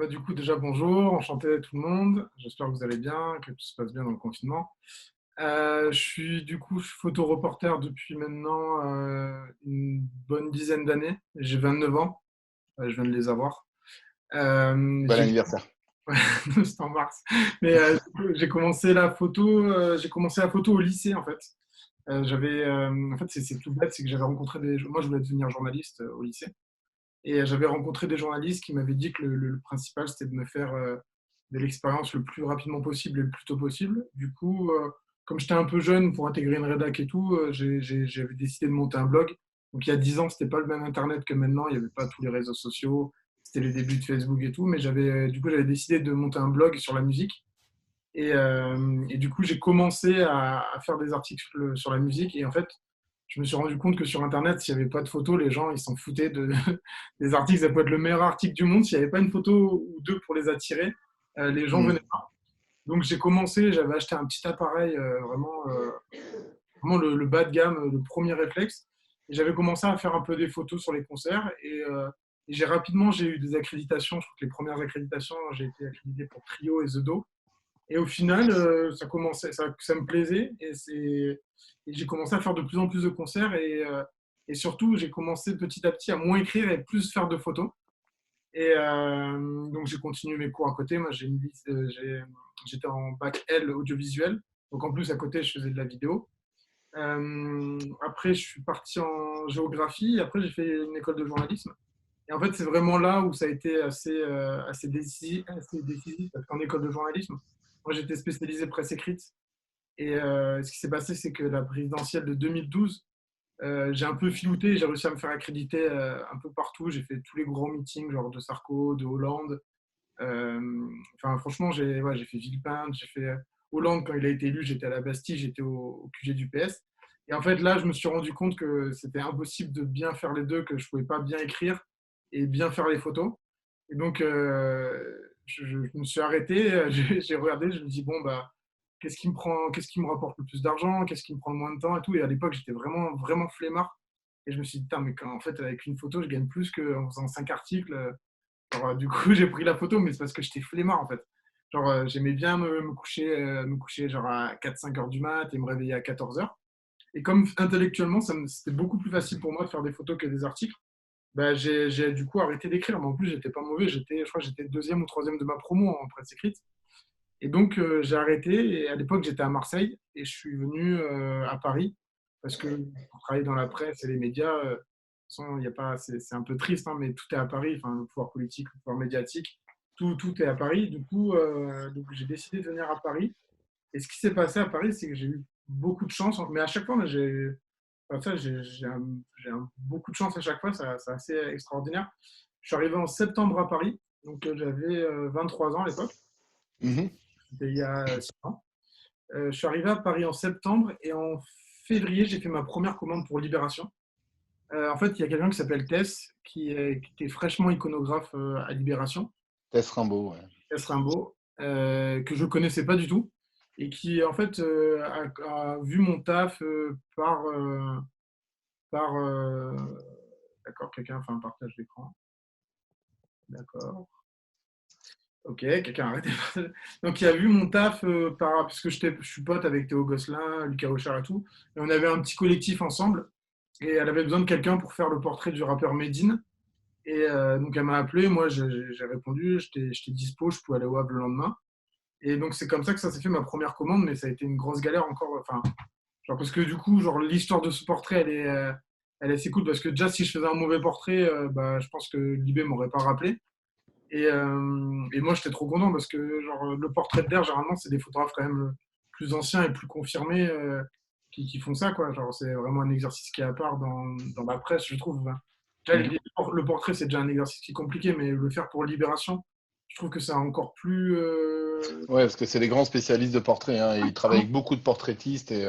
Du coup, déjà, bonjour, enchanté tout le monde. J'espère que vous allez bien, que tout se passe bien dans le confinement. Je suis photoreporter depuis maintenant une bonne dizaine d'années. J'ai 29 ans, je viens de les avoir. Bon J'ai anniversaire. c'était en mars. Mais j'ai commencé la photo, j'ai commencé la photo au lycée en fait. En fait, c'est tout bête, c'est que j'avais rencontré moi, je voulais devenir journaliste au lycée. Et j'avais rencontré des journalistes qui m'avaient dit que le principal, c'était de me faire de l'expérience le plus rapidement possible et le plus tôt possible. Du coup, comme j'étais un peu jeune pour intégrer une rédac et tout, j'avais décidé de monter un blog. Donc il y a 10 ans, c'était pas le même Internet que maintenant, il n'y avait pas tous les réseaux sociaux, c'était les débuts de Facebook et tout, mais j'avais décidé de monter un blog sur la musique. Et du coup, j'ai commencé à faire des articles sur la musique. Et en fait, je me suis rendu compte que sur Internet, s'il n'y avait pas de photos, les gens, ils s'en foutaient des articles. Ça peut être le meilleur article du monde. S'il n'y avait pas une photo ou deux pour les attirer, les gens Hmm. venaient pas. Donc j'ai commencé, j'avais acheté un petit appareil, vraiment le bas de gamme, le premier réflexe. Et j'avais commencé à faire un peu des photos sur les concerts. Et j'ai eu des accréditations. Je crois que les premières accréditations, j'ai été accrédité pour Trio et The Do. Et au final, ça me plaisait et j'ai commencé à faire de plus en plus de concerts et surtout, j'ai commencé petit à petit à moins écrire et plus faire de photos. Donc, j'ai continué mes cours à côté. Moi, j'étais en bac L audiovisuel. Donc, en plus, à côté, je faisais de la vidéo. Après, je suis parti en géographie. Après, j'ai fait une école de journalisme. Et en fait, c'est vraiment là où ça a été assez décisif parce qu'en école de journalisme, moi, j'étais spécialisé presse écrite. Et ce qui s'est passé, c'est que la présidentielle de 2012, j'ai un peu filouté, j'ai réussi à me faire accréditer un peu partout. J'ai fait tous les grands meetings, genre de Sarko, de Hollande. Enfin, franchement, j'ai fait Villepinte, j'ai fait Hollande quand il a été élu, j'étais à la Bastille, j'étais au QG du PS. Et en fait, là, je me suis rendu compte que c'était impossible de bien faire les deux, que je pouvais pas bien écrire et bien faire les photos. Et donc, je me suis arrêté, j'ai regardé, je me dis, bon, bah, qu'est-ce qui me rapporte le plus d'argent, qu'est-ce qui me prend le moins de temps et tout. Et à l'époque, j'étais vraiment, vraiment flemmard. Et je me suis dit, putain, mais en fait, avec une photo, je gagne plus qu'en faisant 5 articles. Alors, du coup, j'ai pris la photo, mais c'est parce que j'étais flemmard, en fait. Genre, j'aimais bien me coucher genre à 4-5 heures du mat et me réveiller à 14 heures. Et comme intellectuellement, c'était beaucoup plus facile pour moi de faire des photos que des articles, bah, j'ai du coup arrêté d'écrire. Mais en plus, j'étais pas mauvais. Je crois que j'étais deuxième ou troisième de ma promo en presse écrite. Et donc, j'ai arrêté. Et à l'époque, j'étais à Marseille et je suis venu à Paris parce que pour travailler dans la presse et les médias, il y a pas, c'est un peu triste, hein, mais tout est à Paris. Enfin, le pouvoir politique, le pouvoir médiatique, tout est à Paris. Du coup, donc j'ai décidé de venir à Paris. Et ce qui s'est passé à Paris, c'est que j'ai eu beaucoup de chance. Mais à chaque fois, enfin, beaucoup de chance à chaque fois. C'est assez extraordinaire. Je suis arrivé en septembre à Paris. Donc, j'avais 23 ans à l'époque. Mhm. C'était il y a 6 ans. Je suis arrivé à Paris en septembre et en février, j'ai fait ma première commande pour Libération. En fait, il y a quelqu'un qui s'appelle Tess, qui était fraîchement iconographe à Libération, Tess Rimbaud, ouais. Tess Rimbaud, que je ne connaissais pas du tout, et qui, en fait, a vu mon taf par d'accord, quelqu'un a fait un partage d'écran. D'accord. Ok, quelqu'un a arrêté. Donc, il a vu mon taf parce que je suis pote avec Théo Gosselin, Lucas Auchard et tout. Et on avait un petit collectif ensemble. Et elle avait besoin de quelqu'un pour faire le portrait du rappeur Medine. Et donc, elle m'a appelé. Moi, j'ai répondu. J'étais dispo. Je pouvais aller au Havre le lendemain. Et donc, c'est comme ça que ça s'est fait ma première commande. Mais ça a été une grosse galère encore. Enfin, genre, parce que du coup, genre, l'histoire de ce portrait, elle est assez cool. Parce que déjà, si je faisais un mauvais portrait, bah, je pense que Libé m'aurait pas rappelé. Et moi, j'étais trop content parce que genre, le portrait de l'air, généralement, c'est des photographes quand même plus anciens et plus confirmés qui font ça. Quoi. Genre, c'est vraiment un exercice qui est à part dans la presse, je trouve. Hein. Déjà, Mhm. le portrait, c'est déjà un exercice qui est compliqué, mais le faire pour Libération, je trouve que c'est encore plus. Ouais, parce que c'est des grands spécialistes de portraits, hein, et ils travaillent avec beaucoup de portraitistes et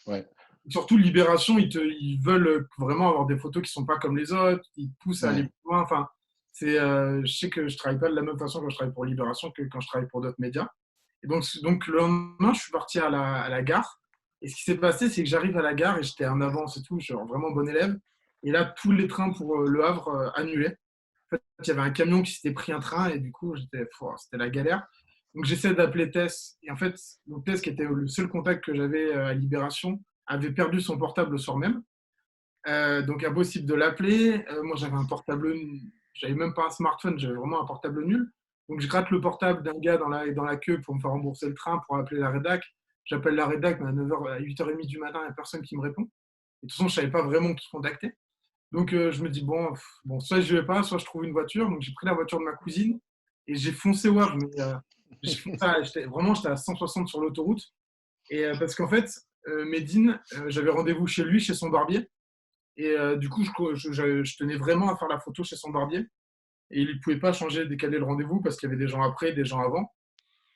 ouais. Surtout, Libération, ils veulent vraiment avoir des photos qui sont pas comme les autres, ils te poussent à aller Ouais. plus loin. Enfin, je sais que je travaille pas de la même façon quand je travaille pour Libération que quand je travaille pour d'autres médias. Et donc, le lendemain, je suis parti à la gare. Et ce qui s'est passé, c'est que j'arrive à la gare et j'étais en avance et tout, je suis vraiment bon élève. Et là, tous les trains pour Le Havre annulés. fait, il y avait un camion qui s'était pris un train et du coup, c'était la galère. Donc, j'essaie d'appeler Tess. Et en fait, donc Tess, qui était le seul contact que j'avais à Libération, avait perdu son portable le soir même. Donc, impossible de l'appeler. Moi, j'avais un portable, j'avais même pas un smartphone, j'avais vraiment un portable nul. Donc, je gratte le portable d'un gars dans la queue pour me faire rembourser le train, pour appeler la rédac. J'appelle la rédac, mais à 9h, à 8h30 du matin, il n'y a personne qui me répond. Et de toute façon, je ne savais pas vraiment qui contacter. Donc, je me dis, bon, soit je vais pas, soit je trouve une voiture. Donc, j'ai pris la voiture de ma cousine et j'ai foncé au Havre. Mais j'étais à 160 sur l'autoroute. Et parce qu'en fait, Medine, j'avais rendez-vous chez lui, chez son barbier. Et du coup, je tenais vraiment à faire la photo chez son barbier. Et il ne pouvait pas changer, décaler le rendez-vous parce qu'il y avait des gens après, des gens avant.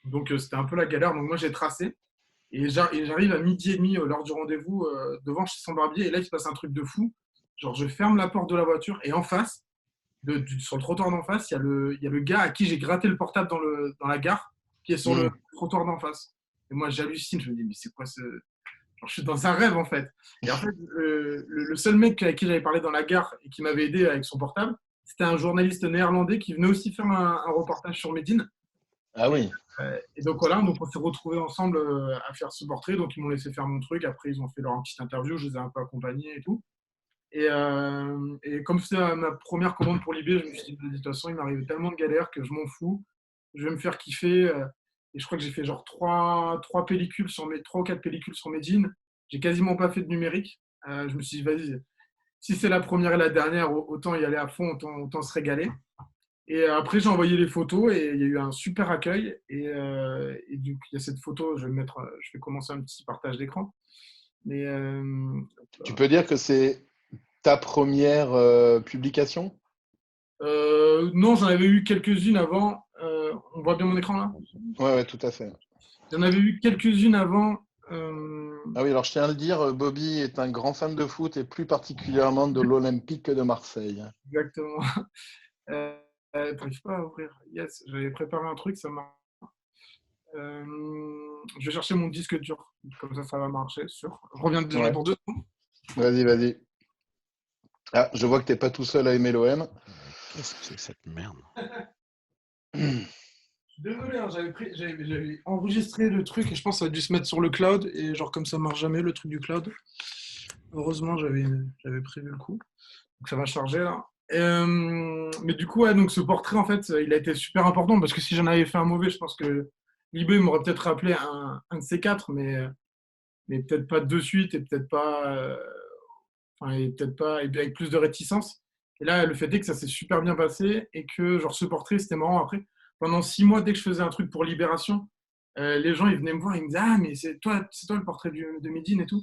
Donc, c'était un peu la galère. Donc, moi, j'ai tracé. Et j'arrive à midi et demi lors du rendez-vous devant chez son barbier. Et là, il se passe un truc de fou. Genre, je ferme la porte de la voiture et en face, sur le trottoir d'en face, il y a le gars à qui j'ai gratté le portable dans la gare, qui est sur le trottoir d'en face. Et moi, j'hallucine. Je me dis, mais c'est quoi ce. Genre, je suis dans un rêve, en fait. Et en fait, le seul mec à qui j'avais parlé dans la gare et qui m'avait aidé avec son portable, c'était un journaliste néerlandais qui venait aussi faire un reportage sur Médine. Ah oui. Et donc voilà, donc on s'est retrouvés ensemble à faire ce portrait. Donc ils m'ont laissé faire mon truc. Après, ils ont fait leur petite interview. Je les ai un peu accompagnés et tout. Et comme c'était ma première commande pour Libé, je me suis dit, de toute façon, il m'arrive tellement de galères que je m'en fous. Je vais me faire kiffer. Et je crois que j'ai fait genre trois pellicules trois ou quatre pellicules sur Medine. J'ai quasiment pas fait de numérique. Je me suis dit, vas-y, si c'est la première et la dernière, autant y aller à fond, autant se régaler. Et après, j'ai envoyé les photos et il y a eu un super accueil. Et du coup, il y a cette photo, je vais commencer un petit partage d'écran. Mais Tu peux dire que c'est ta première publication? non, j'en avais eu quelques-unes avant. On voit bien mon écran là? Ouais, tout à fait. J'en avais eu quelques-unes avant. Ah oui, alors je tiens à le dire, Bobby est un grand fan de foot et plus particulièrement de l'Olympique de Marseille. Exactement. J'arrive pas à ouvrir. Yes, j'avais préparé un truc, ça marche. Je vais chercher mon disque dur. Comme ça va marcher, sûr. Je reviens déjà Ouais, pour 2 secondes. vas-y, vas-y. Ah, je vois que t'es pas tout seul à aimer l'OM. Qu'est-ce que c'est que cette merde? Je suis désolé, hein, j'avais enregistré le truc et je pense que ça a dû se mettre sur le cloud. Et genre, comme ça marche jamais, le truc du cloud. Heureusement, j'avais prévu le coup. Donc ça va charger là. Mais du coup, ouais, donc ce portrait, en fait, il a été super important parce que si j'en avais fait un mauvais, je pense que Libé m'aurait peut-être rappelé un de ces quatre, mais peut-être pas de suite et peut-être pas, enfin, et peut-être pas, et bien avec plus de réticence. Et là, le fait est que ça s'est super bien passé et que, genre, ce portrait, c'était marrant. Après, pendant 6 mois, dès que je faisais un truc pour Libération, les gens, ils venaient me voir, ils me disaient, ah, mais c'est toi le portrait de Médine et tout.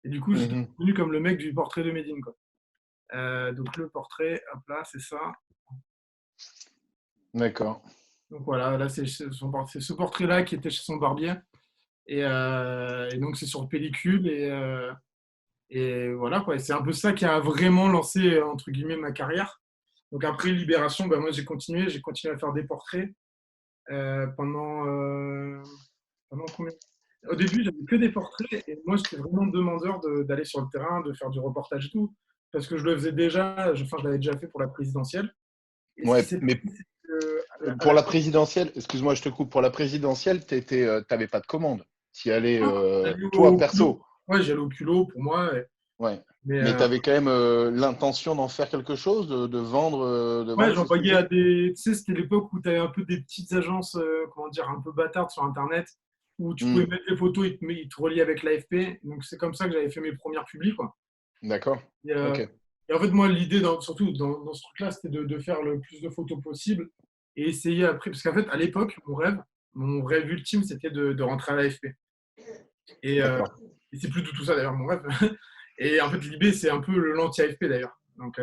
Et du coup, j'étais connu comme le mec du portrait de Médine, quoi. Donc le portrait, hop là, c'est ça. D'accord. Donc voilà, là c'est ce portrait-là qui était chez son barbier. Et donc c'est sur pellicule et voilà quoi. Et c'est un peu ça qui a vraiment lancé entre guillemets ma carrière. Donc après Libération, ben, moi j'ai continué à faire des portraits pendant combien. Au début, j'avais que des portraits et moi j'étais vraiment demandeur d'aller sur le terrain, de faire du reportage et tout, parce que je le faisais déjà, je l'avais déjà fait pour la présidentielle. Et ce qui Ouais, s'est mais passé, c'est que, pour la présidentielle, excuse-moi, je te coupe, pour la présidentielle, t'avais pas de commande. Tu y allais, j'allais toi, au culot. perso. Ouais, j'allais au culot pour moi. Ouais. Mais Mais tu avais quand même l'intention d'en faire quelque chose, de ouais, vendre ces j'envoyais sujets? à des. Tu sais, c'était l'époque où tu avais un peu des petites agences, comment dire, un peu bâtardes sur Internet, où tu pouvais Hmm, mettre des photos, ils te reliaient avec l'AFP. Donc c'est comme ça que j'avais fait mes premières publis, quoi. d'accord. Et, Ok. et en fait, moi, l'idée, surtout dans ce truc-là, c'était de faire le plus de photos possible et essayer après. Parce qu'en fait, à l'époque, mon rêve ultime, c'était de rentrer à l'AFP. Et, D'accord. et c'est plus du tout ça d'ailleurs mon rêve. Et en fait, l'IB, c'est un peu l'anti-AFP d'ailleurs. Donc,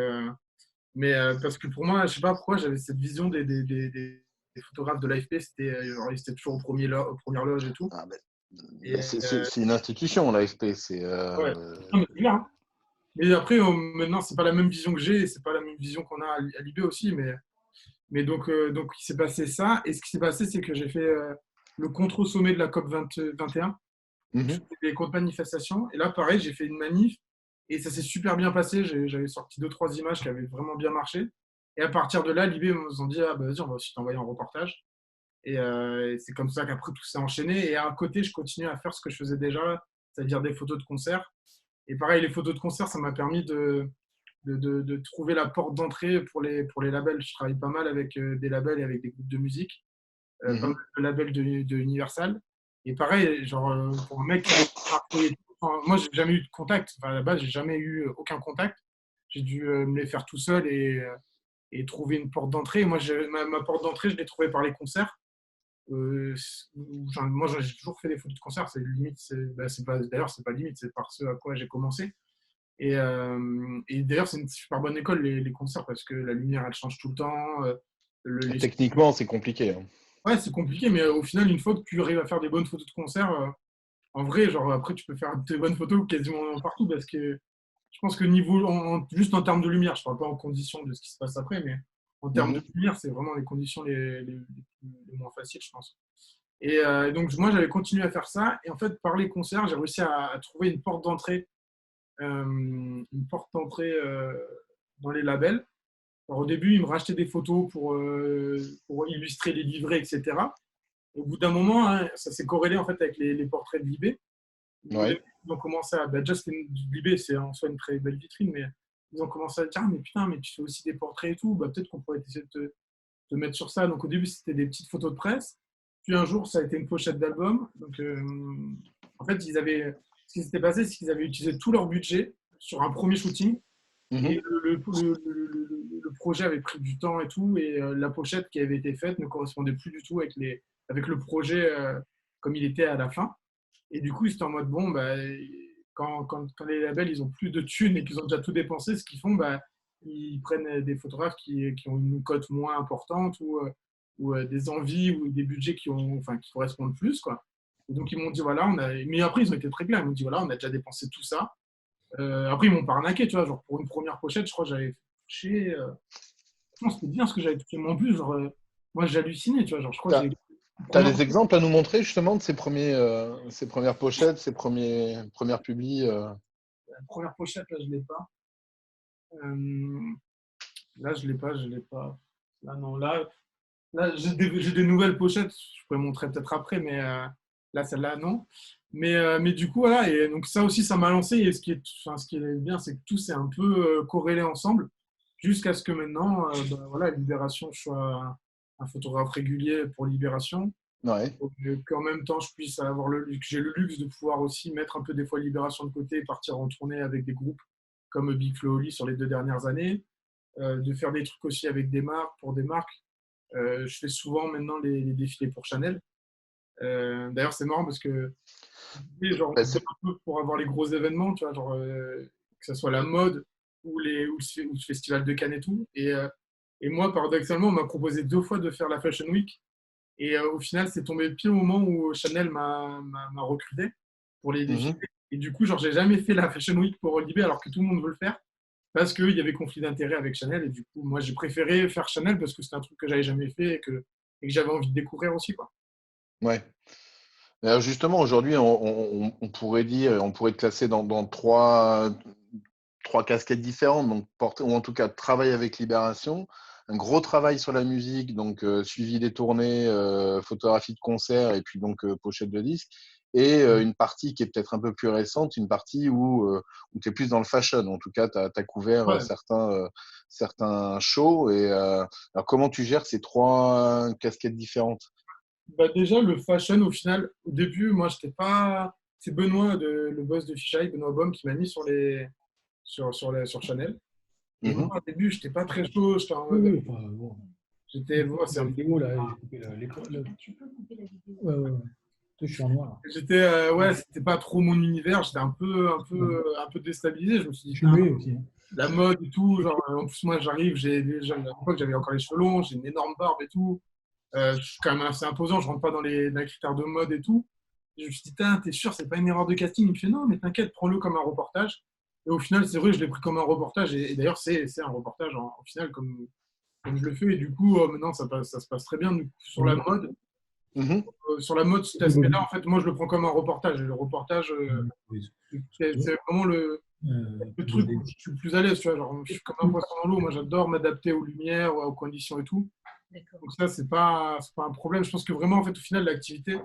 mais parce que pour moi, je sais pas pourquoi, j'avais cette vision des photographes de l'AFP, genre, ils étaient toujours aux premières loges et tout. Ah, Et c'est une institution, l'AFP. ouais, non, mais c'est clair, hein. Mais après, maintenant, c'est pas la même vision que j'ai, et c'est pas la même vision qu'on a à l'IB aussi. Mais donc, il s'est passé ça. Et ce qui s'est passé, c'est que j'ai fait le contre-sommet de la COP 21. Donc, je Mhm. faisais des comptes manifestations. Et là, pareil, j'ai fait une manif et ça s'est super bien passé. J'avais sorti 2, 3 images qui avaient vraiment bien marché. Et à partir de là, Libé nous ont dit, ah, bah, vas-y, on va aussi t'envoyer un reportage. Et c'est comme ça qu'après tout s'est enchaîné. Et à un côté, je continue à faire ce que je faisais déjà, c'est-à-dire des photos de concert. Et pareil, les photos de concert, ça m'a permis de trouver la porte d'entrée pour les labels. Je travaille pas mal avec des labels et avec des groupes de musique, pas mal de labels de Universal. Et pareil, genre, pour un mec qui enfin, moi, j'ai jamais eu de contact. Enfin, à la base, j'ai jamais eu aucun contact. J'ai dû me les faire tout seul et trouver une porte d'entrée. Moi, ma porte d'entrée, je l'ai trouvée par les concerts. Moi, j'ai toujours fait des photos de concert. C'est limite, d'ailleurs, c'est pas limite, c'est par ce à quoi j'ai commencé. Et d'ailleurs, c'est une super bonne école, les concerts, parce que la lumière, elle change tout le temps. Techniquement, c'est compliqué. Hein. Ouais, c'est compliqué, mais au final, une fois que tu arrives à faire des bonnes photos de concert, en vrai, genre, après, tu peux faire des bonnes photos quasiment partout, parce que je pense que juste en termes de lumière, je ne parle pas en condition de ce qui se passe après, mais en termes de lumière, c'est vraiment les conditions les moins faciles, je pense. Et donc, moi, j'avais continué à faire ça. Et en fait, par les concerts, j'ai réussi à trouver une porte d'entrée dans les labels. Alors, au début, ils me rachetaient des photos pour illustrer les livrets, etc. Au bout d'un moment, hein, ça s'est corrélé en fait avec les portraits de Libé. Ouais. Ils ont commencé à. Déjà, Libé, c'est en soi une très belle vitrine, mais ils ont commencé à dire ah, mais putain, mais tu fais aussi des portraits et tout, peut-être qu'on pourrait essayer de te mettre sur ça. Donc, au début, c'était des petites photos de presse. Puis un jour, ça a été une pochette d'album. Donc, en fait, ce qui s'était passé, c'est qu'ils avaient utilisé tout leur budget sur un premier shooting. Et le projet avait pris du temps et tout, et la pochette qui avait été faite ne correspondait plus du tout avec le projet comme il était à la fin. Et du coup, ils étaient en mode, bon, bah, quand les labels ils ont plus de thunes et qu'ils ont déjà tout dépensé, ce qu'ils font, bah, ils prennent des photographes qui ont une cote moins importante ou des envies ou des budgets qui correspondent plus, quoi. Et donc, ils m'ont dit, voilà, mais après, ils ont été très clairs. Ils m'ont dit, voilà, on a déjà dépensé tout ça. Après, ils m'ont pas arnaqué, tu vois. Genre, pour une première pochette, je crois que j'avais touché. Je pense que c'était bien ce que j'avais touché. Mais en plus, genre, moi, j'ai halluciné, tu vois. Genre, je crois que j'ai. Tu as des exemples à nous montrer, justement, de ces premières pochettes, ces premières publis La première pochette, là, je l'ai pas. Là, je l'ai pas, je l'ai pas. Là, non. Là j'ai des nouvelles pochettes. Je pourrais montrer peut-être après, mais là, celle-là, non. Mais du coup, voilà. Et donc, ça aussi, ça m'a lancé. Et ce qui est bien, c'est que tout s'est un peu corrélé ensemble jusqu'à ce que maintenant, voilà, Libération, je sois un photographe régulier pour Libération. Ouais. Qu'en même temps, j'ai le luxe de pouvoir aussi mettre un peu des fois Libération de côté et partir en tournée avec des groupes comme Big Flo Oli sur les 2 dernières années, de faire des trucs aussi avec des marques, pour des marques. Je fais souvent maintenant les défilés pour Chanel. D'ailleurs, c'est marrant parce que genre, Bah, un peu pour avoir les gros événements, tu vois, genre, que ce soit la mode ou le festival de Cannes et tout. Et moi, paradoxalement, on m'a proposé 2 fois de faire la Fashion Week. Et au final, c'est tombé pile au moment où Chanel m'a recruté pour les défilés. Et du coup, genre, j'ai jamais fait la Fashion Week pour Libé alors que tout le monde veut le faire parce qu'il y avait conflit d'intérêt avec Chanel. Et du coup, moi, j'ai préféré faire Chanel parce que c'était un truc que j'avais jamais fait et que j'avais envie de découvrir aussi, quoi. Ouais. Alors justement, aujourd'hui, on pourrait dire, on pourrait te classer dans trois casquettes différentes, donc ou en tout cas travail avec Libération, un gros travail sur la musique, donc suivi des tournées, photographie de concert et puis donc pochette de disque, et une partie qui est peut-être un peu plus récente, une partie où tu es plus dans le fashion. En tout cas, tu as couvert Ouais. certains shows. Alors comment tu gères ces trois casquettes différentes? Bah déjà, le fashion, au final, au début, moi, j'étais pas. C'est Benoît, le boss de Fisheye, Benoît Baum, qui m'a mis sur Chanel. Et moi, au début, j'étais pas très chaud. J'étais en mode. Oui, enfin, bon. C'est La un vidéo, là, j'ai coupé l'écran. Tu peux couper la vidéo. Ouais. Je suis en noir. Ouais, c'était pas trop mon univers. J'étais un peu déstabilisé. Je me suis dit, Je suis muet aussi. la mode et tout. Genre, en plus, moi, j'arrive. À l'époque, j'avais encore les cheveux longs. J'ai une énorme barbe et tout. Je suis quand même assez imposant. Je rentre pas dans les critères de mode et tout. Et je me suis dit, t'es sûr, c'est pas une erreur de casting? Il me fait, non, mais t'inquiète, prends-le comme un reportage. Et au final, c'est vrai, je l'ai pris comme un reportage. Et d'ailleurs, c'est un reportage au final, comme je le fais. Et du coup, maintenant, ça se passe très bien. Du coup, sur la mode. Sur la mode, cet aspect-là, en fait, moi, je le prends comme un reportage. Et le reportage, c'est vraiment Le truc où je suis plus à l'aise, tu vois, genre, je suis comme un poisson dans l'eau. Moi, j'adore m'adapter aux lumières, aux conditions et tout. Donc ça, c'est pas un problème. Je pense que vraiment, en fait, au final, l'activité,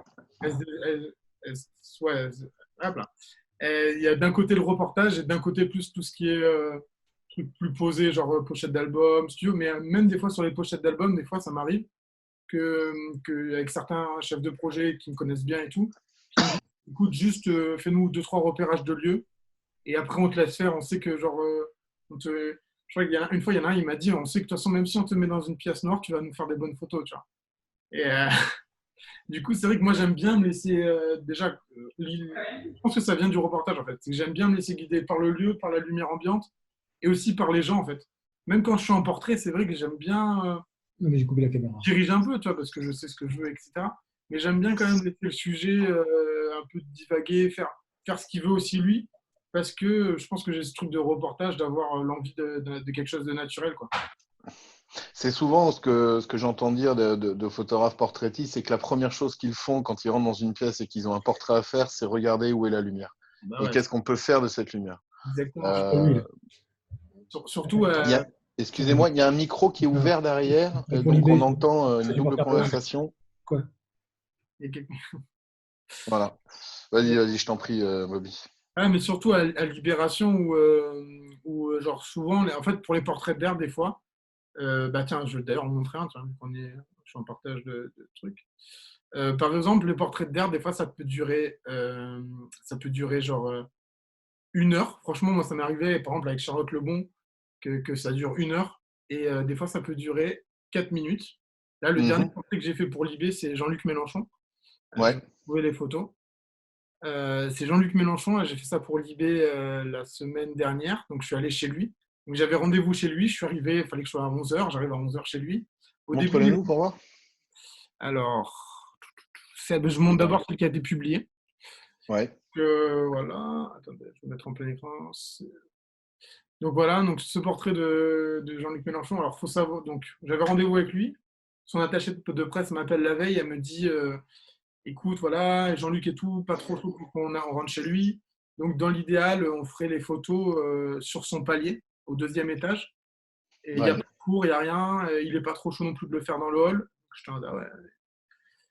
elle, elle- elle- ouais, hop là. Il y a d'un côté le reportage et d'un côté plus tout ce qui est truc plus posé, genre pochette d'album, studio. Mais même des fois sur les pochettes d'album, des fois, ça m'arrive avec certains chefs de projet qui me connaissent bien et tout, qui me disent, écoute, juste fais-nous 2-3 repérages de lieux et après on te laisse faire. On sait que genre, je crois qu'il y a une fois, il y en a un, il m'a dit, on sait que de toute façon, même si on te met dans une pièce noire, tu vas nous faire des bonnes photos, tu vois. Et du coup, c'est vrai que moi, j'aime bien me laisser déjà. Je pense que ça vient du reportage en fait. C'est que j'aime bien me laisser guider par le lieu, par la lumière ambiante et aussi par les gens en fait. Même quand je suis en portrait, c'est vrai que j'aime bien Non, mais j'ai coupé la caméra. diriger un peu, tu vois, parce que je sais ce que je veux, etc. Mais j'aime bien quand même laisser le sujet un peu divaguer, faire ce qu'il veut aussi lui, parce que je pense que j'ai ce truc de reportage d'avoir l'envie de quelque chose de naturel, quoi. C'est souvent ce que j'entends dire de photographes portraitistes, c'est que la première chose qu'ils font quand ils rentrent dans une pièce et qu'ils ont un portrait à faire, c'est regarder où est la lumière Bah et ouais, qu'est-ce qu'on peut faire de cette lumière. exactement. C'est pas lui, là. Euh, Surtout, il y a- Excusez-moi, il y a un micro qui est ouvert derrière, Pour donc on l'eBay. entend une C'est du double portable. conversation. Quoi? il y a quelque- Voilà. Vas-y, je t'en prie, Bobby. Ah, mais surtout à Libération, genre souvent, en fait, pour les portraits d'air, des fois, bah tiens, je vais d'ailleurs en montrer un, tiens, vu je suis en partage de trucs. Par exemple, les portraits d'air, des fois, ça peut durer genre 1 heure. Franchement, moi, ça m'est arrivé, par exemple, avec Charlotte Lebon, que ça dure 1 heure. Et des fois, ça peut durer 4 minutes. Là, le dernier Mhm. portrait que j'ai fait pour Libé, c'est Jean-Luc Mélenchon. Je vais Ouais, trouver les photos. C'est Jean-Luc Mélenchon, et j'ai fait ça pour Libé la semaine dernière. Donc, je suis allé chez lui. Donc, j'avais rendez-vous chez lui. Je suis arrivé, il fallait que je sois à 11 heures. J'arrive à 11 heures chez lui. Au début, montre-le-nous pour voir. alors, je montre d'abord ce qui a été publié. Ouais. Voilà, attendez, je vais mettre en plein écran. Donc voilà, donc ce portrait de Jean-Luc Mélenchon. Alors, faut savoir, donc j'avais rendez-vous avec lui. Son attaché de presse m'appelle la veille. Elle me dit, écoute, voilà, Jean-Luc et tout, pas trop chaud pour on rentre chez lui. Donc, dans l'idéal, on ferait les photos sur son palier, au 2e étage. Et il n'y a pas Ouais. de cours, il n'y a rien. Il n'est pas trop chaud non plus de le faire dans le hall. Je te dis, ah ouais,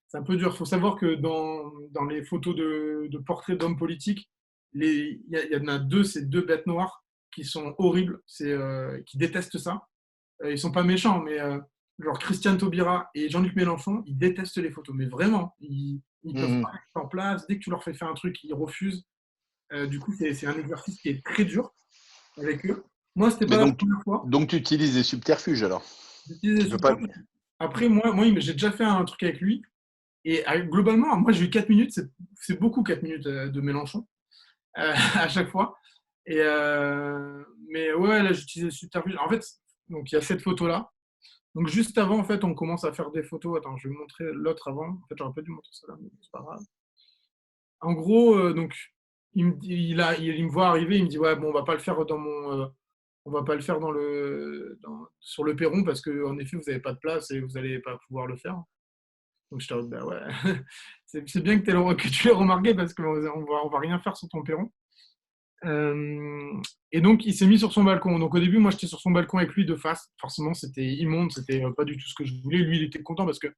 c'est un peu dur. Il faut savoir que dans les photos de portraits d'hommes politiques, il y en a deux, c'est deux bêtes noires qui sont horribles, qui détestent ça. Ils sont pas méchants, mais genre Christiane Taubira et Jean-Luc Mélenchon, ils détestent les photos, mais vraiment, ils peuvent pas Mhm. rester en place. Dès que tu leur fais faire un truc, ils refusent. Du coup, c'est un exercice qui est très dur avec eux. Moi, c'était Mais pas la donc, première fois. donc tu utilises des subterfuges alors. J'utilisais Tu peux pas. Après, moi, mais j'ai déjà fait un truc avec lui. Et globalement, moi, j'ai eu 4 minutes. C'est beaucoup 4 minutes de Mélenchon à chaque fois. Mais ouais, là, j'utilisais le subterfuge. En fait, donc il y a cette photo-là. Donc juste avant, en fait, on commence à faire des photos. Attends, je vais vous montrer l'autre avant. En fait, j'aurais pas dû montrer ça là, mais c'est pas grave. En gros, donc, il me voit arriver, il me dit, ouais, bon, on va pas le faire on va pas le faire sur le perron parce qu'en effet, vous n'avez pas de place et vous n'allez pas pouvoir le faire. Donc je t'avoue, bah ouais, c'est bien que tu l'aies remarqué parce qu'on va rien faire sur ton perron. Euh, et donc il s'est mis sur son balcon. Donc au début, moi j'étais sur son balcon avec lui de face. Forcément, c'était immonde, c'était pas du tout ce que je voulais. Lui, il était content parce que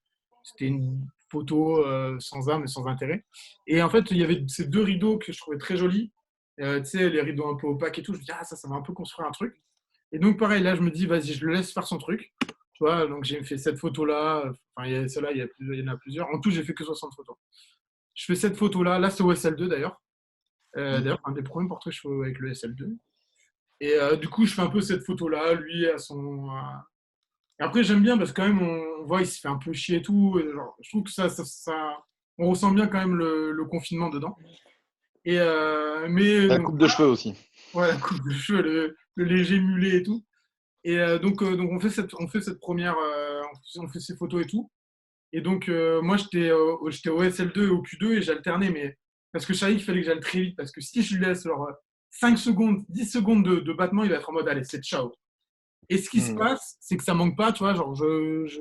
c'était une photo sans âme et sans intérêt. Et en fait, il y avait ces deux rideaux que je trouvais très jolis. Tu sais, les rideaux un peu opaques et tout. Je me dis, ah, ça va un peu construire un truc. Et donc, pareil, là, je me dis, vas-y, je le laisse faire son truc. Tu vois, donc j'ai fait cette photo-là. Enfin, celle-là, il y en a plusieurs. En tout, j'ai fait que 60 photos. Je fais cette photo-là. Là, c'est au SL2 d'ailleurs. D'ailleurs, un des premiers portraits que je fais avec le SL2. Et du coup, je fais un peu cette photo-là, lui à son. Et après, j'aime bien parce que quand même, on voit, il se fait un peu chier et tout. Et genre, je trouve que on ressent bien quand même le confinement dedans. Mais La donc, coupe de cheveux aussi. ouais, la coupe de cheveux, le léger mulet et tout. Et donc on fait cette première, on fait ces photos et tout. Et donc, moi, j'étais au SL2 et au Q2 et j'alternais, mais parce que je savais qu'il fallait que j'aille très vite. Parce que si je lui laisse genre, 5 secondes, 10 secondes de battement, il va être en mode allez, c'est ciao. Et ce qui se Mhm. passe, c'est que ça manque pas, tu vois. Genre, je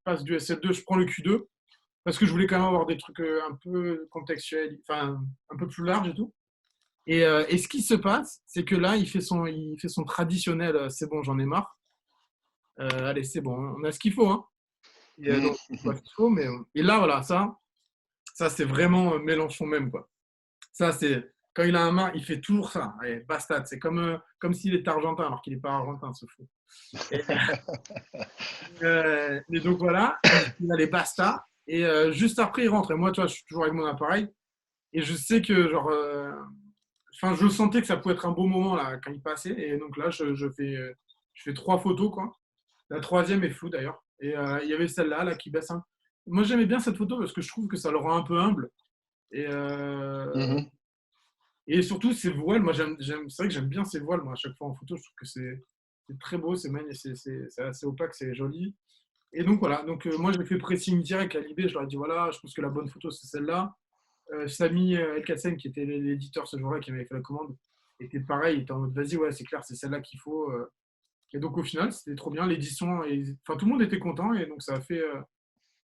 passe du SL2, je prends le Q2 parce que je voulais quand même avoir des trucs un peu contextuels, enfin, un peu plus larges et tout. Et ce qui se passe, c'est que là, il fait son traditionnel c'est bon, j'en ai marre. Allez, c'est bon, on a ce qu'il faut. Hein. Donc, on voit ce qu'il faut. Et là, voilà, ça c'est vraiment Mélenchon même. Quoi. Ça, c'est quand il a un main, il fait toujours ça. Allez, basta. C'est comme s'il était argentin, alors qu'il n'est pas argentin, ce fou. Et, et donc voilà, il a les basta. Et juste après, il rentre. Et moi, tu vois, je suis toujours avec mon appareil. Et je sais que, genre, enfin, je sentais que ça pouvait être un beau moment là, quand il passait. Et donc là, je fais 3 photos, quoi. La troisième est floue d'ailleurs. Et il y avait celle-là là, qui baisse un. Moi, j'aimais bien cette photo parce que je trouve que ça le rend un peu humble. Et, et surtout, ses voiles, moi, c'est vrai que j'aime bien ses voiles, moi, à chaque fois en photo. Je trouve que c'est très beau, c'est magnifique, c'est assez opaque, c'est joli. Et donc, voilà. Donc, moi, j'ai fait pressing direct à Libé. Je leur ai dit, voilà, je pense que la bonne photo, c'est celle-là. Samy Elkassen, qui était l'éditeur ce jour-là, qui m'avait fait la commande, était pareil. Il était en mode, vas-y, ouais, c'est clair, c'est celle-là qu'il faut. Et donc, au final, c'était trop bien. L'édition, enfin, tout le monde était content. Et donc,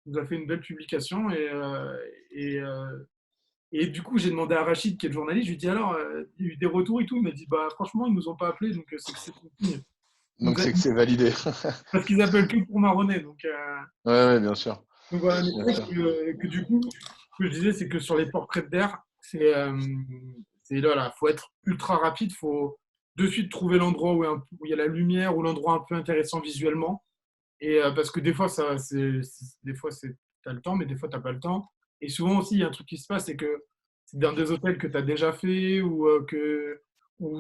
nous a fait une belle publication. Et du coup, j'ai demandé à Rachid, qui est le journaliste, je lui ai dit alors, il y a eu des retours et tout. Il m'a dit, bah, franchement, ils ne nous ont pas appelés, donc c'est que c'est bon signe. Donc, c'est que c'est validé. Parce qu'ils appellent que pour marronner. Ouais, bien sûr. Donc voilà, mais Bien c'est sûr. vrai que du coup, ce que je disais, c'est que sur les portraits d'air, c'est là, faut être ultra rapide, faut de suite trouver l'endroit où il y a la lumière, ou l'endroit un peu intéressant visuellement. Et parce que des fois, t'as le temps, mais des fois, t'as pas le temps. Et souvent aussi, il y a un truc qui se passe, c'est que c'est dans des hôtels que tu as déjà fait, ou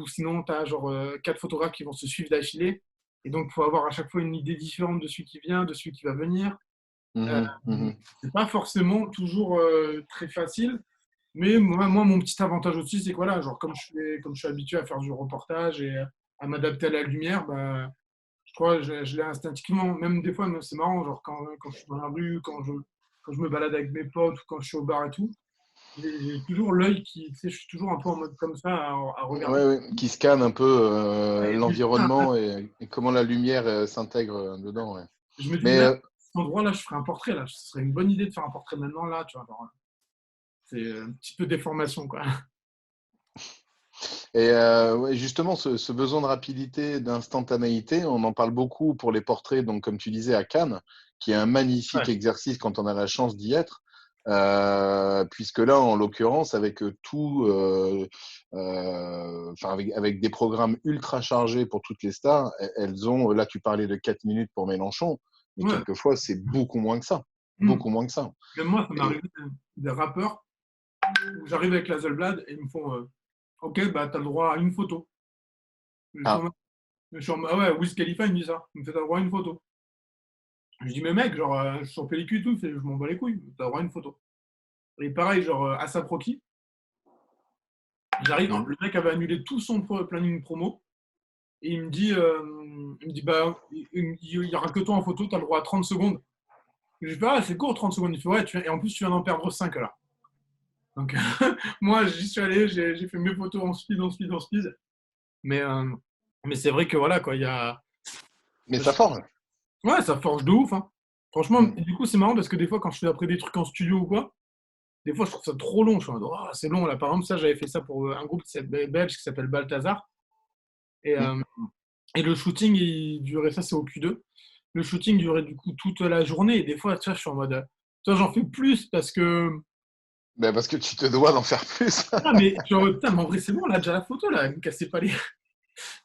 sinon, tu as genre 4 photographes qui vont se suivre d'affilée. Et donc, il faut avoir à chaque fois une idée différente de celui qui vient, de celui qui va venir. Euh, c'est pas forcément toujours très facile, mais moi, mon petit avantage aussi, c'est que voilà, genre, comme je suis habitué à faire du reportage et à m'adapter à la lumière, bah, je crois que je l'ai instinctivement. Même des fois, c'est marrant, genre quand je suis dans la rue, quand je me balade avec mes potes ou quand je suis au bar et tout, j'ai toujours l'œil qui, tu sais, je suis toujours un peu en mode comme ça à regarder. Ouais, ouais, qui scanne un peu Et l'environnement et comment la lumière s'intègre dedans. Ouais. je me dis, Mais là, à cet endroit-là, je ferais un portrait, là. Ce serait une bonne idée de faire un portrait maintenant, là, tu vois. Genre, c'est un petit peu déformation, quoi. ouais, justement, ce besoin de rapidité, d'instantanéité, on en parle beaucoup pour les portraits, donc comme tu disais, à Cannes, qui est un magnifique Ouais. exercice quand on a la chance d'y être. Puisque là, en l'occurrence, avec enfin, avec des programmes ultra chargés pour toutes les stars, elles ont, là tu parlais de 4 minutes pour Mélenchon, mais Ouais. quelquefois c'est beaucoup moins que ça. Hmm. Beaucoup moins que ça. Même moi, ça m'est Et, arrivé des rappeurs où j'arrive avec la Zolblad et ils me font ok, bah, t'as le droit à une photo. ah, Je suis en mode, ah ouais, Wiz Khalifa, il me dit ça. Il me fait, t'as le droit à une photo. Je dis, mais mec, genre, je suis en pellicule et tout, il fait, je m'en bats les couilles, t'as le droit à une photo. Et pareil, genre, Asap Rocky, j'arrive, mm, le mec avait annulé tout son planning promo et il me dit bah, il y aura que toi en photo, t'as le droit à 30 secondes. Je dis, ah, c'est court 30 secondes. Il fait, ouais, et en plus, tu viens d'en perdre 5 là. Donc, moi, j'y suis allé, j'ai fait mes photos en speed, en speed, en speed. Mais, euh, mais c'est vrai que voilà, quoi, il y a. mais ça forge. Ouais, ça forge de ouf, hein. Franchement, Mm, et du coup, c'est marrant parce que des fois, quand je fais après des trucs en studio ou quoi, des fois, je trouve ça trop long. Je suis en mode, oh, c'est long là. Par exemple, ça, j'avais fait ça pour un groupe belge qui s'appelle Balthazar. Et, mm. euh, et le shooting, il durait, ça, c'est au Q2. Le shooting durait du coup toute la journée. Et des fois, tu vois, je suis en mode, tu vois, j'en fais plus parce que. Ben, parce que tu te dois d'en faire plus. Ah, mais, genre, putain, mais en vrai, c'est bon, là, déjà la photo, là, ne me cassez pas les.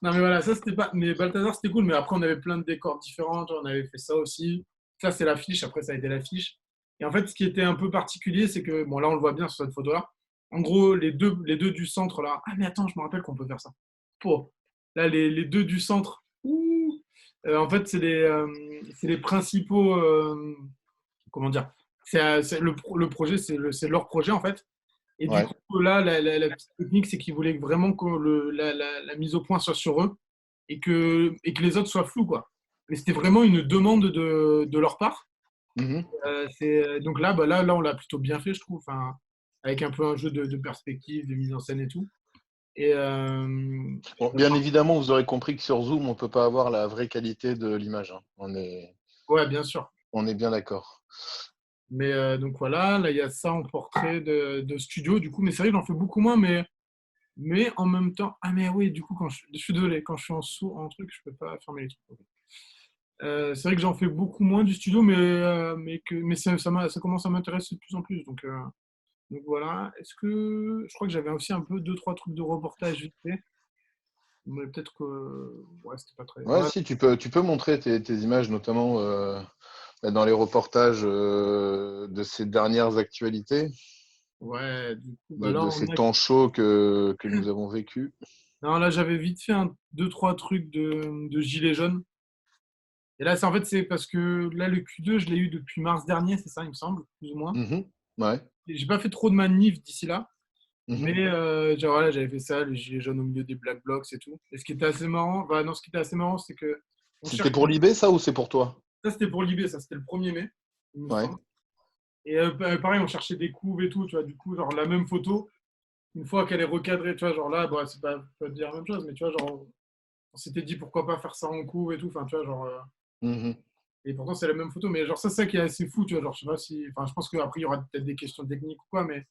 Non, mais voilà, ça, c'était pas. Mais Balthazar, c'était cool. Mais après, on avait plein de décors différents. Genre, on avait fait ça aussi. Ça, c'est l'affiche. Après, ça a été l'affiche. Et en fait, ce qui était un peu particulier, c'est que, bon, là, on le voit bien sur cette photo-là. En gros, les deux du centre, là. Ah, mais attends, je me rappelle qu'on peut faire ça. Pour. Là, les deux du centre. Ouh, en fait, c'est les principaux. Comment dire? Le projet, c'est leur projet, en fait. Et du Ouais. coup, là, la petite technique, c'est qu'ils voulaient vraiment que la mise au point soit sur eux et que les autres soient flous, quoi. Mais c'était vraiment une demande de leur part. Mhm. Donc là, bah là, on l'a plutôt bien fait, je trouve, enfin, avec un peu un jeu de perspective, de mise en scène et tout. Et Bon, bien évidemment, vous aurez compris que sur Zoom, on ne peut pas avoir la vraie qualité de l'image. Hein. ouais, bien sûr. On est bien d'accord. Mais donc voilà, là, il y a ça en portrait de studio, du coup. Mais c'est vrai, j'en fais beaucoup moins, mais Mais en même temps, ah mais oui, du coup, je suis désolé, quand je suis en truc, je peux pas fermer les trucs. Ok. C'est vrai que j'en fais beaucoup moins du studio, mais ça commence à m'intéresser de plus en plus. Donc voilà. Est-ce que je crois que j'avais aussi un peu deux, trois trucs de reportage vite fait, mais peut-être que ouais, c'était pas très. Ouais, Ouais, si, tu peux montrer tes images, notamment dans les reportages de ces dernières actualités, ouais, du coup, bah là, de on ces a. temps chauds que nous avons vécus. Non, là, j'avais vite fait deux, trois trucs de gilets jaunes. Et là, c'est parce que là, le Q2, je l'ai eu depuis mars dernier, c'est ça, il me semble, plus ou moins. Mhm. Ouais. Et j'ai pas fait trop de manifs d'ici là, Mhm. mais genre, voilà, j'avais fait ça, les gilets jaunes au milieu des black blocs et tout. Et ce qui était assez marrant, bah non, ce qui était assez marrant, c'est que on C'était cherche. pour l'IB, ça, ou c'est pour toi? Ça, c'était pour l'IB, ça, c'était le 1er mai, il me Ouais. semble. Et pareil, on cherchait des couves et tout, tu vois, du coup, genre la même photo, une fois qu'elle est recadrée, tu vois, genre là, bah, c'est pas dire la même chose, mais tu vois, genre, on s'était dit pourquoi pas faire ça en couve et tout, enfin, tu vois, genre. Mhm. Et pourtant, c'est la même photo. Mais genre, ça, c'est ça qui est assez fou, tu vois. Genre, je sais pas si. Enfin, je pense qu'après, il y aura peut-être des questions techniques ou quoi, mais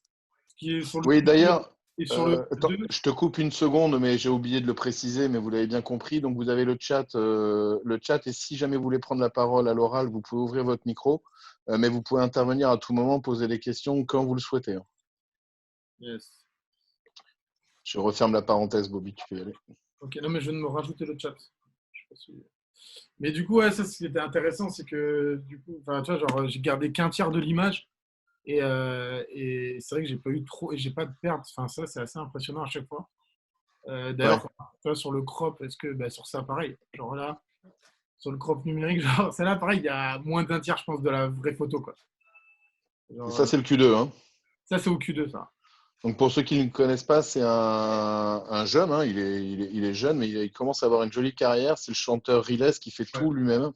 ce qui est sur le Oui, Q2 d'ailleurs, et sur le attends, 2. je te coupe une seconde, mais j'ai oublié de le préciser, mais vous l'avez bien compris. Donc, vous avez le chat, et si jamais vous voulez prendre la parole à l'oral, vous pouvez ouvrir votre micro, mais vous pouvez intervenir à tout moment, poser des questions quand vous le souhaitez, hein. Yes. Je referme la parenthèse, Bobby, tu peux y aller. Ok, non, mais je viens de me rajouter le chat. Je sais pas mais du coup, ouais, ça, ce qui était intéressant, c'est que du coup, enfin, tu vois, genre, j'ai gardé qu'un tiers de l'image. Et c'est vrai que j'ai pas eu trop. Et j'ai pas de perte. Enfin, ça, c'est assez impressionnant à chaque fois. Ouais. D'ailleurs, tu vois, sur le crop, est-ce que. Bah, sur ça, pareil. Genre là, sur le crop numérique, genre, celle-là, pareil, il y a moins d'un tiers, je pense, de la vraie photo, quoi. Genre, Ça, c'est le Q2, hein. ça, c'est au Q2, ça. Donc, pour ceux qui ne le connaissent pas, c'est un jeune, hein. Il est jeune, mais il commence à avoir une jolie carrière. C'est le chanteur Riles qui fait Ouais. tout lui-même.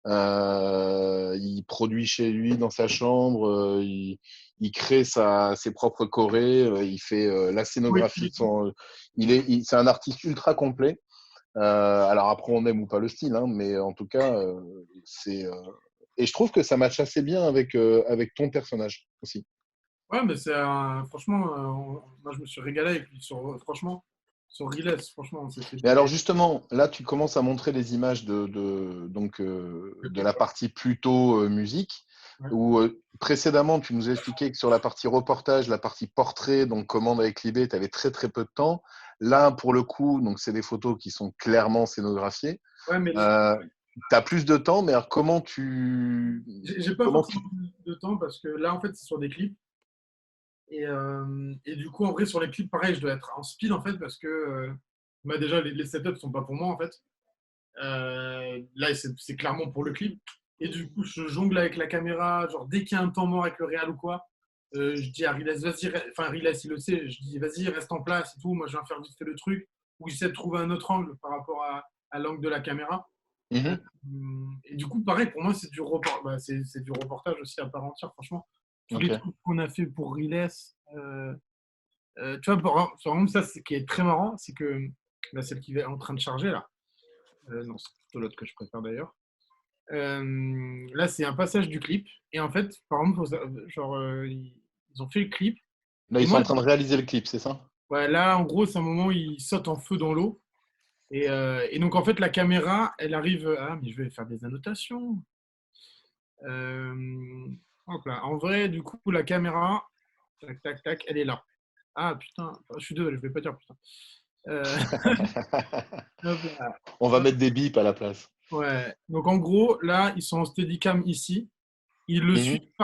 Il produit chez lui dans sa chambre, il crée ses propres chorés, il fait la Oui, scénographie. C'est un artiste ultra complet. Alors après, on aime ou pas le style, hein, mais en tout cas, c'est. Et je trouve que ça matche assez bien avec ton personnage aussi. ouais, mais franchement, moi je me suis régalé avec lui franchement, sur Riles, franchement, Mais alors c'était justement, là, tu commences à montrer des images donc, le de clip, la partie plutôt musique, ouais. où précédemment, tu nous expliquais que sur la partie reportage, la partie portrait, donc commande avec Libé, tu avais très très peu de temps. Là, pour le coup, donc c'est des photos qui sont clairement scénographiées. Ouais, mais Tu as plus de temps, mais alors j'ai pas comment forcément tu... de temps parce que là, en fait, c'est sur des clips. Et du coup, en vrai, sur les clips, pareil, je dois être en speed en fait parce que bah, déjà, les setups sont pas pour moi en fait. Là, c'est clairement pour le clip. Et du coup, je jongle avec la caméra. Genre, dès qu'il y a un temps mort avec le réal ou quoi, je dis à Riles, vas-y, enfin, Riles, il le sait. Je dis, vas-y, reste en place et tout. Moi, je viens faire vite fait le truc. Ou j'essaie de trouver un autre angle par rapport à l'angle de la caméra. Euh, Mhm. et du coup, pareil, pour moi, c'est du reportage aussi à part entière, franchement. Tous les Ok. trucs qu'on a fait pour Riles. Tu vois, par exemple, ça, ce qui est très marrant, c'est que là, celle qui est en train de charger, là. Non, c'est plutôt l'autre que je préfère d'ailleurs. Là, c'est un passage du clip. Et en fait, par exemple, genre, ils ont fait le clip. Là, Et ils sont moi, en train de réaliser le clip, c'est ça? ouais, là, en gros, c'est un moment où il saute en feu dans l'eau. Et donc, en fait, la caméra, elle arrive. Ah, mais je vais faire des annotations. Hop là. En vrai, du coup, la caméra, tac, tac, tac, elle est là. Ah, putain, je suis désolé, je vais pas dire putain. Euh, hop là. On va mettre des bips à la place. Ouais. Donc, en gros, là, ils sont en steadicam ici. Mhm.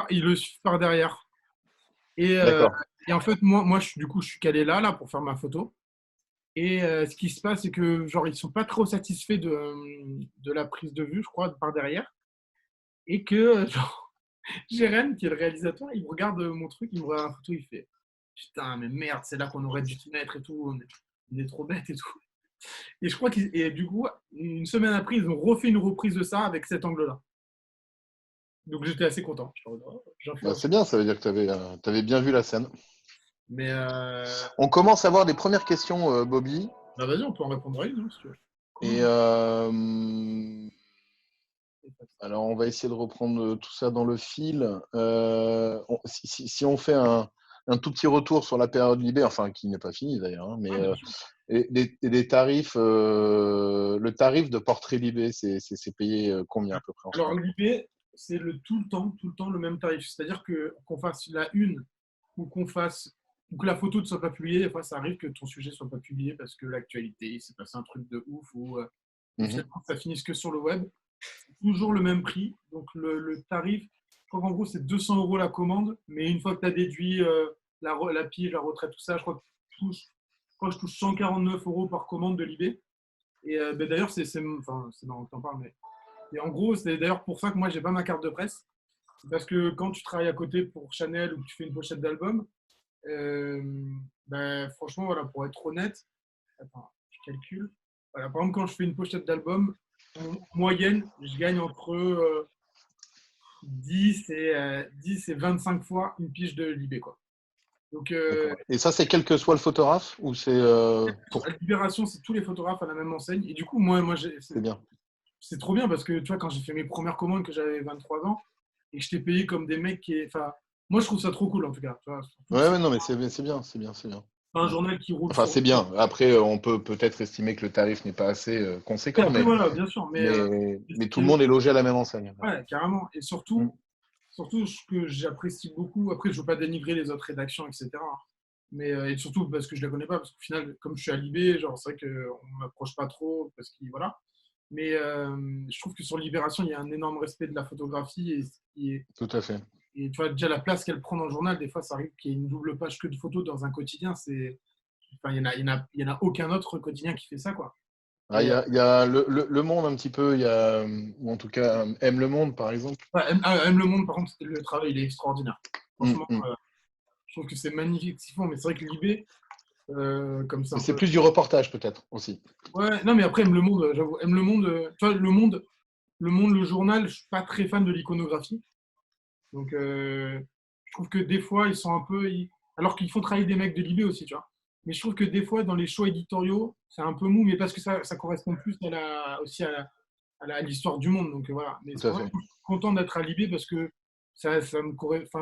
Ils le suivent par derrière. Et, euh, D'accord. et en fait, moi je suis calé là pour faire ma photo. Et ce qui se passe, c'est que genre ils sont pas trop satisfaits de la prise de vue, je crois, par derrière. Et que genre, Jérém, qui est le réalisateur, il me regarde mon truc, il me regarde la photo, il fait putain, mais merde, c'est là qu'on aurait dû se mettre et tout. On est trop bête et tout. Et je crois et du coup, une semaine après, ils ont refait une reprise de ça avec cet angle-là. Donc j'étais assez content. Bah, J'influence. c'est bien, ça veut dire que tu avais bien vu la scène. Mais On commence à avoir des premières questions, Bobby. bah vas-y, on peut en répondre à une, hein, si tu veux. Et Cool. alors, on va essayer de reprendre tout ça dans le fil. Si on fait un tout petit retour sur la période Libé, enfin qui n'est pas finie d'ailleurs, hein, mais Ouais, bien sûr. des tarifs, le tarif de portrait Libé, c'est payé combien à peu près en ce Alors, moment? l'IP, c'est tout le temps le même tarif. C'est-à-dire qu'on fasse la une ou ou que la photo ne soit pas publiée, des fois ça arrive que ton sujet ne soit pas publié parce que l'actualité, il s'est passé un truc de ouf ou Mhm. finalement ça finisse que sur le web. C'est toujours le même prix. Donc le tarif, je crois qu'en gros c'est 200 € la commande, mais une fois que tu as déduit la pige, la retraite, tout ça, je touche 149 € par commande de l'IB. Et ben, d'ailleurs, enfin, c'est marrant que t'en parles, mais et en gros, c'est d'ailleurs pour ça que moi, j'ai pas ma carte de presse. C'est parce que quand tu travailles à côté pour Chanel ou que tu fais une pochette d'album, euh, ben, franchement, voilà, pour être honnête, attends, je calcule. Voilà, par exemple, quand je fais une pochette d'album, en moyenne, je gagne entre 10 et 25 fois une pige de Libé, quoi. Donc, D'accord. Et ça, c'est quel que soit le photographe ou c'est pour à Libération, c'est tous les photographes à la même enseigne. Et du coup, c'est bien. c'est trop bien parce que tu vois, quand j'ai fait mes premières commandes, que j'avais 23 ans, et que je t'ai payé comme des mecs qui. Enfin, moi, je trouve ça trop cool en tout cas. Tu vois, surtout que Ouais, c'est ouais, non, mais c'est bien, c'est bien, c'est bien. pas un Ouais. journal qui roule Enfin, sur. c'est bien. Après, on peut peut-être estimer que le tarif n'est pas assez Et conséquent, après, voilà, bien sûr. mais tout le monde est logé à la même enseigne. Ouais, carrément. Et Mm. surtout, ce que j'apprécie beaucoup, après, je ne veux pas dénigrer les autres rédactions, etc. Mais, et surtout parce que je ne la connais pas, parce qu'au final, comme je suis à Libé, genre, c'est vrai qu'on ne m'approche pas trop, parce que voilà. Mais je trouve que sur Libération, il y a un énorme respect de la photographie Tout à fait. et tu vois, déjà la place qu'elle prend dans le journal, des fois, ça arrive qu'il y ait une double page que de photos dans un quotidien. Enfin, il y en a aucun autre quotidien qui fait ça, quoi. Ah, Et, il y a le Monde un petit peu, il y a, ou en tout cas, Aime le Monde, par exemple. ouais, Aime le monde, par contre, le travail, il est extraordinaire. Mm, Franchement, mm. je trouve que c'est magnifique ce qu'ils font, mais c'est vrai que Libé, comme c'est Mais un c'est peu. plus du reportage, peut-être, aussi. Ouais, non, mais après, Aime le monde, j'avoue. Aime le monde, tu vois, le journal, je suis pas très fan de l'iconographie. Donc, je trouve que des fois, ils sont un peu. Alors qu'ils font travailler des mecs de Libé aussi, tu vois. Mais je trouve que des fois, dans les choix éditoriaux, c'est un peu mou, mais parce que ça correspond plus aussi à l'histoire du monde. Donc, voilà. Mais Tout c'est à pour ça que fait. je suis content d'être à Libé parce que enfin,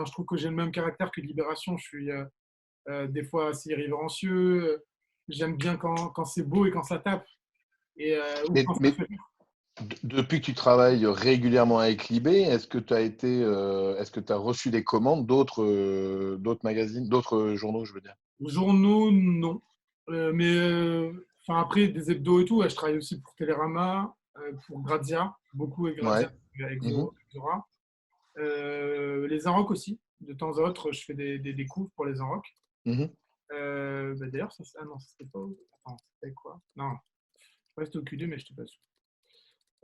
je trouve que j'ai le même caractère que Libération. Je suis des fois assez irrévérencieux. J'aime bien quand c'est beau et quand ça tape. Ou quand ça Mais fait. depuis que tu travailles régulièrement avec Libé, est-ce que tu as reçu des commandes d'autres magazines, d'autres journaux, je veux dire? Journaux, non. Mais enfin, après, des hebdos et tout, ouais, je travaille aussi pour Télérama, pour Grazia, beaucoup avec Grazia, Ouais. avec Mhm. Zora. Les Inrocks aussi. De temps à autre, je fais des coups pour les Inrocks. Mhm. Bah, d'ailleurs, ah non, c'était pas. Attends, c'était quoi? Non, je reste au QD, mais je te passe.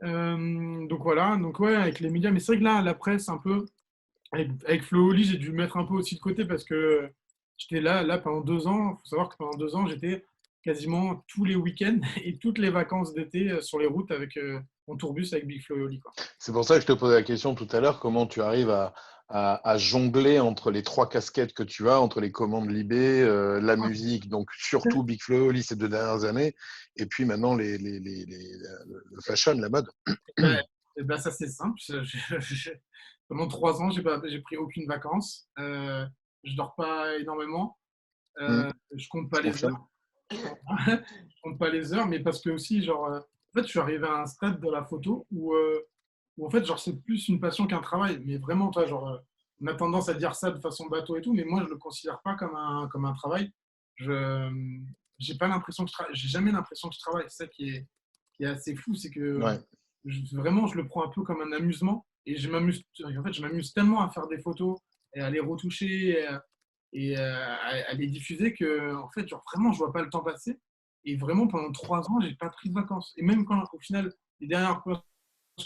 Donc voilà, donc ouais, avec les médias. Mais c'est vrai que là, la presse, un peu, avec Flo Oli, j'ai dû mettre un peu aussi de côté parce que j'étais là pendant 2 ans. Il faut savoir que pendant 2 ans, j'étais quasiment tous les week-ends et toutes les vacances d'été sur les routes avec mon tourbus avec Big Flo et Oli, quoi. C'est pour ça que je te posais la question tout à l'heure, comment tu arrives à jongler entre les trois casquettes que tu as, entre les commandes Libé, la musique, donc surtout Big Flo et Oli ces 2 dernières années, et puis maintenant le fashion, la mode. Ben, ça, c'est simple. Pendant 3 ans, j'ai pris aucune vacances. Je dors pas énormément. Je compte pas Je les confirme. heures. Je compte pas les heures, mais parce que aussi, genre, en fait, je suis arrivé à un stade de la photo où en fait, genre, c'est plus une passion qu'un travail. Mais vraiment, toi, genre, on a tendance à dire ça de façon bateau et tout, mais moi, je le considère pas comme un travail. Je, j'ai pas l'impression que j'ai jamais l'impression que je travaille. C'est ça qui est assez fou, c'est que Ouais. vraiment, je le prends un peu comme un amusement et en fait, je m'amuse tellement à faire des photos et à les retoucher et à les diffuser que, en fait, genre, vraiment, je vois pas le temps passer. Et vraiment, pendant 3 ans, j'ai pas pris de vacances. Et même quand, au final, les dernières vacances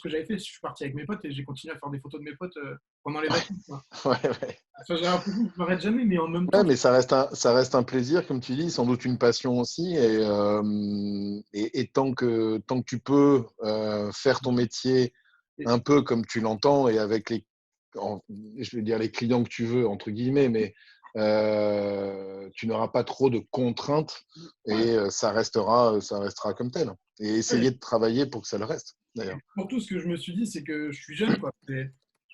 que j'avais fait, je suis parti avec mes potes et j'ai continué à faire des photos de mes potes pendant les vacances, quoi. Ouais, ouais. Enfin, j'ai l'impression que je m'arrête jamais, mais en même Ouais, temps, mais ça reste un plaisir, comme tu dis, sans doute une passion aussi. Et tant que tu peux faire ton métier un peu comme tu l'entends et avec je vais dire les clients que tu veux, entre guillemets, mais tu n'auras pas trop de contraintes ouais, et ça restera comme tel. Et ouais. essayer de travailler pour que ça le reste, d'ailleurs. Surtout, ce que je me suis dit, c'est que je suis jeune, quoi.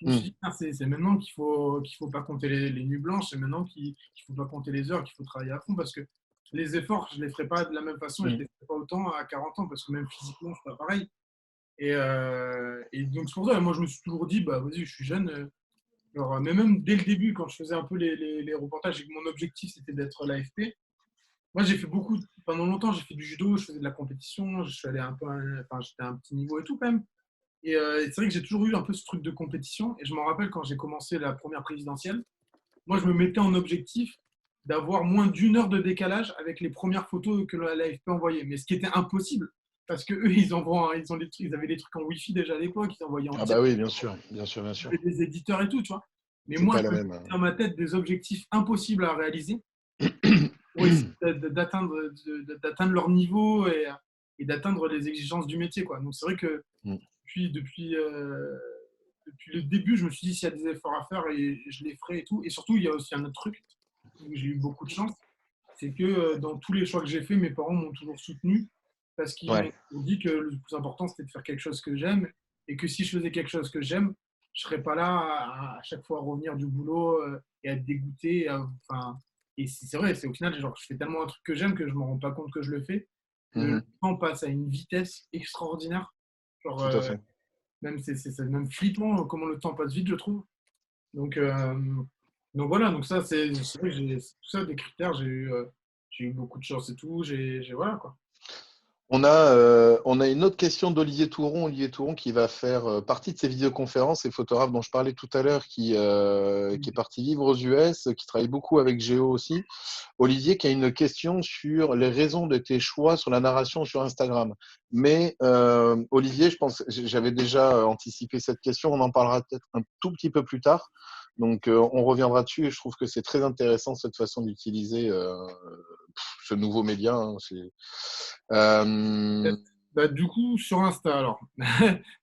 Je me suis dit, ah, c'est maintenant qu'il faut pas compter les nuits blanches, c'est maintenant qu'il faut pas compter les heures, qu'il faut travailler à fond parce que les efforts, je les ferai pas de la même façon et je les ferai pas autant à 40 ans parce que même physiquement, c'est pas pareil. Et donc, c'est pour ça, moi, je me suis toujours dit, bah, vas-y, je suis jeune. Genre, mais même dès le début, quand je faisais un peu les reportages et que mon objectif, c'était d'être l'AFP, moi, j'ai fait beaucoup, pendant longtemps, j'ai fait du judo, je faisais de la compétition, je suis allé un peu, enfin, j'étais à un petit niveau et tout, quand même. Et c'est vrai que j'ai toujours eu un peu ce truc de compétition. Et je me rappelle quand j'ai commencé la première présidentielle, moi, je me mettais en objectif d'avoir moins d'une heure de décalage avec les premières photos que l'AFP envoyait. Mais ce qui était impossible, parce que eux, ils avaient des trucs en Wi-Fi déjà à l'époque, ils envoyaient en Ah direct, bah oui, bien sûr, bien sûr, bien sûr. avec des éditeurs et tout, tu vois. Mais C'est moi, pas je la me même. mettais dans ma tête des objectifs impossibles à réaliser pour essayer d'atteindre leur niveau et d'atteindre les exigences du métier, quoi. Donc c'est vrai que Mm. depuis le début, je me suis dit s'il y a des efforts à faire et je les ferai et tout. Et surtout, il y a aussi un autre truc où j'ai eu beaucoup de chance, c'est que dans tous les choix que j'ai faits, mes parents m'ont toujours soutenu parce qu'ils m'ont Ouais, dit que le plus important, c'était de faire quelque chose que j'aime et que si je faisais quelque chose que j'aime, je serais pas là à chaque fois à revenir du boulot et à être dégoûté. Enfin, et c'est vrai, c'est au final, genre, je fais tellement un truc que j'aime que je me rends pas compte que je le fais, que le mhm, temps passe à une vitesse extraordinaire. Genre, tout à fait. même c'est même flippant comment le temps passe vite, je trouve. Donc, euh, donc voilà, donc ça, c'est vrai que c'est tout ça des critères, j'ai eu beaucoup de chance et tout, voilà quoi. On a une autre question d'Olivier Touron. Olivier Touron qui va faire partie de ces vidéoconférences et photographe dont je parlais tout à l'heure, qui est parti vivre aux US, qui travaille beaucoup avec Géo aussi. Olivier qui a une question sur les raisons de tes choix sur la narration sur Instagram. Mais Olivier, je pense, j'avais déjà anticipé cette question, on en parlera peut-être un tout petit peu plus tard. Donc on reviendra dessus et je trouve que c'est très intéressant cette façon d'utiliser ce nouveau média. Hein, euh, Bah, du coup, sur Insta alors.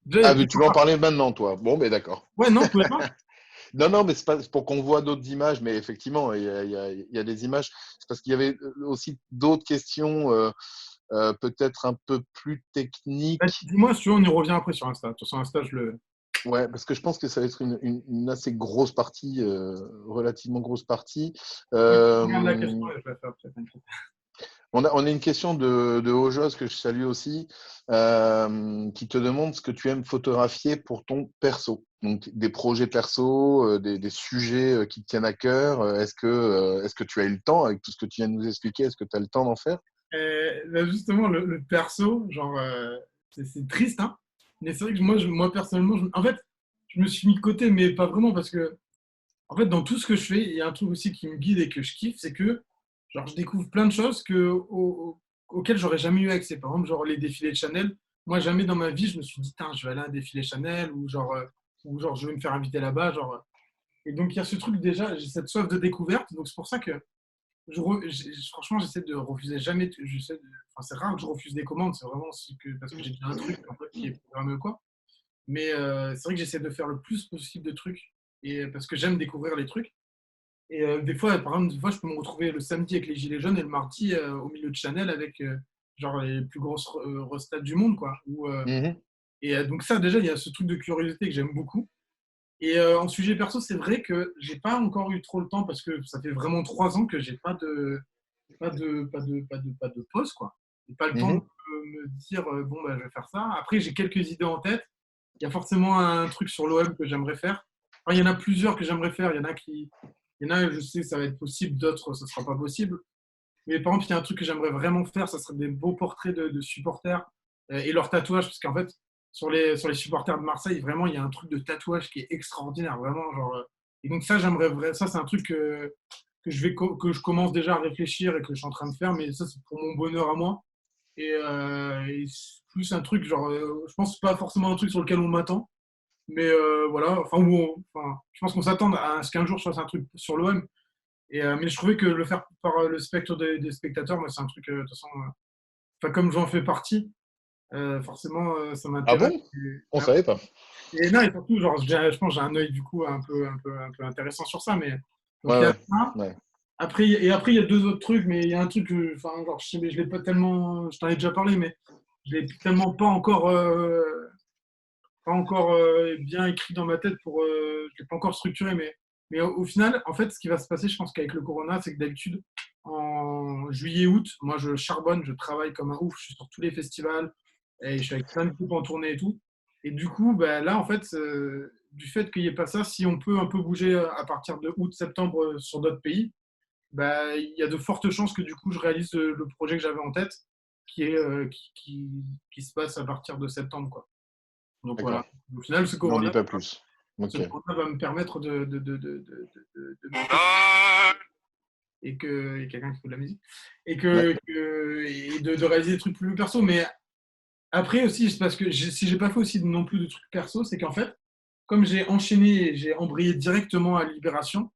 Déjà, il y a Ah, mais tu veux en plusieurs. parler maintenant, toi? Bon, ben d'accord. Ouais, non, vous pouvez pas. Non, non, mais c'est pour qu'on voit d'autres images, mais effectivement, il y a des images. C'est parce qu'il y avait aussi d'autres questions, peut-être un peu plus Bah, techniques. dis-moi si tu veux, on y revient après sur Insta. Sur Insta, je le. Ouais, parce que je pense que ça va être une assez grosse partie, relativement grosse partie. Ouais, regarde la question Euh, et je la fais après, t'inquiète. on a une question de Ojos que je salue aussi, qui te demande ce que tu aimes photographier pour ton perso. Donc des projets perso, des sujets qui te tiennent à cœur. Est-ce que tu as eu le temps, avec tout ce que tu viens de nous expliquer, est-ce que tu as le temps d'en faire? Là, justement, le perso, genre, c'est triste, hein. Mais c'est vrai que moi personnellement, en fait, je me suis mis de côté, mais pas vraiment parce que en fait, dans tout ce que je fais, il y a un truc aussi qui me guide et que je kiffe, c'est que genre, je découvre plein de choses auxquelles j'aurais jamais eu accès. Par exemple, genre les défilés de Chanel. Moi, jamais dans ma vie, je me suis dit, je vais aller à un défilé Chanel ou genre je vais me faire inviter là-bas. Et donc, il y a ce truc déjà, j'ai cette soif de découverte. Donc, c'est pour ça que franchement, j'essaie de refuser jamais. Enfin, c'est rare que je refuse des commandes. C'est vraiment parce que j'ai déjà un truc en fait, qui est programmé ou quoi. Mais c'est vrai que j'essaie de faire le plus possible de trucs et parce que j'aime découvrir les trucs. Et des fois, par exemple, je peux me retrouver le samedi avec les Gilets jaunes et le mardi au milieu de Chanel avec genre les plus grosses restats du monde, quoi. Mhm. Donc ça, déjà, il y a ce truc de curiosité que j'aime beaucoup. Et en sujet perso, c'est vrai que j'ai pas encore eu trop le temps parce que ça fait vraiment 3 ans que j'ai pas de pause, quoi. J'ai pas le temps de Mhm. me dire bon, bah, je vais faire ça. Après, j'ai quelques idées en tête. Il y a forcément un truc sur l'OM que j'aimerais faire. Enfin, il y en a plusieurs que j'aimerais faire. Il y en a, je sais, ça va être possible, d'autres, ça sera pas possible. Mais par exemple, il y a un truc que j'aimerais vraiment faire, ça serait des beaux portraits de supporters et leurs tatouages, parce qu'en fait, sur les supporters de Marseille, vraiment, il y a un truc de tatouage qui est extraordinaire, vraiment. Et donc ça, ça, c'est un truc que je commence déjà à réfléchir et que je suis en train de faire, mais ça, c'est pour mon bonheur à moi. Et c'est plus un truc, je pense pas forcément un truc sur lequel on m'attend, mais voilà, je pense qu'on s'attend à ce qu'un jour je fasse un truc sur l'OM. Mais je trouvais que le faire par le spectre des spectateurs, moi, c'est un truc, de toute façon, comme j'en fais partie, forcément, ça Ah m'intéresse. bon? On savait pas. Et non, et surtout, genre, je pense que j'ai un œil, du coup, un peu intéressant sur ça. Mais, donc, Ouais, il y a ouais, ça. ouais. Après, il y a deux autres trucs, mais il y a un truc, enfin, genre, je sais, mais je l'ai pas tellement, je t'en ai déjà parlé, mais je l'ai tellement pas encore, pas encore bien écrit dans ma tête je l'ai pas encore structuré, mais au final, en fait, ce qui va se passer, je pense qu'avec le corona, c'est que d'habitude, en juillet, août, moi, je charbonne, je travaille comme un ouf, je suis sur tous les festivals, et je suis avec plein de groupes en tournée et tout. Et du coup, bah, là, en fait, du fait qu'il n'y ait pas ça, si on peut un peu bouger à partir de août, septembre sur d'autres pays, bah, il y a de fortes chances que du coup, je réalise le projet que j'avais en tête, qui se passe à partir de septembre, quoi. Donc D'accord. voilà. Au final, N'en dis pas plus. ce Ok. corona va me permettre et que et quelqu'un qui fait de la musique Ouais. et de réaliser des trucs plus perso. Mais après aussi, c'est parce que si j'ai pas fait aussi non plus de trucs perso, c'est qu'en fait, comme j'ai enchaîné, j'ai embrayé directement à Libération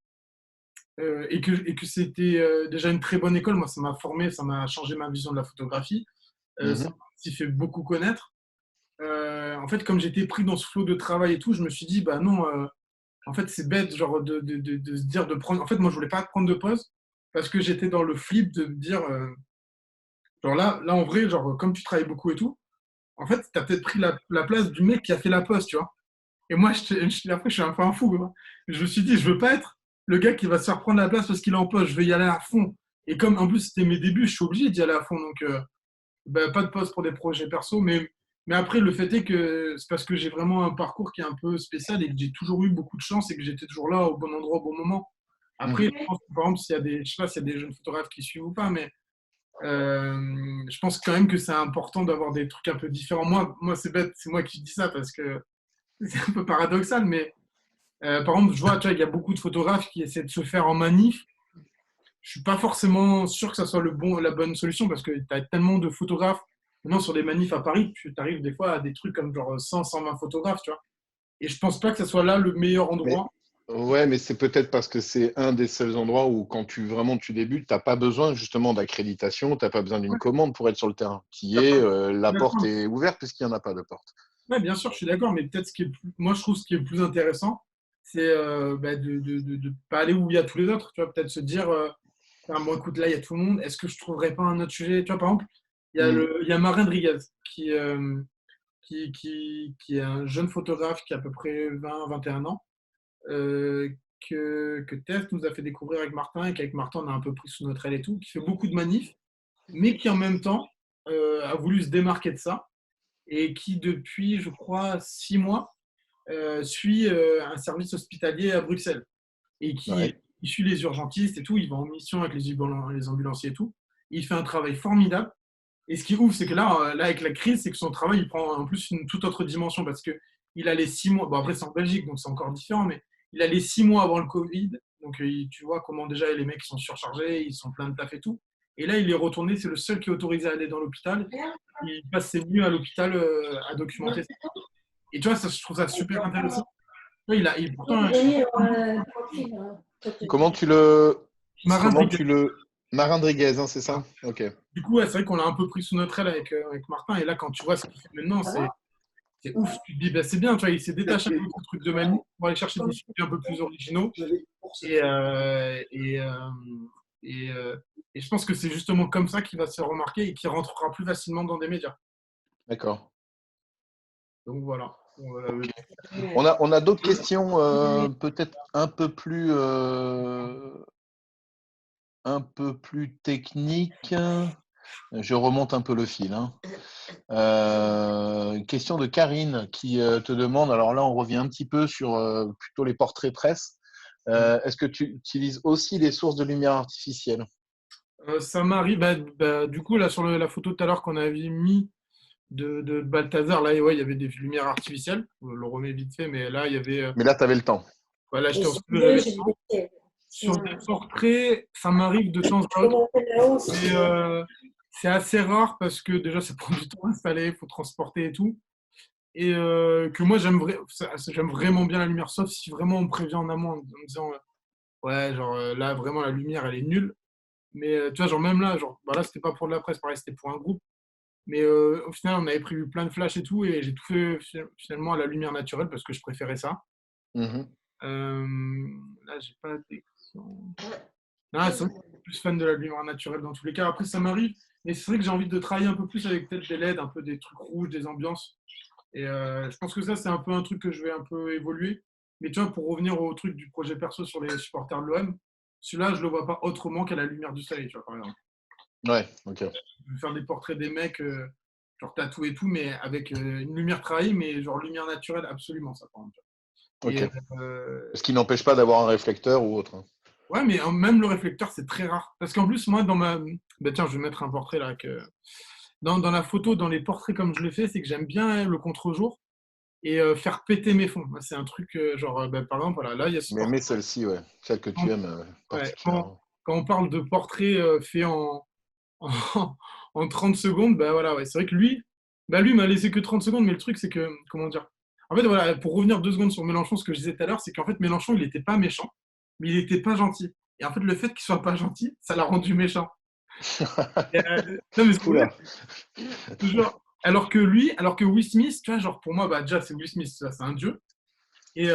et que c'était déjà une très bonne école. Moi, ça m'a formé, ça m'a changé ma vision de la photographie. Ça Mhm. m'a aussi fait beaucoup connaître. En fait, comme j'étais pris dans ce flot de travail et tout, je me suis dit, bah non, en fait, c'est bête, genre, de se dire de prendre. En fait, moi, je voulais pas prendre de pause parce que j'étais dans le flip de me dire, genre là, en vrai, genre, comme tu travailles beaucoup et tout, en fait, tu as peut-être pris la place du mec qui a fait la pause, tu vois. Et moi, après, je suis un peu un fou, quoi. Je me suis dit, je veux pas être le gars qui va se faire prendre la place parce qu'il est en pause, je vais y aller à fond. Et comme en plus, c'était mes débuts, je suis obligé d'y aller à fond. Donc, bah, pas de pause pour des projets perso, mais après, le fait est que c'est parce que j'ai vraiment un parcours qui est un peu spécial et que j'ai toujours eu beaucoup de chance et que j'étais toujours là au bon endroit au bon moment. Après, Mhm. je pense que, par exemple, s'il y a des, je sais pas s'il y a des jeunes photographes qui suivent ou pas, mais je pense quand même que c'est important d'avoir des trucs un peu différents. Moi c'est bête, c'est moi qui dis ça parce que c'est un peu paradoxal, mais par exemple, je vois, tu vois, il y a beaucoup de photographes qui essaient de se faire en manif. Je suis pas forcément sûr que ça soit la bonne solution parce que tu as tellement de photographes. Maintenant, sur des manifs à Paris, tu arrives des fois à des trucs comme genre 100, 120 photographes, tu vois. Et je pense pas que ça soit là le meilleur Mais endroit. ouais, mais c'est peut-être parce que c'est un des seuls endroits où, quand tu débutes, tu n'as pas besoin justement d'accréditation, tu n'as pas besoin d'une Ouais, commande pour être sur le terrain. Qui t'as est, pas- la porte d'accord. est ouverte puisqu'il n'y en a pas de porte. Ouais, bien sûr, je suis d'accord, mais peut-être moi, je trouve ce qui est le plus intéressant, c'est bah, de pas aller où il y a tous les autres, tu vois, peut-être se dire, ah, bon, écoute, là, il y a tout le monde, est-ce que je trouverais pas un autre sujet? Tu vois, par exemple, Mhm. il y a Marin Rodriguez qui est un jeune photographe qui a à peu près 20, 21 ans, euh, que Tess nous a fait découvrir avec Martin et qu'avec Martin, on a un peu pris sous notre aile et tout, qui fait beaucoup de manifs, mais qui en même temps a voulu se démarquer de ça et qui, depuis, je crois, 6 mois, suit un service hospitalier à Bruxelles et Ouais. qui suit les urgentistes et tout. Il va en mission avec les ambulanciers et tout. Il fait un travail formidable. Et ce qui est ouf, c'est que là, avec la crise, c'est que son travail, il prend en plus une toute autre dimension parce que il a les 6 mois. Bon, après, c'est en Belgique, donc c'est encore différent, mais il a les 6 mois avant le Covid. Donc, tu vois comment déjà les mecs sont surchargés, ils sont pleins de taf et tout. Et là, il est retourné, c'est le seul qui est autorisé à aller dans l'hôpital. Il passe ses nuits à l'hôpital à documenter ça. Et tu vois, ça, je trouve ça super intéressant. Ouais, pourtant, Comment tu le, Marin comment Rodriguez. tu le, Marin Rodriguez, hein, c'est ça? Ok. Du coup, ouais, c'est vrai qu'on l'a un peu pris sous notre aile avec Martin. Et là, quand tu vois ce qu'il fait maintenant, c'est ouf. Tu te dis, bah, c'est bien, tu vois, il s'est détaché un peu de ce truc de Manu pour aller chercher des sujets un peu plus originaux. Et, euh, et, euh, et, euh, et je pense que c'est justement comme ça qu'il va se faire remarquer et qu'il rentrera plus facilement dans des médias. D'accord. Donc voilà. Ok. On a d'autres questions, peut-être un peu plus techniques. Je remonte un peu le fil, hein. Question de Karine qui te demande, alors là on revient un petit peu sur plutôt les portraits presse. Est-ce que tu utilises aussi les sources de lumière artificielle? Ça m'arrive, du coup, là, sur la photo tout à l'heure qu'on avait mis de Balthazar, là, ouais, il y avait des lumières artificielles. On le remet vite fait, mais là, il y avait. Mais là, tu avais le temps. Voilà, j'étais au studio d'événement. Sur des portraits, ça m'arrive de temps à autre. Mais c'est assez rare parce que déjà, ça prend du temps à installer, il faut transporter et tout. Et que moi, j'aime vraiment bien la lumière, sauf si vraiment on me prévient en amont en me disant, ouais, genre là, vraiment, la lumière, elle est nulle. Mais tu vois, genre même là, genre, bah là, c'était pas pour de la presse, pareil, c'était pour un groupe. Mais au final, on avait prévu plein de flashs et tout, et j'ai tout fait finalement à la lumière naturelle parce que je préférais ça. Mhm. Là, j'ai pas d'exemple. Ah, c'est vrai que je suis plus fan de la lumière naturelle dans tous les cas. Après, ça m'arrive, mais c'est vrai que j'ai envie de travailler un peu plus avec peut-être des LED, un peu des trucs rouges, des ambiances. Et je pense que ça, c'est un peu un truc que je vais un peu évoluer. Mais tu vois, pour revenir au truc du projet perso sur les supporters de l'OM, celui-là, je le vois pas autrement qu'à la lumière du soleil, tu vois, par exemple. Ouais, ok. Je vais faire des portraits des mecs, genre tatoués et tout, mais avec une lumière trahie, mais genre lumière naturelle, absolument, ça, par exemple. Ok. Et Ce qui n'empêche pas d'avoir un réflecteur ou autre, hein. ouais, mais même le réflecteur, c'est très rare. Parce qu'en plus, moi, dans ma. Bah, tiens, je vais mettre un portrait là. Dans la photo, dans les portraits comme je le fais, c'est que j'aime bien le contre-jour et faire péter mes fonds. Moi, c'est un truc, genre, bah, par exemple, voilà, là, il y a ce Mais portrait. celle-ci, ouais. Celle que tu aimes Ouais, quand, particulièrement. quand on parle de portrait fait en, en 30 secondes, bah voilà, ouais, c'est vrai que lui m'a laissé que 30 secondes, mais le truc, c'est que, comment dire, en fait, voilà, pour revenir 2 secondes sur Mélenchon, ce que je disais tout à l'heure, c'est qu'en fait, Mélenchon, il n'était pas méchant, mais il n'était pas gentil. Et en fait, le fait qu'il soit pas gentil, ça l'a rendu méchant. Et, non, mais c'est vrai, Oula. genre, alors que Will Smith, tu vois, genre, pour moi, bah, déjà, c'est Will Smith, ça, c'est un dieu. Et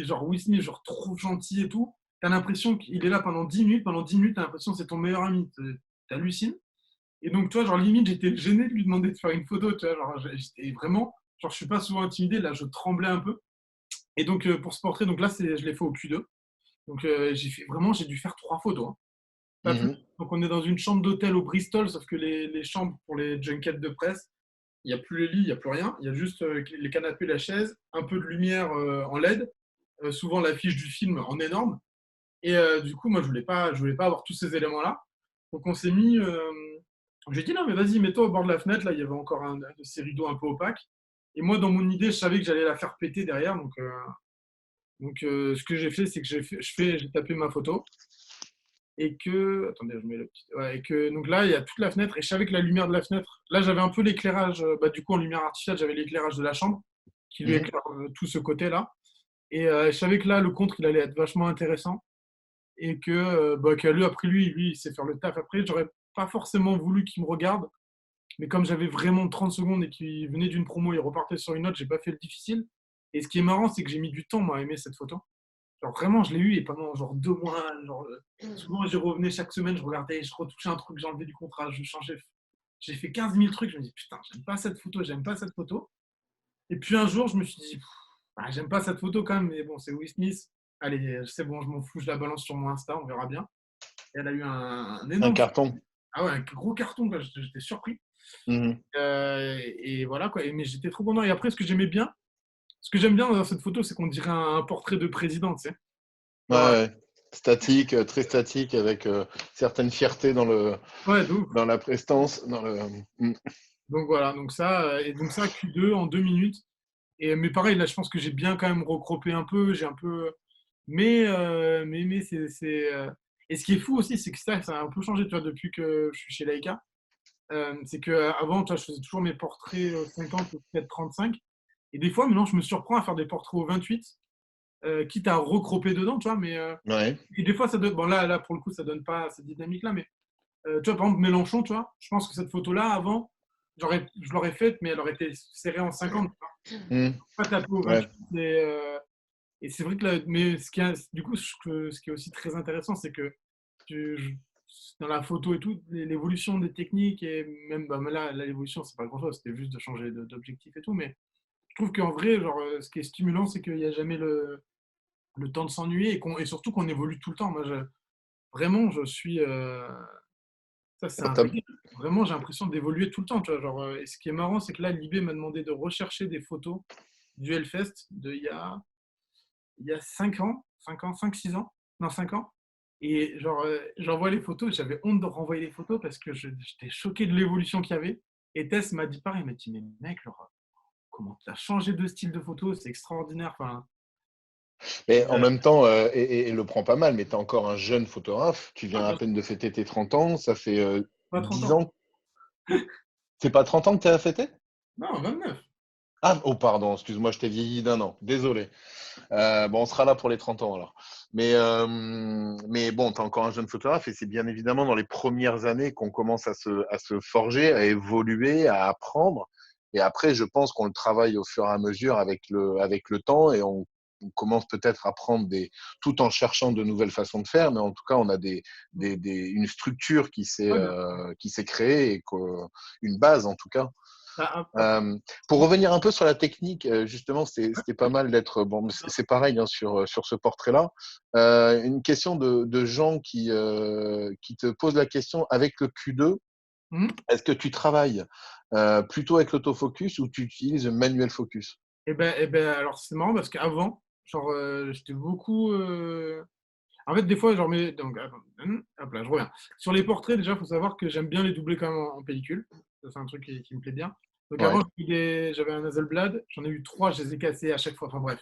genre, Will Smith, genre, trop gentil et tout. T'as l'impression qu'il est là pendant 10 minutes. Pendant 10 minutes, t'as l'impression que c'est ton meilleur ami. T'hallucines. Et donc, tu vois, genre, limite, j'étais gêné de lui demander de faire une photo. Tu vois, genre, j'étais vraiment. Genre, je suis pas souvent intimidé. Là, je tremblais un peu. Et donc, pour ce portrait, donc là, je l'ai fait au Q2. Donc, j'ai dû faire 3 photos, hein. Pas plus. Mhm. Donc, on est dans une chambre d'hôtel au Bristol, sauf que les chambres pour les junkets de presse, il n'y a plus les lits, il n'y a plus rien. Il y a juste les canapés, la chaise, un peu de lumière en LED, souvent l'affiche du film en énorme. Et du coup, moi, je voulais pas avoir tous ces éléments-là. Donc, on s'est mis. J'ai dit non, mais vas-y, mets-toi au bord de la fenêtre. Là, il y avait encore de ces rideaux un peu opaques. Et moi, dans mon idée, je savais que j'allais la faire péter derrière. Donc, ce que j'ai fait, c'est que j'ai tapé ma photo. Et que. Attendez, je mets le petit. Ouais, et que. Donc là, il y a toute la fenêtre. Et je savais que la lumière de la fenêtre. Là, j'avais un peu l'éclairage. Bah, du coup, en lumière artificielle, j'avais l'éclairage de la chambre qui lui Mhm. éclaire tout ce côté-là. Et je savais que là, le contre, il allait être vachement intéressant. Et que lui, après lui, il sait faire le taf. Après, j'aurais pas forcément voulu qu'il me regarde. Mais comme j'avais vraiment 30 secondes et qu'il venait d'une promo, il repartait sur une autre, j'ai pas fait le difficile. Et ce qui est marrant, c'est que j'ai mis du temps, moi, à aimer cette photo. Genre vraiment, je l'ai eu et pendant genre 2 mois, genre, souvent j'y revenais chaque semaine, je regardais, je retouchais un truc, j'enlevais du contrat, je changeais. J'ai fait 15 000 trucs, je me dis putain, j'aime pas cette photo, j'aime pas cette photo. Et puis un jour, je me suis dit, j'aime pas cette photo quand même, mais bon, c'est Will Smith. Allez, c'est bon, je m'en fous, je la balance sur mon Insta, on verra bien. Et elle a eu un Un énorme. carton. Ah ouais, un gros carton, quoi, j'étais surpris. Mhm. Et voilà, quoi. Mais j'étais trop content. Et après, ce que j'aime bien dans cette photo, c'est qu'on dirait un portrait de président, tu sais. Ouais, Genre, ouais. Statique, très statique, avec certaines fiertés ouais, de ouf. dans la prestance. Mm. Donc voilà, donc ça, Q2 en 2 minutes. Mais pareil, là, je pense que j'ai bien quand même recropé un peu, j'ai un peu. Mais et ce qui est fou aussi, c'est que ça a un peu changé, tu vois, depuis que je suis chez Leica. C'est qu'avant, tu vois, je faisais toujours mes portraits 50 ou peut-être 35. Et des fois, maintenant, je me surprends à faire des portraits au 28, quitte à recroper dedans, tu vois. Ouais. Et des fois, ça donne. Bon, là, pour le coup, ça donne pas cette dynamique-là, mais tu vois, par exemple, Mélenchon, tu vois, je pense que cette photo-là, avant, je l'aurais faite, mais elle aurait été serrée en 50, tu vois. Mm. Pas tapée au Ouais. 28. Et c'est vrai que mais du coup, ce qui est aussi très intéressant, c'est que dans la photo et tout, l'évolution des techniques et même bah, là, l'évolution, c'est pas grand-chose, c'était juste de changer d'objectif et tout. Mais je trouve qu'en vrai, genre, ce qui est stimulant, c'est qu'il n'y a jamais le temps de s'ennuyer et surtout qu'on évolue tout le temps. Moi, vraiment, je suis. Ça, c'est un T'as- délire. Vraiment, j'ai l'impression d'évoluer tout le temps. Tu vois, genre, et ce qui est marrant, c'est que là, Libé m'a demandé de rechercher des photos du Hellfest il y a 5 ans, 5 ans, 5 6 ans, non 5 ans. Et genre, j'envoie les photos, j'avais honte de renvoyer les photos parce que j'étais choqué de l'évolution qu'il y avait. Et Tess m'a dit pareil, elle m'a dit, mais mec, Laura, comment tu as changé de style de photo, c'est extraordinaire. Enfin, Mais et, en même temps, et le prend pas mal, mais tu es encore un jeune photographe. Tu ah, viens à bien, peine de fêter tes 30 ans. Ça fait pas 30 10 ans. ans. C'est pas 30 ans que tu as fêté? Non, 29. Ah, oh pardon, excuse-moi, je t'ai vieilli d'un an. Désolé. Bon, on sera là pour les 30 ans alors. Mais bon, tu es encore un jeune photographe et c'est bien évidemment dans les premières années qu'on commence à se forger, à évoluer, à apprendre. Et après, je pense qu'on le travaille au fur et à mesure avec le temps et on commence peut-être à prendre tout en cherchant de nouvelles façons de faire. Mais en tout cas, on a une structure Ouais, bien. qui s'est créée et une base en tout cas. Ah, Pour revenir un peu sur la technique, justement, c'était pas mal d'être. Bon, c'est pareil hein, sur ce portrait-là. Une question de gens qui te posent la question avec le Q2. Est-ce que tu travailles plutôt avec l'autofocus ou tu utilises le manuel focus? alors c'est marrant parce qu'avant, genre, j'étais beaucoup. En fait, des fois, genre, donc, attends, hop là, je reviens. Sur les portraits, déjà, il faut savoir que j'aime bien les doubler quand même en pellicule. Ça, c'est un truc qui me plaît bien. Donc Ouais, avant, j'avais un Hasselblad, j'en ai eu 3, je les ai cassés à chaque fois. Enfin bref,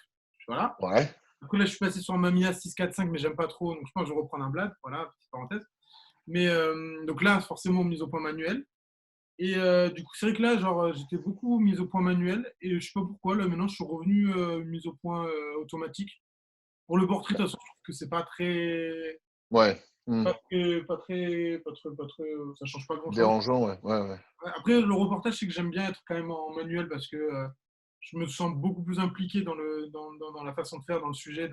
voilà. ouais, Après là, je suis passé sur un Mamiya 645, mais j'aime pas trop, donc je pense que je vais reprendre un Blad. Voilà, petite parenthèse. Mais donc là, forcément, mise au point manuel. Et du coup, c'est vrai que là, genre, j'étais beaucoup mise au point manuel. Et je sais pas pourquoi, là, maintenant, je suis revenu mise au point automatique. Pour le portrait, de toute façon, je trouve que c'est pas très. ouais. Hmm. Ça change pas grand-chose. Dérangeant, ouais, ouais, ouais. Après, le reportage, c'est que j'aime bien être quand même en manuel parce que je me sens beaucoup plus impliqué dans la façon de faire, dans le sujet.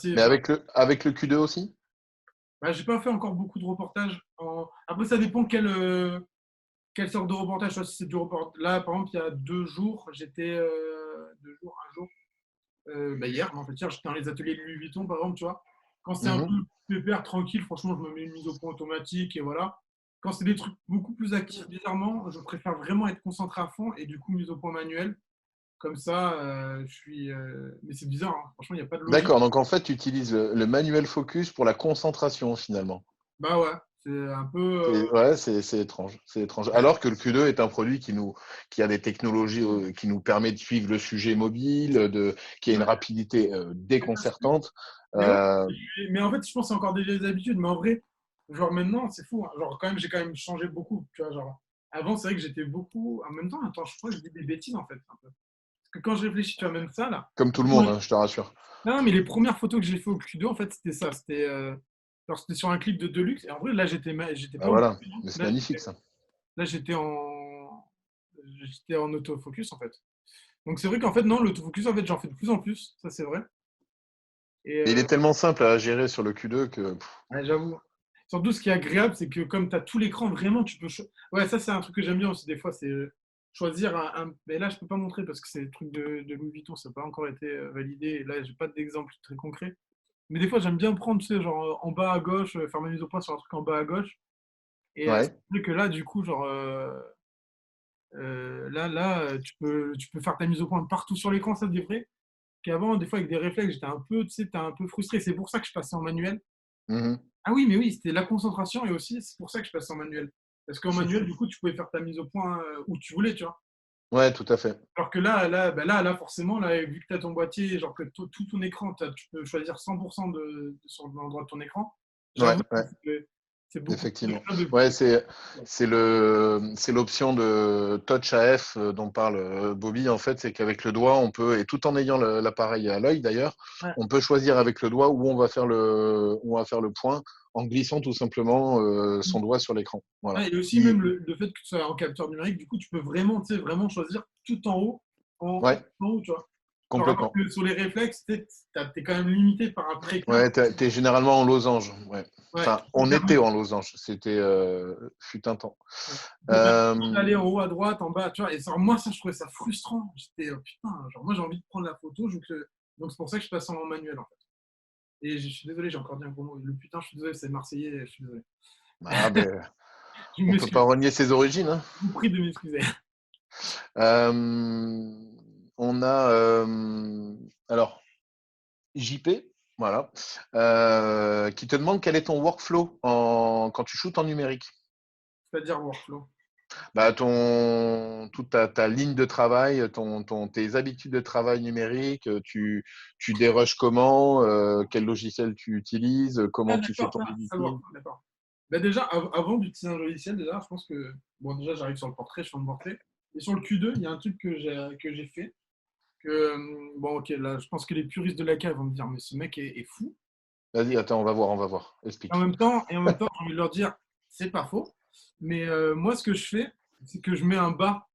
Mais avec le Q2 aussi? J'ai pas fait encore beaucoup de reportages. Après, ça dépend quelle sorte de reportage. Soit si c'est du reportage. Là, par exemple, il y a 2 jours, j'étais 2 jours, un jour. Hier, en fait, hier, j'étais dans les ateliers de Louis Vuitton, par exemple, tu vois. Quand c'est un Mhm. peu pépère, tranquille, franchement, je me mets une mise au point automatique et voilà. Quand c'est des trucs beaucoup plus actifs, bizarrement, je préfère vraiment être concentré à fond et du coup, mise au point manuel. Comme ça, je suis. Mais c'est bizarre, hein. Franchement, il n'y a pas de logique. D'accord, donc en fait, tu utilises le manuel focus pour la concentration finalement. Bah ouais, c'est un peu. Ouais, c'est étrange, c'est étrange. Alors que le Q2 est un produit qui a des technologies qui nous permet de suivre le sujet mobile, qui a une rapidité déconcertante. Mais ouais, Euh, mais en fait, je pense que c'est encore des habitudes. Mais en vrai, genre maintenant, c'est fou, hein. Genre, j'ai quand même changé beaucoup. Tu vois, genre, avant, c'est vrai que j'étais beaucoup. En même temps, attends, je crois que je dis des bêtises en fait. Un peu. Parce que quand je réfléchis, tu vois, même ça là. Comme tout le monde, hein, je te rassure. Non, mais les premières photos que j'ai fait au Q2, en fait, c'était ça. C'était sur un clip de Deluxe. Et en vrai, là, j'étais Bah pas au voilà, Q2, hein. mais c'est magnifique ça. Là, j'étais en autofocus en fait. Donc c'est vrai qu'en fait, non, l'autofocus, en fait, j'en fais de plus en plus. Ça, c'est vrai. Et Et il est tellement simple à gérer sur le Q2 que. ouais, j'avoue. Surtout, ce qui est agréable, c'est que comme tu as tout l'écran, vraiment, tu peux. Ouais, ça, c'est un truc que j'aime bien aussi des fois, c'est choisir Mais là, je peux pas montrer parce que c'est le truc de Louis Vuitton, ça n'a pas encore été validé. Et là, j'ai pas d'exemple très concret. Mais des fois, j'aime bien prendre, tu sais, genre en bas à gauche, faire ma mise au point sur un truc en bas à gauche. Et c'est Ouais. vrai que là, du coup, genre, tu peux faire ta mise au point partout sur l'écran, ça, c'est vrai. Qu'avant, des fois, avec des réflexes, j'étais un peu, tu sais, t'es un peu frustré. C'est pour ça que je passais en manuel. Mhm. Ah oui, mais oui, c'était la concentration et aussi, c'est pour ça que je passais en manuel. Parce qu'en manuel, du coup, tu pouvais faire ta mise au point où tu voulais, tu vois. Ouais, tout à fait. Alors que là, forcément, là, vu que tu as ton boîtier, genre que tout ton écran, tu peux choisir 100% sur l'endroit de ton écran. Ouais, J'avoue ouais. que c'est beaucoup plus Effectivement. agréable. Ouais, c'est l'option de Touch AF dont parle Bobby. En fait, c'est qu'avec le doigt, on peut, et tout en ayant l'appareil à l'œil d'ailleurs, Ouais. on peut choisir avec le doigt où on va faire le point en glissant tout simplement son doigt sur l'écran. Voilà. Ouais, et aussi même le fait que tu sois en capteur numérique, du coup, tu peux vraiment, tu sais, vraiment choisir tout en haut, Ouais, en haut, tu vois. Genre, alors complètement. que sur les réflexes, t'es quand même limité par un pré-cadre. Ouais, t'es généralement en losange. Ouais. Ouais, Enfin, on était en losange. C'était fut un temps. ouais. Tu peux pas Euh, aller en haut à droite, en bas, tu vois. Et ça, moi, ça, je trouvais ça frustrant. J'étais, putain, genre, moi, j'ai envie de prendre la photo. Donc, c'est pour ça que je passe en manuel, en fait. Et je suis désolé, j'ai encore dit un gros mot. Le putain, je suis désolé, c'est marseillais, je suis désolé. ah, ben, Je on peut pas m'excuse. renier ses origines, hein. Je vous prie de m'excuser. Euh, on a alors JP, voilà, qui te demande quel est ton workflow quand tu shootes en numérique. C'est-à-dire workflow. Bah, toute ta ligne de travail, tes habitudes de travail numérique, tu dérushes comment, quel logiciel tu utilises, Ah, comment tu fais d'accord, ton ça, le editing. workflow, d'accord. Bah, déjà, avant d'utiliser un logiciel, déjà, je pense que. Bon, déjà, j'arrive sur le portrait, je fais mon portrait. Et sur le Q2, il y a un truc que j'ai fait. Bon, ok, là, je pense que les puristes de la cave vont me dire, mais ce mec est fou. Vas-y, attends, on va voir. Et en Explique. même temps, j'ai envie de leur dire, c'est pas faux. Mais moi, ce que je fais, c'est que je mets un bas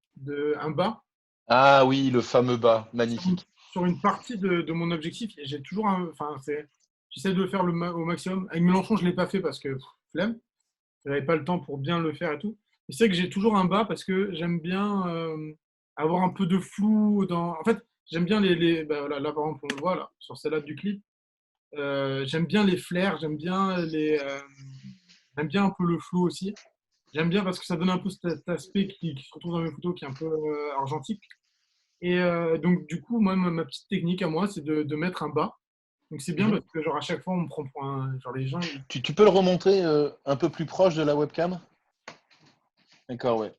Ah oui, le fameux bas, sur une, magnifique. sur une partie de mon objectif. Et j'ai toujours enfin, j'essaie de le faire au maximum. Avec Mélenchon, je ne l'ai pas fait parce que flemme. J'avais pas le temps pour bien le faire et tout. Et c'est vrai que j'ai toujours un bas parce que j'aime bien avoir un peu de flou dans. En fait, j'aime bien bah, voilà, là, par exemple, on le voit là, sur celle-là du clip. J'aime bien les flares, j'aime bien un peu le flou aussi. J'aime bien parce que ça donne un peu cet aspect qui se retrouve dans mes photos qui est un peu argentique. Et donc, du coup, moi, ma petite technique à moi, c'est de mettre un bas. Donc, c'est bien Mhm. parce que, genre, à chaque fois, on me prend pour un. Genre, les gens. Tu peux le remontrer un peu plus proche de la webcam? D'accord, ouais.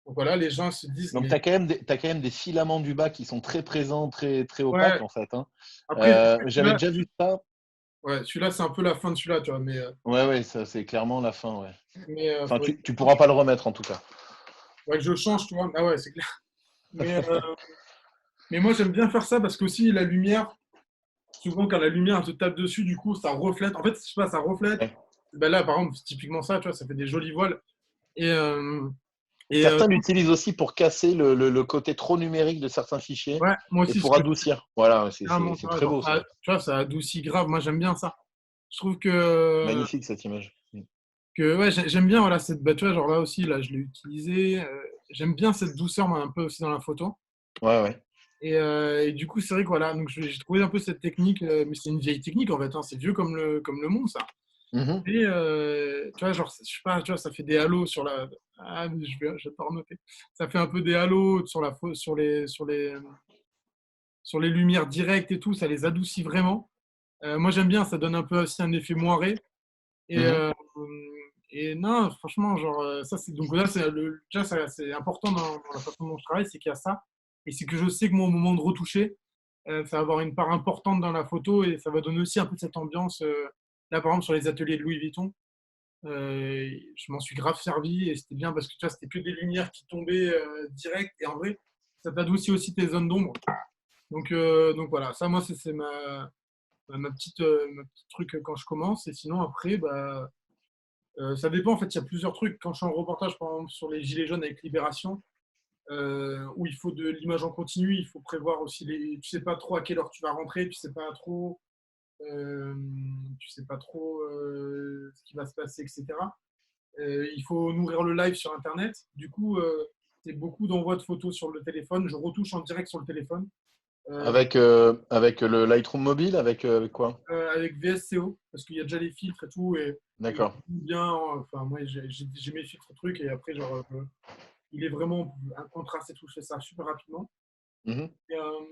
Donc, voilà, les gens se disent, Donc, mais. tu as quand même des filaments du bas qui sont très présents, très, très opaques, Ouais, en fait, hein. après, J'avais déjà vu ça. ouais, celui-là, c'est un peu la fin de celui-là, tu vois. Ouais, ouais, ça, c'est clairement la fin, ouais. Enfin, Faudrait tu pourras pas le remettre, en tout cas. que je change, tu vois. Ah ouais, c'est clair. Mais, euh, mais moi, j'aime bien faire ça parce qu'aussi, la lumière, souvent, quand la lumière elle te tape dessus, du coup, ça reflète. En fait, je sais pas, ça reflète. Ouais. Ben là, par exemple, typiquement ça, tu vois, ça fait des jolis voiles. Et, euh, Certains l'utilisent aussi pour casser le côté trop numérique de certains fichiers ouais, moi et aussi, pour adoucir. Voilà, carrément c'est ça. très Genre, beau, ça. tu vois, ça adoucit grave. Moi, j'aime bien ça. Je trouve que, Magnifique, cette image. ouais, j'aime bien, voilà, cette, bah, tu vois, genre là aussi, là, je l'ai utilisé. J'aime bien cette douceur, moi, un peu aussi dans la photo. Ouais, ouais. Et du coup, c'est vrai que voilà, donc j'ai trouvé un peu cette technique, mais c'est une vieille technique en fait, hein, c'est vieux comme le monde, ça. Mhm. Et tu vois, genre, je sais pas, tu vois, ça fait des halos sur la. Ah, mais je vais pas renoter. Ça fait un peu des halos sur sur les lumières directes et tout, ça les adoucit vraiment. Moi, j'aime bien, ça donne un peu aussi un effet moiré. Et, Mhm. non, franchement, genre, ça, c'est donc là, déjà, c'est important dans la façon dont je travaille, c'est qu'il y a ça. Et c'est que je sais que moi, au moment de retoucher, ça va avoir une part importante dans la photo et ça va donner aussi un peu cette ambiance. Là, par exemple, sur les ateliers de Louis Vuitton, je m'en suis grave servi et c'était bien parce que tu vois, c'était que des lumières qui tombaient direct et en vrai, ça t'adoucit aussi tes zones d'ombre. Donc voilà, ça, moi, c'est ma petite truc quand je commence. Et sinon, après, bah, ça dépend. En fait, il y a plusieurs trucs. Quand je suis en reportage, par exemple, sur les Gilets jaunes avec Libération, où il faut de l'image en continu, il faut prévoir aussi tu sais pas trop à quelle heure tu vas rentrer, euh, tu sais pas trop ce qui va se passer, etc. Il faut nourrir le live sur Internet. Du coup, c'est beaucoup d'envois de photos sur le téléphone. Je retouche en direct sur le téléphone euh, Avec le Lightroom mobile, avec quoi? avec VSCO parce qu'il y a déjà les filtres et tout et il D'accord. est bien. Enfin, moi, j'ai mes filtres trucs et après, genre, il est vraiment un contraste et tout. Je fais ça super rapidement. Mhm.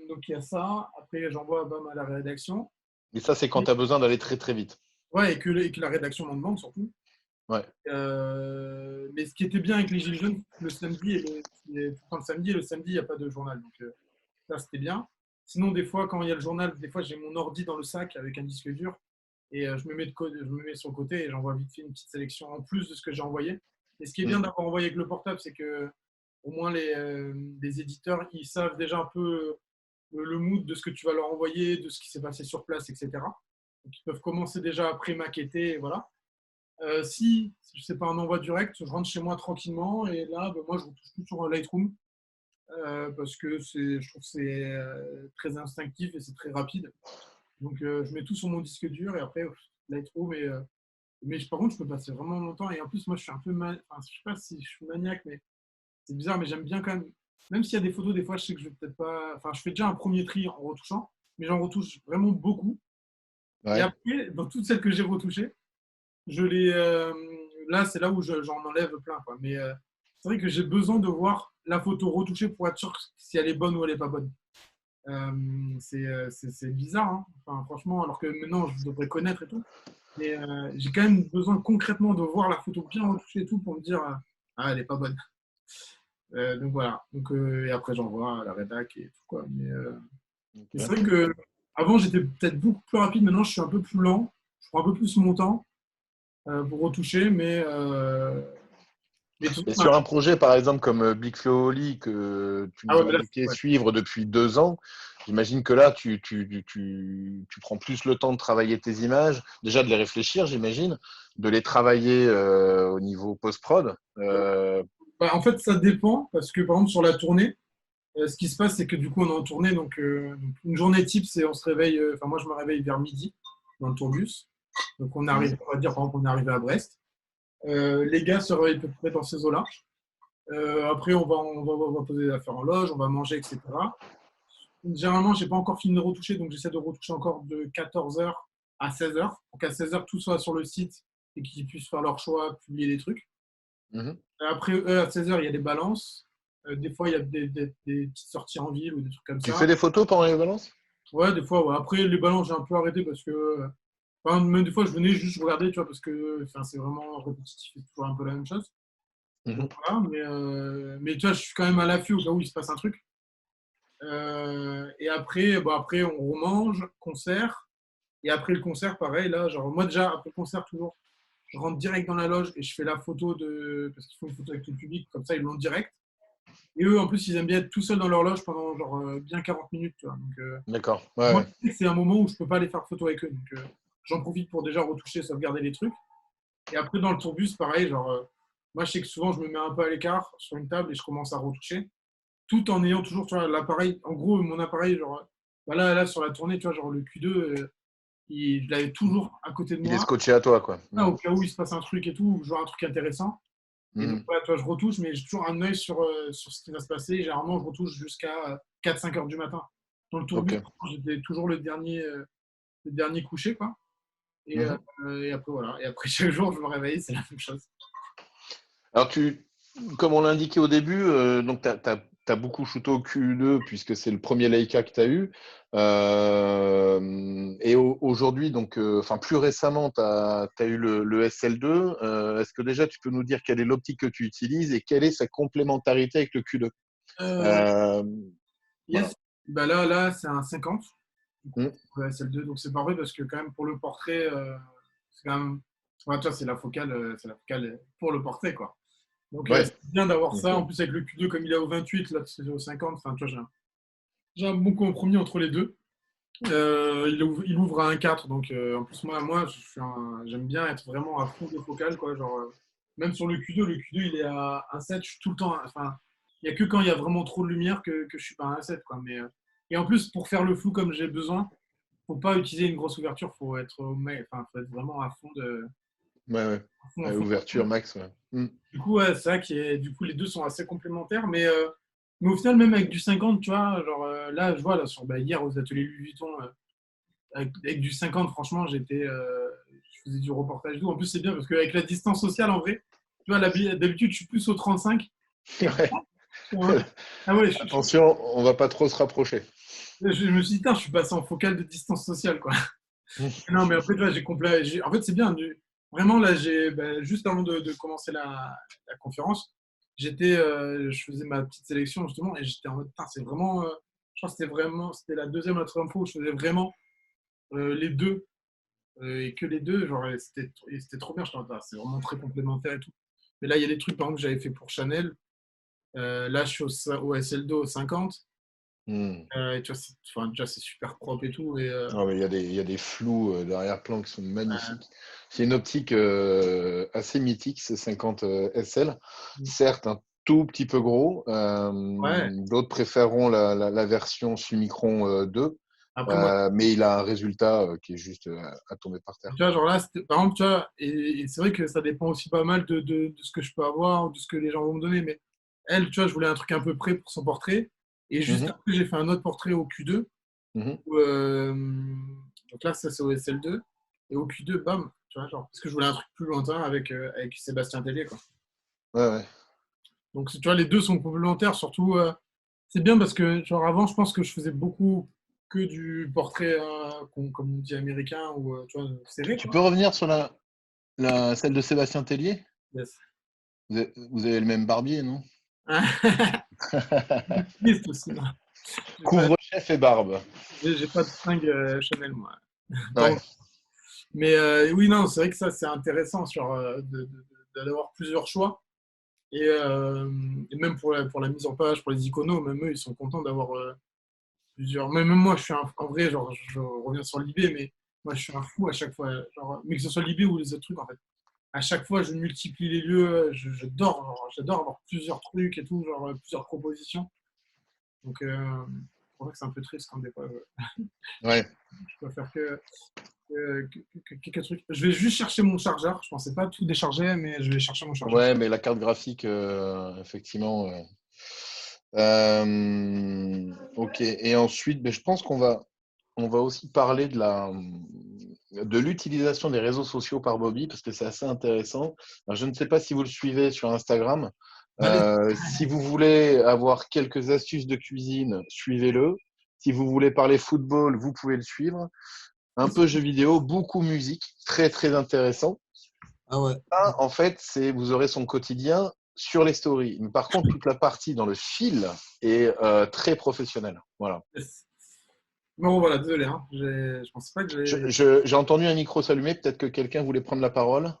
Donc il y a ça. Après, j'envoie bam, à la rédaction. Et ça, c'est quand Et, tu as besoin d'aller très très vite. ouais, et que la rédaction m'en demande surtout. Ouais. Mais ce qui était bien avec les Gilets jaunes, le samedi tout le temps le samedi et le samedi, il n'y a pas de journal. Donc ça, c'était bien. Sinon, des fois, quand il y a le journal, des fois, j'ai mon ordi dans le sac avec un disque dur et je me mets sur le côté et j'envoie vite fait une petite sélection en plus de ce que j'ai envoyé. Et ce qui est bien Mm. d'avoir envoyé avec le portable, c'est que au moins les éditeurs, ils savent déjà un peu le mood de ce que tu vas leur envoyer, de ce qui s'est passé sur place, etc. Donc, ils peuvent commencer déjà à pré-maqueter, et voilà. Si je sais pas un envoi direct, je rentre chez moi tranquillement et là, ben, moi, je retouche tout sur Lightroom parce que je trouve que c'est très instinctif et c'est très rapide. Donc, je mets tout sur mon disque dur et après, Lightroom. Mais par contre, je peux passer vraiment longtemps. Et en plus, moi, je suis un peu. Enfin, je sais pas si je suis maniaque, mais c'est bizarre, mais j'aime bien quand même. Même s'il y a des photos, des fois, je sais que je vais peut-être pas. Enfin, je fais déjà un premier tri en retouchant, mais j'en retouche vraiment beaucoup. Et Ouais. après, dans toutes celles que j'ai retouchées, je les. Là, c'est là où j'en enlève plein, quoi. Mais c'est vrai que j'ai besoin de voir la photo retouchée pour être sûr si elle est bonne ou elle est pas bonne. C'est bizarre, hein. Enfin, franchement, alors que maintenant, je devrais connaître et tout. Mais j'ai quand même besoin concrètement de voir la photo bien retouchée et tout pour me dire ah, elle est pas bonne. Donc voilà. Et après, j'envoie à la rédac et tout, quoi. Mais c'est Ok. vrai que avant, j'étais peut-être beaucoup plus rapide. Maintenant, je suis un peu plus lent. Je prends un peu plus mon temps pour retoucher, mais tout Et ça, sur un projet, par exemple, comme Big Flow Oli, que tu ah nous ouais, as mais là, indiqué ouais. suivre depuis 2 ans, j'imagine que là, tu prends plus le temps de travailler tes images, déjà de les réfléchir, j'imagine, de les travailler au niveau post-prod. Bah, en fait, ça dépend parce que par exemple, sur la tournée, ce qui se passe, c'est que du coup, on est en tournée. Donc une journée type, c'est on se réveille. Enfin, moi, je me réveille vers midi dans le tourbus. Donc, on arrive, on va dire, par exemple, on est arrivé à Brest. Les gars seraient à peu près dans ces eaux-là. Après, on va poser les affaires en loge, on va manger, etc. Généralement, je n'ai pas encore fini de retoucher, donc j'essaie de retoucher encore de 14h à 16h, pour qu'à 16h, tout soit sur le site et qu'ils puissent faire leur choix, publier des trucs. Mhm. Après, à 16h, il y a des balances. Des fois, il y a des petites sorties en ville ou des trucs comme Tu ça. fais des photos pendant les balances? Ouais, des fois, ouais. Après, les balances, j'ai un peu arrêté parce que. Enfin, même des fois, je venais juste regarder, tu vois, parce que enfin, c'est vraiment répétitif, c'est toujours un peu la même chose. Mhm. Donc voilà, mais tu vois, je suis quand même à l'affût au cas où il se passe un truc. Et après, bon, après, on remange, concert. Et après le concert, pareil, là, genre, moi déjà, après le concert, toujours, je rentre direct dans la loge et je fais la photo de. Parce qu'il faut une photo avec le public, comme ça, ils l'ont direct. Et eux, en plus, ils aiment bien être tout seuls dans leur loge pendant genre bien 40 minutes, tu vois. Donc, D'accord. Ouais, moi, ouais. je sais que c'est un moment où je peux pas aller faire photo avec eux. Donc, j'en profite pour déjà retoucher, sauvegarder les trucs. Et après, dans le tourbus, pareil, genre, moi, je sais que souvent, je me mets un peu à l'écart sur une table et je commence à retoucher, tout en ayant toujours, tu vois, l'appareil. En gros, mon appareil, genre, bah là, sur la tournée, tu vois, genre, le Q2, je l'avais toujours à côté de Il est moi. scotché à toi, quoi. Là, Mhm. au cas où il se passe un truc et tout, ou je vois un truc intéressant. Et donc, Mhm. voilà, toi, je retouche, mais j'ai toujours un œil sur ce qui va se passer. Généralement, je retouche jusqu'à 4-5 heures du matin. Dans le tourbus, Ok. j'étais toujours le dernier couché, quoi. Mhm. Et après, voilà. Et après, chaque jour, je me réveille, c'est la même chose. Alors, comme on l'a indiqué au début, donc tu as beaucoup shooté au Q2 puisque c'est le premier Leica que tu as eu. Et aujourd'hui, donc, enfin plus récemment, tu as eu le SL2. Est-ce que déjà tu peux nous dire quelle est l'optique que tu utilises et quelle est sa complémentarité avec le Q2? Euh, Euh, voilà. yes. Bah là, c'est un 50. Du coup, Mhm. pour la SL2. Donc, c'est parfait parce que, quand même, pour le portrait, c'est quand même. Ouais, tu vois, c'est la focale pour le portrait, quoi. Donc, Ouais. c'est bien d'avoir ça. En Ok. plus, avec le Q2, comme il est au 28, là, c'est au 50. Enfin, tu vois, j'ai un bon compromis entre les deux. Il ouvre à 1,4, donc en plus moi j'aime bien être vraiment à fond de focale, quoi. Genre, même sur le Q2 il est à 1,7, je suis tout le temps. Enfin, il n'y a que quand il y a vraiment trop de lumière que je suis pas à 1,7, quoi. Et en plus, pour faire le flou comme j'ai besoin, faut pas utiliser une grosse ouverture, enfin, faut être vraiment Ouais, ouais. à fond, à Ouais, fond. ouverture max. Ouais. Mhm. Du coup, ouais, c'est vrai que du coup, les deux sont assez complémentaires, mais au final, même avec du 50, tu vois, genre là, je vois là, hier aux ateliers Louis Vuitton. Avec du 50, franchement, je faisais du reportage d'eau. En plus, c'est bien parce qu'avec la distance sociale, en vrai, tu vois, d'habitude, je suis plus au 35. Ouais. Tu vois. Ah ouais, Attention, on va pas trop se rapprocher. je me suis dit, putain, je suis passé en focale de distance sociale, quoi. Non, mais après, tu vois, en fait, c'est bien. Vraiment, là, juste avant de commencer la conférence, je faisais ma petite sélection, justement, et j'étais en mode, putain, c'est vraiment. Je crois que c'était la deuxième ou la troisième fois où je faisais vraiment les deux. Et que les deux, genre, et c'était trop bien. C'est vraiment très complémentaire et tout. Mais là, il y a des trucs, par exemple, que j'avais fait pour Chanel. Là, je suis au SL2 au 50. Hmm. Et tu vois, enfin, déjà, c'est super propre et tout. Ah, mais il y a des flous d'arrière-plan qui sont magnifiques. C'est une optique assez mythique, c'est 50 SL. Certes, un tout petit peu gros. Ouais. D'autres préféreront la version Summicron 2, Après, moi, mais il a un résultat qui est juste à tomber par terre. tu vois, genre là, par exemple, tu vois, et c'est vrai que ça dépend aussi pas mal de ce que je peux avoir, de ce que les gens vont me donner. Mais elle, tu vois, je voulais un truc un peu près pour son portrait. Et juste Mhm, après, j'ai fait un autre portrait au Q2. mhm. Donc là, ça, c'est au SL2. Et au Q2, bam, tu vois, genre, parce que je voulais un truc plus lointain avec Sébastien Tellier, quoi. Ouais, ouais. Donc, tu vois, les deux sont complémentaires. Surtout, c'est bien parce que, genre, avant, je pense que je faisais beaucoup que du portrait, comme on dit, américain ou, tu vois, serré, Tu quoi. peux revenir sur celle de Sébastien Tellier? Yes. Vous avez le même barbier, non? Liste aussi, non. J'ai pas, Couvre-chef et barbe. j'ai pas de fringues Chanel, moi. Ouais. Pardon. Mais oui, non, c'est vrai que ça, c'est intéressant, d'avoir plusieurs choix. Et, euh, et même pour la mise en page, pour les iconos, même eux, ils sont contents d'avoir plusieurs. Même moi, en vrai, genre, je reviens sur l'IB, mais moi, je suis un fou à chaque fois. Genre, mais que ce soit l'IB ou les autres trucs, en fait. À chaque fois, je multiplie les lieux, j'adore avoir plusieurs trucs et tout, genre plusieurs propositions. Donc, c'est pour ça que c'est un peu triste quand des fois, Ouais. je peux faire que. quelques trucs. Je vais juste chercher mon chargeur. Je pensais pas tout décharger, mais je vais chercher mon chargeur. Ouais, mais la carte graphique, effectivement. Ok. Et ensuite, ben, je pense on va aussi parler de l'utilisation des réseaux sociaux par Bobby, parce que c'est assez intéressant. Alors, je ne sais pas si vous le suivez sur Instagram. Allez. Si vous voulez avoir quelques astuces de cuisine, suivez-le. Si vous voulez parler football, vous pouvez le suivre. Un peu jeux vidéo, beaucoup musique, très très intéressant. Ah ouais. Ça, en fait, vous aurez son quotidien sur les stories. Mais par contre, toute la partie dans le fil est très professionnelle. Voilà. Yes. Bon, voilà, désolé. Hein. Je pensais pas que j'allais. J'ai entendu un micro s'allumer. Peut-être que quelqu'un voulait prendre la parole.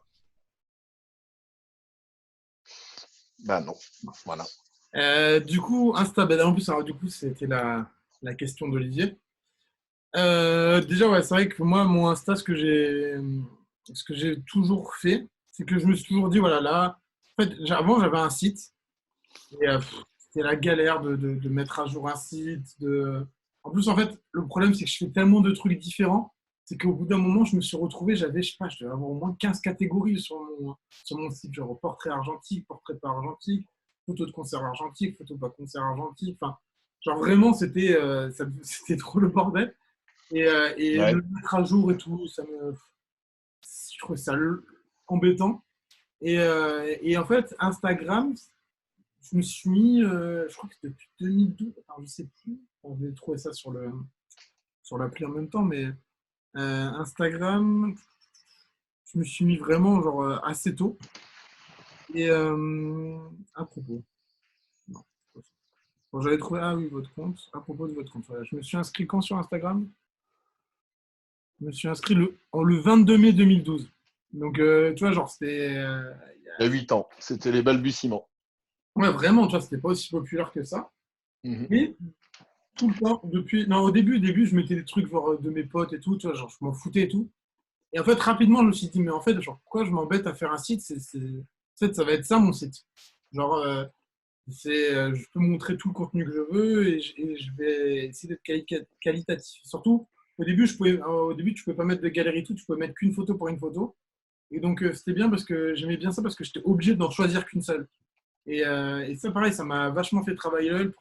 Bah non. Voilà. Du coup, Insta, en plus, alors, du coup, c'était la question d'Olivier. Déjà, ouais, c'est vrai que moi, mon Insta, ce que j'ai toujours fait, c'est que je me suis toujours dit, voilà, là, en fait, avant, j'avais un site, et c'était la galère de mettre à jour un site. En plus, en fait, le problème, c'est que je fais tellement de trucs différents, c'est qu'au bout d'un moment, je me suis retrouvé, je sais pas, je devais avoir au moins 15 catégories sur mon site, genre portrait argentique, portrait pas argentique, photo de concert argentique, photo pas concert argentique, enfin, genre vraiment, c'était trop le bordel. Et Ouais. le mettre à jour et tout, je trouve ça embêtant. Et en fait, Instagram, je me suis mis, je crois que c'était depuis 2012, alors je sais plus, on vais trouver ça sur l'appli en même temps, mais Instagram, je me suis mis vraiment genre assez tôt. Et à propos, non, bon, j'avais trouvé, ah oui, votre compte, à propos de votre compte, voilà. Je me suis inscrit quand sur Instagram? Je me suis inscrit le 22 mai 2012. Donc, tu vois, genre, c'était. Il y a 8 ans. C'était les balbutiements. Ouais, vraiment, tu vois, c'était pas aussi populaire que ça. Mhm. Mais tout le temps, depuis. Non, au début, je mettais des trucs genre, de mes potes et tout, tu vois, genre, je m'en foutais et tout. Et en fait, rapidement, je me suis dit, mais en fait, genre, pourquoi je m'embête à faire un site En fait, ça va être ça, mon site. Genre, je peux montrer tout le contenu que je veux et je vais essayer d'être qualitatif. Surtout, au début, tu pouvais pas mettre de galerie et tout, tu pouvais mettre qu'une photo pour une photo. Et donc, c'était bien parce que j'aimais bien ça parce que j'étais obligé d'en choisir qu'une seule. Et ça, pareil, ça m'a vachement fait travailler l'œil,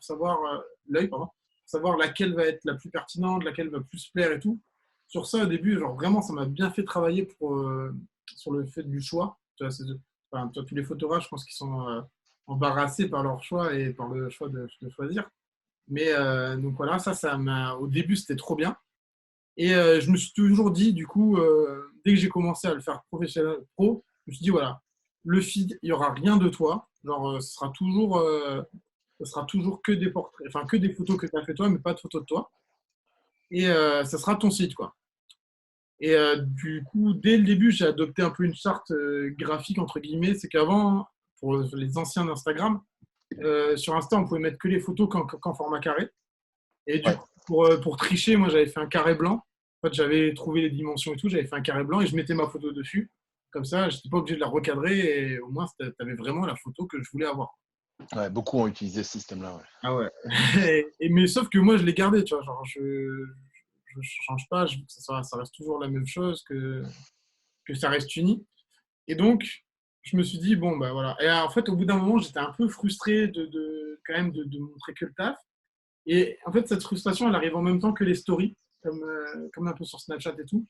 pardon, pour savoir laquelle va être la plus pertinente, laquelle va plus plaire et tout. Sur ça, au début, genre vraiment, ça m'a bien fait travailler sur le fait du choix. Tu vois, enfin, tu vois, tous les photographes, je pense qu'ils sont embarrassés par leur choix et par le choix de choisir. Mais donc voilà, au début, c'était trop bien. Et je me suis toujours dit, du coup, dès que j'ai commencé à le faire professionnel pro, je me suis dit, voilà, le feed, il n'y aura rien de toi. Genre, ce sera toujours que des portraits, enfin, que des photos que tu as fait toi, mais pas de photos de toi. Et ça sera ton site, quoi. Et du coup, dès le début, j'ai adopté un peu une charte graphique, entre guillemets. C'est qu'avant, pour les anciens d'Instagram, sur Insta, on pouvait mettre que les photos qu'en format carré. Et du Ouais. coup, pour tricher, moi, j'avais fait un carré blanc. En fait, j'avais trouvé les dimensions et tout, j'avais fait un carré blanc et je mettais ma photo dessus. Comme ça, je n'étais pas obligé de la recadrer et au moins, tu avais vraiment la photo que je voulais avoir. Ouais, beaucoup ont utilisé ce système-là. Ouais. Ah ouais. Mais sauf que moi, je l'ai gardé, tu vois. Genre, je ne change pas, je veux que ça reste toujours la même chose, que ça reste uni. Et donc, je me suis dit, bon, bah voilà. Et en fait, au bout d'un moment, j'étais un peu frustré quand même de montrer que le taf. Et en fait, cette frustration, elle arrive en même temps que les stories, comme un peu sur Snapchat et tout.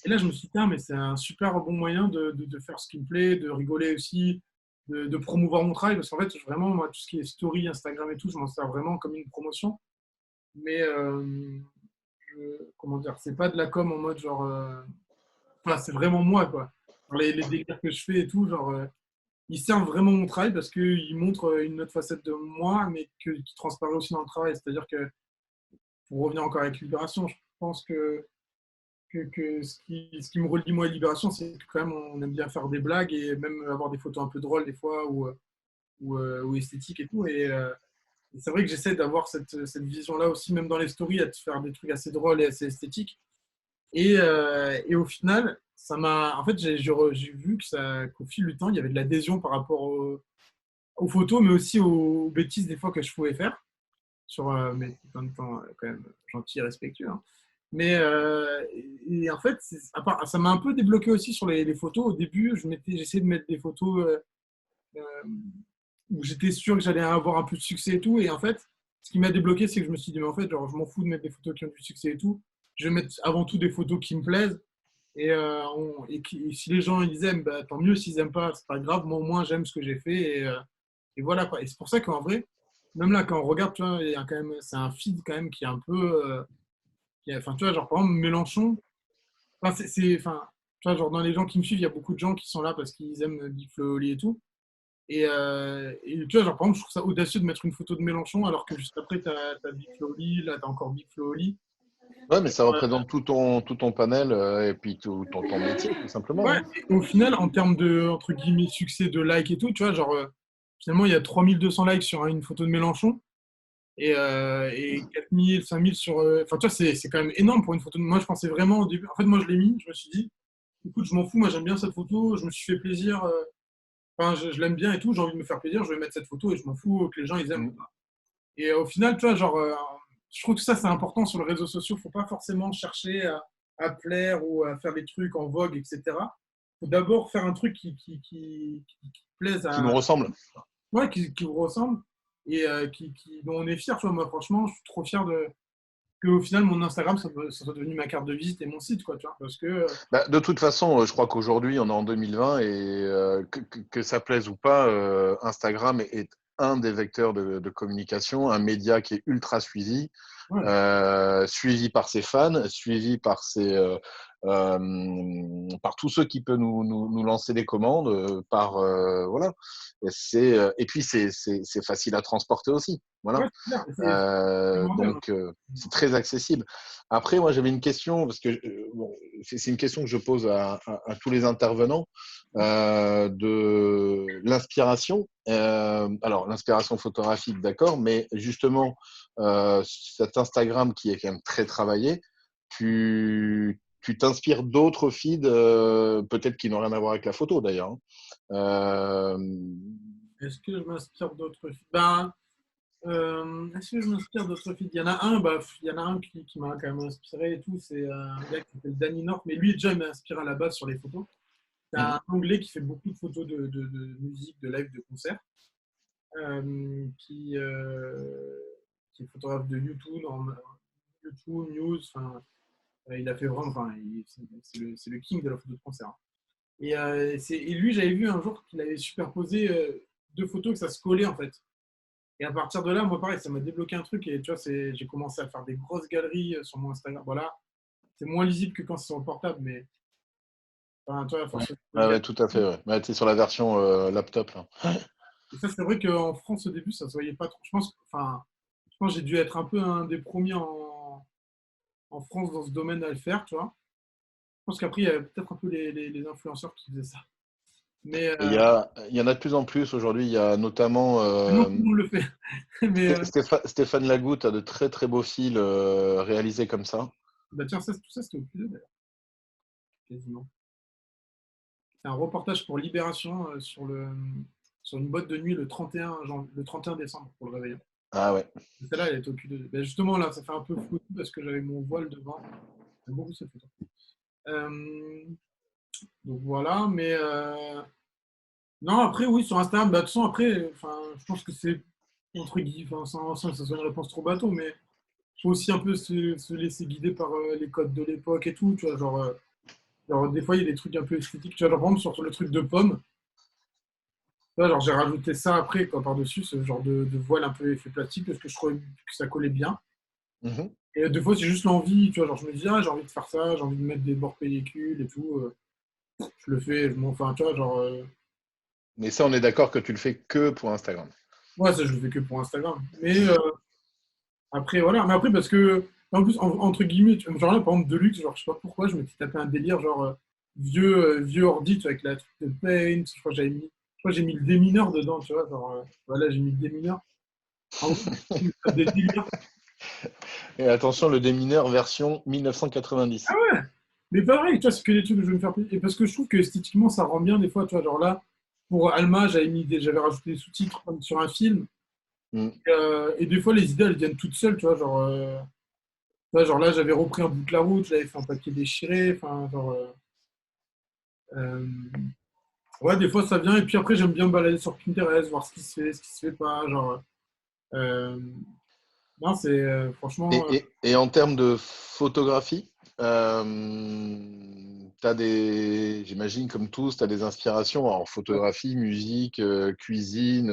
Et là, je me suis dit, ah, mais c'est un super bon moyen de faire ce qui me plaît, de rigoler aussi, de promouvoir mon travail. Parce qu'en fait, vraiment, moi, tout ce qui est story, Instagram et tout, je m'en sers vraiment comme une promotion. Mais, comment dire, c'est pas de la com en mode genre. Enfin, c'est vraiment moi, quoi. Genre, les délires que je fais et tout, genre. Ils servent vraiment mon travail parce qu'ils montrent une autre facette de moi, mais qui transparaît aussi dans le travail. C'est-à-dire que pour revenir encore avec Libération, je pense que ce qui me relie moi à Libération, c'est que quand même on aime bien faire des blagues et même avoir des photos un peu drôles des fois ou esthétiques et tout. Et c'est vrai que j'essaie d'avoir cette vision-là aussi, même dans les stories, à te faire des trucs assez drôles et assez esthétiques. Et au final, en fait, j'ai vu qu'au fil du temps, il y avait de l'adhésion par rapport aux photos, mais aussi aux bêtises des fois que je pouvais faire, mais en même temps quand même gentil et respectueux. Hein. Mais et en fait, ça m'a un peu débloqué aussi sur les photos. Au début, j'essayais de mettre des photos euh, où j'étais sûr que j'allais avoir un peu de succès et tout. Et en fait, ce qui m'a débloqué, c'est que je me suis dit, mais en fait, genre, je m'en fous de mettre des photos qui ont du succès et tout. Je vais mettre avant tout des photos qui me plaisent. Et si les gens ils aiment, bah, tant mieux. S'ils n'aiment pas, c'est pas grave. Moi, au moins, j'aime ce que j'ai fait. Et voilà quoi. Et c'est pour ça qu'en vrai, même là, quand on regarde, tu vois, il y a quand même, c'est un feed quand même qui est un peu. Enfin, tu vois, genre, par exemple, Mélenchon, enfin, enfin, tu vois, genre, dans les gens qui me suivent, il y a beaucoup de gens qui sont là parce qu'ils aiment Big Flo et Oli et tout. Et tu vois, genre, par exemple, je trouve ça audacieux de mettre une photo de Mélenchon alors que juste après, tu as Big Flo et Oli, là, tu as encore Big Flo et Oli. Ouais, mais ça représente tout ton panel et puis tout ton métier, tout simplement. Ouais, Hein. et au final, en termes de, entre guillemets, succès de likes et tout, tu vois, genre, finalement, il y a 3200 likes sur une photo de Mélenchon et 4000, 5000 sur. Enfin, tu vois, c'est quand même énorme pour une photo. Moi, je pensais vraiment au début. En fait, moi, je l'ai mis, je me suis dit, écoute, je m'en fous, moi, j'aime bien cette photo, je me suis fait plaisir. Enfin, je l'aime bien et tout, j'ai envie de me faire plaisir, je vais mettre cette photo et je m'en fous que les gens, ils aiment. Mm. Et au final, tu vois, genre, je trouve que ça, c'est important sur les réseaux sociaux. Il ne faut pas forcément chercher à plaire ou à faire des trucs en vogue, etc. Il faut d'abord faire un truc qui plaise Qui nous à. ressemble. Ouais, qui vous ressemble et dont on est fier. Tu vois, moi, franchement, je suis trop fier qu'au final, mon Instagram, ça soit devenu ma carte de visite et mon site, quoi, tu vois, parce que. Bah, de toute façon, je crois qu'aujourd'hui, on est en 2020 et que ça plaise ou pas, Instagram est un des vecteurs de communication, un média qui est ultra suivi, Ouais, suivi par ses fans, suivi par tous ceux qui peuvent nous lancer des commandes, voilà. Et puis c'est facile à transporter aussi, voilà. ouais, c'est clair. C'est primordial, hein. C'est très accessible. Après, moi, j'avais une question, parce que bon, c'est une question que je pose à tous les intervenants, de l'inspiration. Alors, l'inspiration photographique, d'accord, mais justement, cet Instagram qui est quand même très travaillé, tu t'inspires d'autres feeds, peut-être qui n'ont rien à voir avec la photo d'ailleurs. Hein. Est-ce que je m'inspire d'autres films? Ben, est-ce que je m'inspire d'autres films? Il y en a un qui m'a quand même inspiré et tout. C'est un gars qui s'appelle Danny North, mais lui déjà il m'a inspiré à la base sur les photos. C'est Mhm. un Anglais qui fait beaucoup de photos de musique, de live, de concert, euh, qui, euh, qui est photographe de YouTube, YouTube News. Enfin, il a fait vraiment, enfin, c'est le king de la photo de concert. Et lui, j'avais vu un jour qu'il avait superposé deux photos que ça se collait en fait. Et à partir de là, moi, pareil, ça m'a débloqué un truc. Et tu vois, j'ai commencé à faire des grosses galeries sur mon Instagram. Voilà, c'est moins lisible que quand c'est sur le portable, mais enfin, tu vois, à Ouais. force de faire des Ah ouais, tout à fait. galeries. Ouais. Ouais, tu es sur la version laptop. Là. Et ça, c'est vrai qu'en France, au début, ça se voyait pas trop. Je pense que j'ai dû être un peu un des premiers en France dans ce domaine à le faire, tu vois. Je pense qu'après, il y a peut-être un peu les influenceurs qui faisaient ça. Mais Et il y en a de plus en plus aujourd'hui. Il y a notamment maintenant, tout le monde le fait. Mais Stéphane Lagoutte a de très très beaux fils réalisés comme ça. bah, tiens, tout ça, c'était au plus d'ailleurs, quasiment. C'est un reportage pour Libération sur une boîte de nuit le 31 décembre pour le réveillon. Ah ouais. Celle-là, elle est au cul de. Ben justement, là, ça fait un peu flou parce que j'avais mon voile devant. J'aime beaucoup cette photo. Euh, donc voilà, mais non, après, oui, sur Instagram, bah, de toute façon, après, enfin, je pense que c'est entre guillemets, enfin, sans que ça soit une réponse trop bateau, mais il faut aussi un peu se laisser guider par les codes de l'époque et tout, tu vois, genre, des fois, il y a des trucs un peu esthétiques, tu vois, genre, par exemple, sur le truc de pomme. Là, genre, j'ai rajouté ça après, quoi, par-dessus, ce genre de voile un peu effet plastique, parce que je trouvais que ça collait bien. Mhm. Et des fois, c'est juste l'envie, tu vois, genre, je me dis, ah, j'ai envie de faire ça, j'ai envie de mettre des bords pellicules et tout. Je le fais, enfin, tu vois, genre, Mais ça, on est d'accord que tu le fais que pour Instagram. ouais, ça, je le fais que pour Instagram. Mais après, voilà, mais après, parce que, en plus, entre guillemets, genre là, par exemple, Deluxe, genre, je sais pas pourquoi, je m'étais tapé un délire, genre, vieux ordi, tu vois, avec la truc de Paint, je crois que j'ai mis le démineur dedans, tu vois, genre, voilà, j'ai mis le démineur. En gros, je me tape des délires. Et attention, le démineur version 1990. Mais pareil, tu vois, c'est que des trucs que je veux me faire plaisir. Et parce que je trouve que esthétiquement, ça rend bien des fois, tu vois, genre là, pour Alma, j'avais rajouté des sous-titres comme sur un film. Mm. Et des fois, les idées, elles viennent toutes seules, tu vois, genre, Là, genre là, j'avais repris un bout de la route, j'avais fait un papier déchiré. Enfin, genre, euh, ouais, des fois ça vient. Et puis après, j'aime bien me balader sur Pinterest, voir ce qui se fait, ce qui se fait pas. Genre, euh, non, c'est franchement. Et en termes de photographie, j'imagine comme tous, tu as des inspirations en Ouais. photographie, musique, cuisine,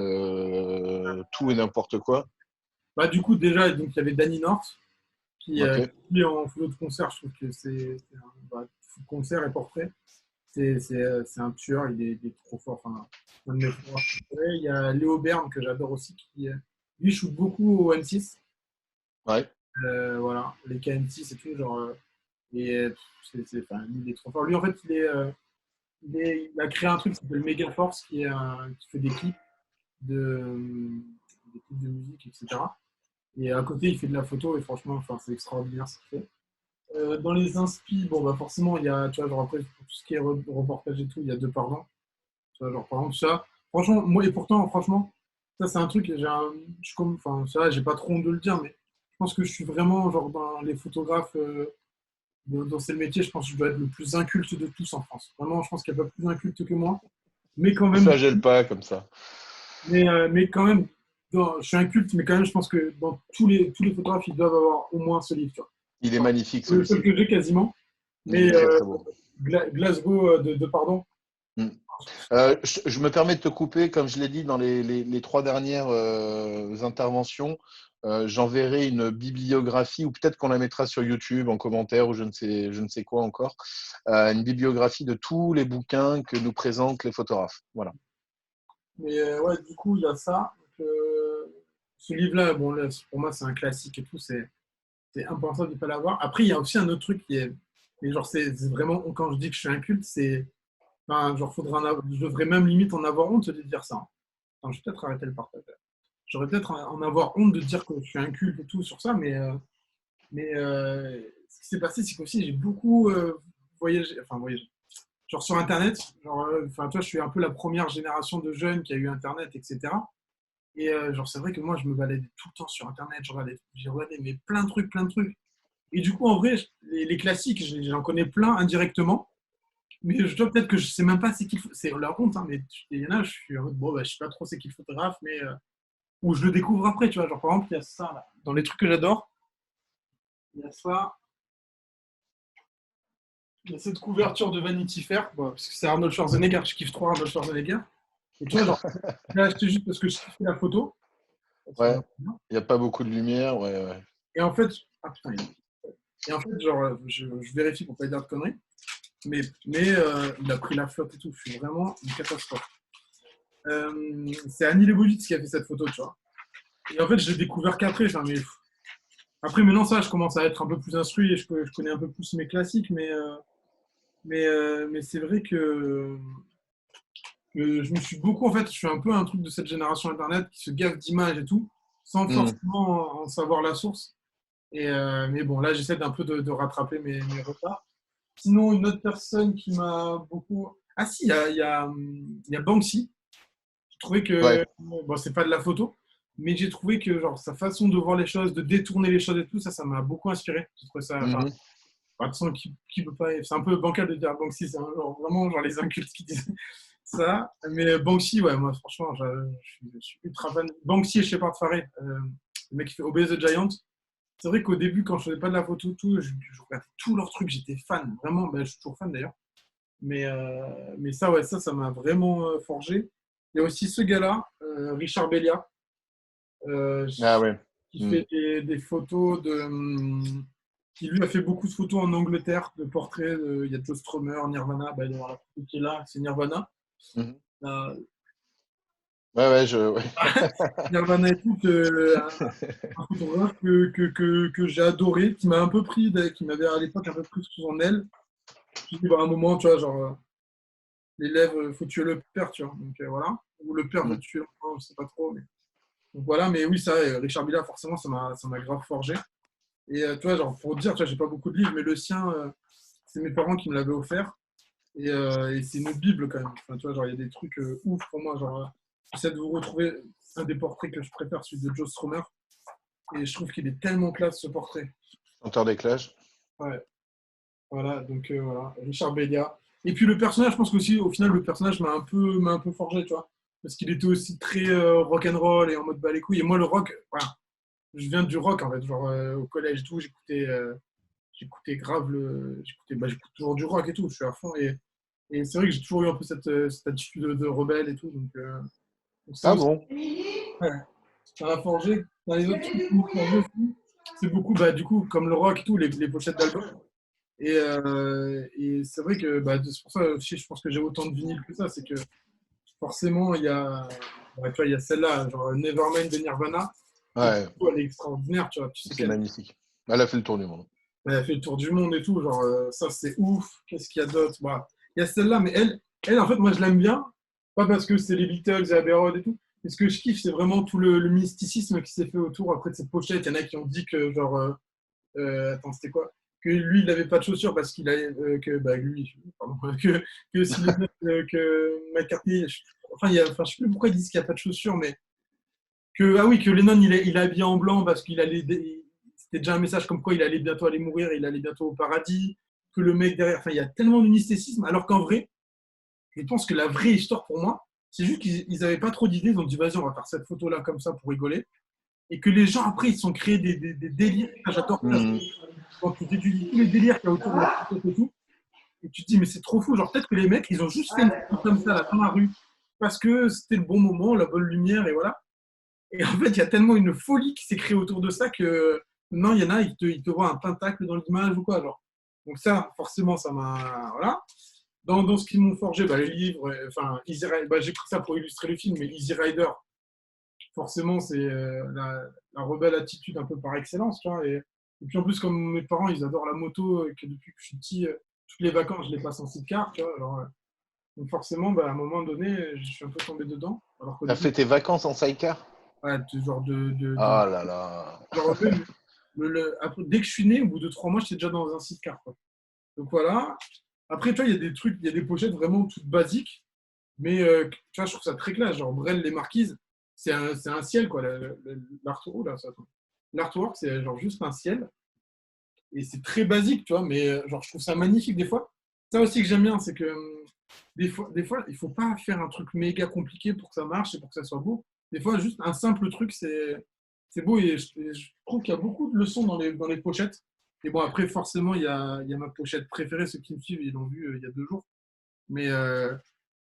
tout et n'importe quoi. Bah, du coup, déjà, donc, il y avait Danny North Ok. qui est en photo de concert. Je trouve que c'est un concert et portrait. C'est un tueur, il est trop fort. Enfin, un de mes photographes préférés. Il y a Léo Bern que j'adore aussi, qui lui shoot beaucoup au M6. Ouais. Voilà, les KM6 et tout. Genre, et enfin, lui, il est trop fort. Lui, en fait, il a créé un truc qui s'appelle Megaforce, qui fait des clips de musique, etc. Et à côté, il fait de la photo et franchement, enfin, c'est extraordinaire ce qu'il fait. Dans les inspi, bon, bah forcément, il y a, tu vois, genre après, pour tout ce qui est reportage et tout, il y a deux pardons. Tu vois, genre, par exemple, ça, franchement, moi, et pourtant, franchement, ça, c'est un truc, enfin, ça, j'ai pas trop honte de le dire, mais je pense que je suis vraiment, genre, dans les photographes, dans ce métier, je pense que je dois être le plus inculte de tous en France. Vraiment, je pense qu'il n'y a pas plus inculte que moi, mais quand Tout même, ça gèle pas comme ça. mais quand même, je suis inculte, mais quand même, je pense que dans tous les photographes, ils doivent avoir au moins ce livre, tu vois. Il est magnifique C'est le seul celui-ci. que j'ai quasiment. Il Mais est très très beau. Glasgow de pardon. Mm. Je me permets de te couper, comme je l'ai dit dans les trois dernières interventions, j'enverrai une bibliographie, ou peut-être qu'on la mettra sur YouTube en commentaire, ou je ne sais quoi encore, une bibliographie de tous les bouquins que nous présentent les photographes. Voilà. Mais ouais, du coup, il y a ça. Donc, ce livre-là, bon, là, pour moi, c'est un classique et tout. C'est impensable de ne pas l'avoir. Après, il y a aussi un autre truc qui est. Mais genre, c'est vraiment. Quand je dis que je suis un culte, c'est. Enfin, genre, je devrais même limite en avoir honte de dire ça, hein. Enfin, je vais peut-être arrêter le partage. J'aurais peut-être en avoir honte de dire que je suis un culte et tout sur ça, mais ce qui s'est passé, c'est qu'aussi, j'ai beaucoup voyagé. Enfin, voyagé. Genre sur Internet, genre, enfin, toi, je suis un peu la première génération de jeunes qui a eu Internet, etc. Et genre, c'est vrai que moi, je me baladais tout le temps sur Internet, j'ai regardé mais plein de trucs, plein de trucs. Et du coup, en vrai, les classiques, j'en connais plein indirectement, mais je dois peut-être que je sais même pas c'est qui c'est la honte, hein, mais il y en a, je suis en mode, bon, bah, je sais pas trop c'est qui le photographe, mais ou je le découvre après, tu vois. Genre, par exemple, il y a ça, là. Dans les trucs que j'adore, il y a ça, il y a cette couverture de Vanity Fair, bon, parce que c'est Arnold Schwarzenegger, je kiffe trop Arnold Schwarzenegger. Et tu vois, genre, je l'ai acheté juste parce que je kiffais la photo. Ouais, il n'y a pas beaucoup de lumière. Ouais, ouais. Et en fait, ah putain, et en fait, genre, je vérifie pour pas dire de conneries, mais il a pris la flotte et tout. Je suis vraiment une catastrophe. C'est Annie Leibovitz qui a fait cette photo, tu vois. Et en fait, je l'ai découvert qu'après. Enfin, mais après, maintenant, ça, je commence à être un peu plus instruit et je connais un peu plus mes classiques, mais c'est vrai que je me suis beaucoup, en fait, je suis un peu un truc de cette génération Internet qui se gaffe d'images et tout, sans Mm. forcément en savoir la source. Mais bon, là, j'essaie d'un peu de rattraper mes retards. Sinon, une autre personne qui m'a beaucoup. Ah si, il y a Banksy. Je trouvais que, Ouais. bon, c'est pas de la photo, mais j'ai trouvé que genre, sa façon de voir les choses, de détourner les choses et tout, ça m'a beaucoup inspiré. J'ai trouvé ça. Enfin, Mhm. de toute façon, qui peut pas. C'est un peu bancal de dire Banksy, c'est vraiment genre les incultes qui disent ça. Mais Banksy, ouais, moi, franchement, je suis ultra fan. Banksy et Shepard Fairey, le mec qui fait Obey the Giant. C'est vrai qu'au début, quand je faisais pas de la photo, tout, je regardais tous leurs trucs, j'étais fan, vraiment, ben, je suis toujours fan d'ailleurs. Mais ça, ouais, ça m'a vraiment forgé. Il y a aussi ce gars-là, Richard Bellia, euh, Ah ouais. qui Mm. fait des photos qui lui a fait beaucoup de photos en Angleterre, de portraits. Il y a Joe Strummer, Nirvana, ben, il y a la photo qui est là, c'est Nirvana. Mhm. Euh, Ouais, ouais. Nirvana et tout, un photographe que j'ai adoré, qui m'a un peu pris, qui m'avait à l'époque un peu pris sous son aile. J'ai dit, bah, à un moment, tu vois, genre, l'élève, faut tuer le père, tu vois. Donc voilà. Ou le père veut Mm. tuer l'enfant, je sais pas trop. Donc voilà, mais oui, ça, Richard Billa, forcément, ça m'a grave forgé. Et tu vois, genre, pour dire, tu vois, j'ai pas beaucoup de livres, mais le sien, c'est mes parents qui me l'avaient offert. Et c'est une Bible quand même. Enfin, tu vois, genre, il y a des trucs ouf pour moi. Genre, j'essaie de vous retrouver un des portraits que je préfère, celui de Joe Strummer. Et je trouve qu'il est tellement classe, ce portrait. Chanteur des Clash. Ouais, voilà, donc voilà, Richard Belia. Et puis le personnage, je pense qu'aussi, au final, le personnage m'a un peu forgé, tu vois. Parce qu'il était aussi très rock'n'roll et en mode bah les couilles. Et moi, le rock, voilà, je viens du rock en fait. Genre au collège et tout, j'écoutais grave j'écoute toujours du rock et tout, je suis à fond. Et c'est vrai que j'ai toujours eu un peu cette attitude de rebelle et tout. Donc ça Ah aussi, bon? ouais, ça m'a forgé. Dans les autres trucs qui m'ont forgé aussi, c'est beaucoup, bah, du coup, comme le rock et tout, les pochettes d'albums. Et c'est vrai que bah, c'est pour ça aussi, je pense que j'ai autant de vinyles que ça. C'est que forcément, ouais, tu vois, il y a celle-là, genre Nevermind de Nirvana. Et du Ouais, coup, elle est extraordinaire, tu vois. Tu sais c'est qu'elle magnifique. Elle a fait le tour du monde. elle a fait le tour du monde et tout. Genre, ça, c'est ouf. Qu'est-ce qu'il y a d'autre? Bah, il y a celle-là, mais en fait, moi, je l'aime bien. Pas parce que c'est les Beatles et Abbey Road et tout. Mais ce que je kiffe, c'est vraiment tout le mysticisme qui s'est fait autour après de cette pochette. Il y en a qui ont dit que, genre, attends, c'était quoi? Que lui, il n'avait pas de chaussures parce qu'il a. Que, bah, lui, pardon. Que si les mecs, que McCartney. Enfin, enfin, je sais plus pourquoi ils disent qu'il n'y a pas de chaussures, mais. Ah oui, que Lennon, il est habillé en blanc parce qu'il allait. C'était déjà un message comme quoi il allait bientôt aller mourir, il allait bientôt au paradis. Que le mec derrière. Enfin, il y a tellement de mysticisme. Alors qu'en vrai, je pense que la vraie histoire pour moi, c'est juste qu'ils n'avaient pas trop d'idées. Ils ont dit, vas-y, on va faire cette photo-là comme ça pour rigoler. Et que les gens, après, ils se sont créés des délires. Enfin, j'adore ça. Mhm. Quand tu étudies tous les délires qu'il y a autour de la pochette et tout, et tu te dis, mais c'est trop fou. Genre, peut-être que les mecs, ils ont juste fait une photo comme ça, là, dans la rue, parce que c'était le bon moment, la bonne lumière, et voilà. Et en fait, il y a tellement une folie qui s'est créée autour de ça que non, il y en a, ils te voient un pentacle dans l'image ou quoi. Genre. Donc ça, forcément, ça m'a. Voilà. Dans ce qu'ils m'ont forgé, bah, les livres, enfin, Easy Rider, bah, j'ai pris ça pour illustrer le film, mais Easy Rider, forcément, c'est la rebelle attitude un peu par excellence, tu vois. Et puis en plus, comme mes parents, ils adorent la moto, et que depuis que je suis petit, toutes les vacances, je les passe en sidecar, tu vois. Alors, donc forcément, bah, à un moment donné, je suis un peu tombé dedans. Alors qu'au T'as début, fait tes vacances en sidecar? ouais, genre Oh là là. genre même, après, dès que je suis né, au bout de 3 mois, j'étais déjà dans un sidecar, quoi. Donc voilà. Après, tu vois, il y a des trucs, il y a des pochettes vraiment toutes basiques, mais tu vois, je trouve ça très classe. Genre Brel les Marquises, c'est un ciel, quoi. L'artwork, là, l'artwork, c'est genre juste un ciel. Et c'est très basique, tu vois, mais genre, je trouve ça magnifique des fois. Ça aussi que j'aime bien, c'est que des fois, il faut pas faire un truc méga compliqué pour que ça marche et pour que ça soit beau. Des fois, juste un simple truc, c'est beau et je trouve qu'il y a beaucoup de leçons dans les pochettes. Et bon, après, forcément, il y a ma pochette préférée. Ceux qui me suivent, ils l'ont vu il y a 2 jours. Mais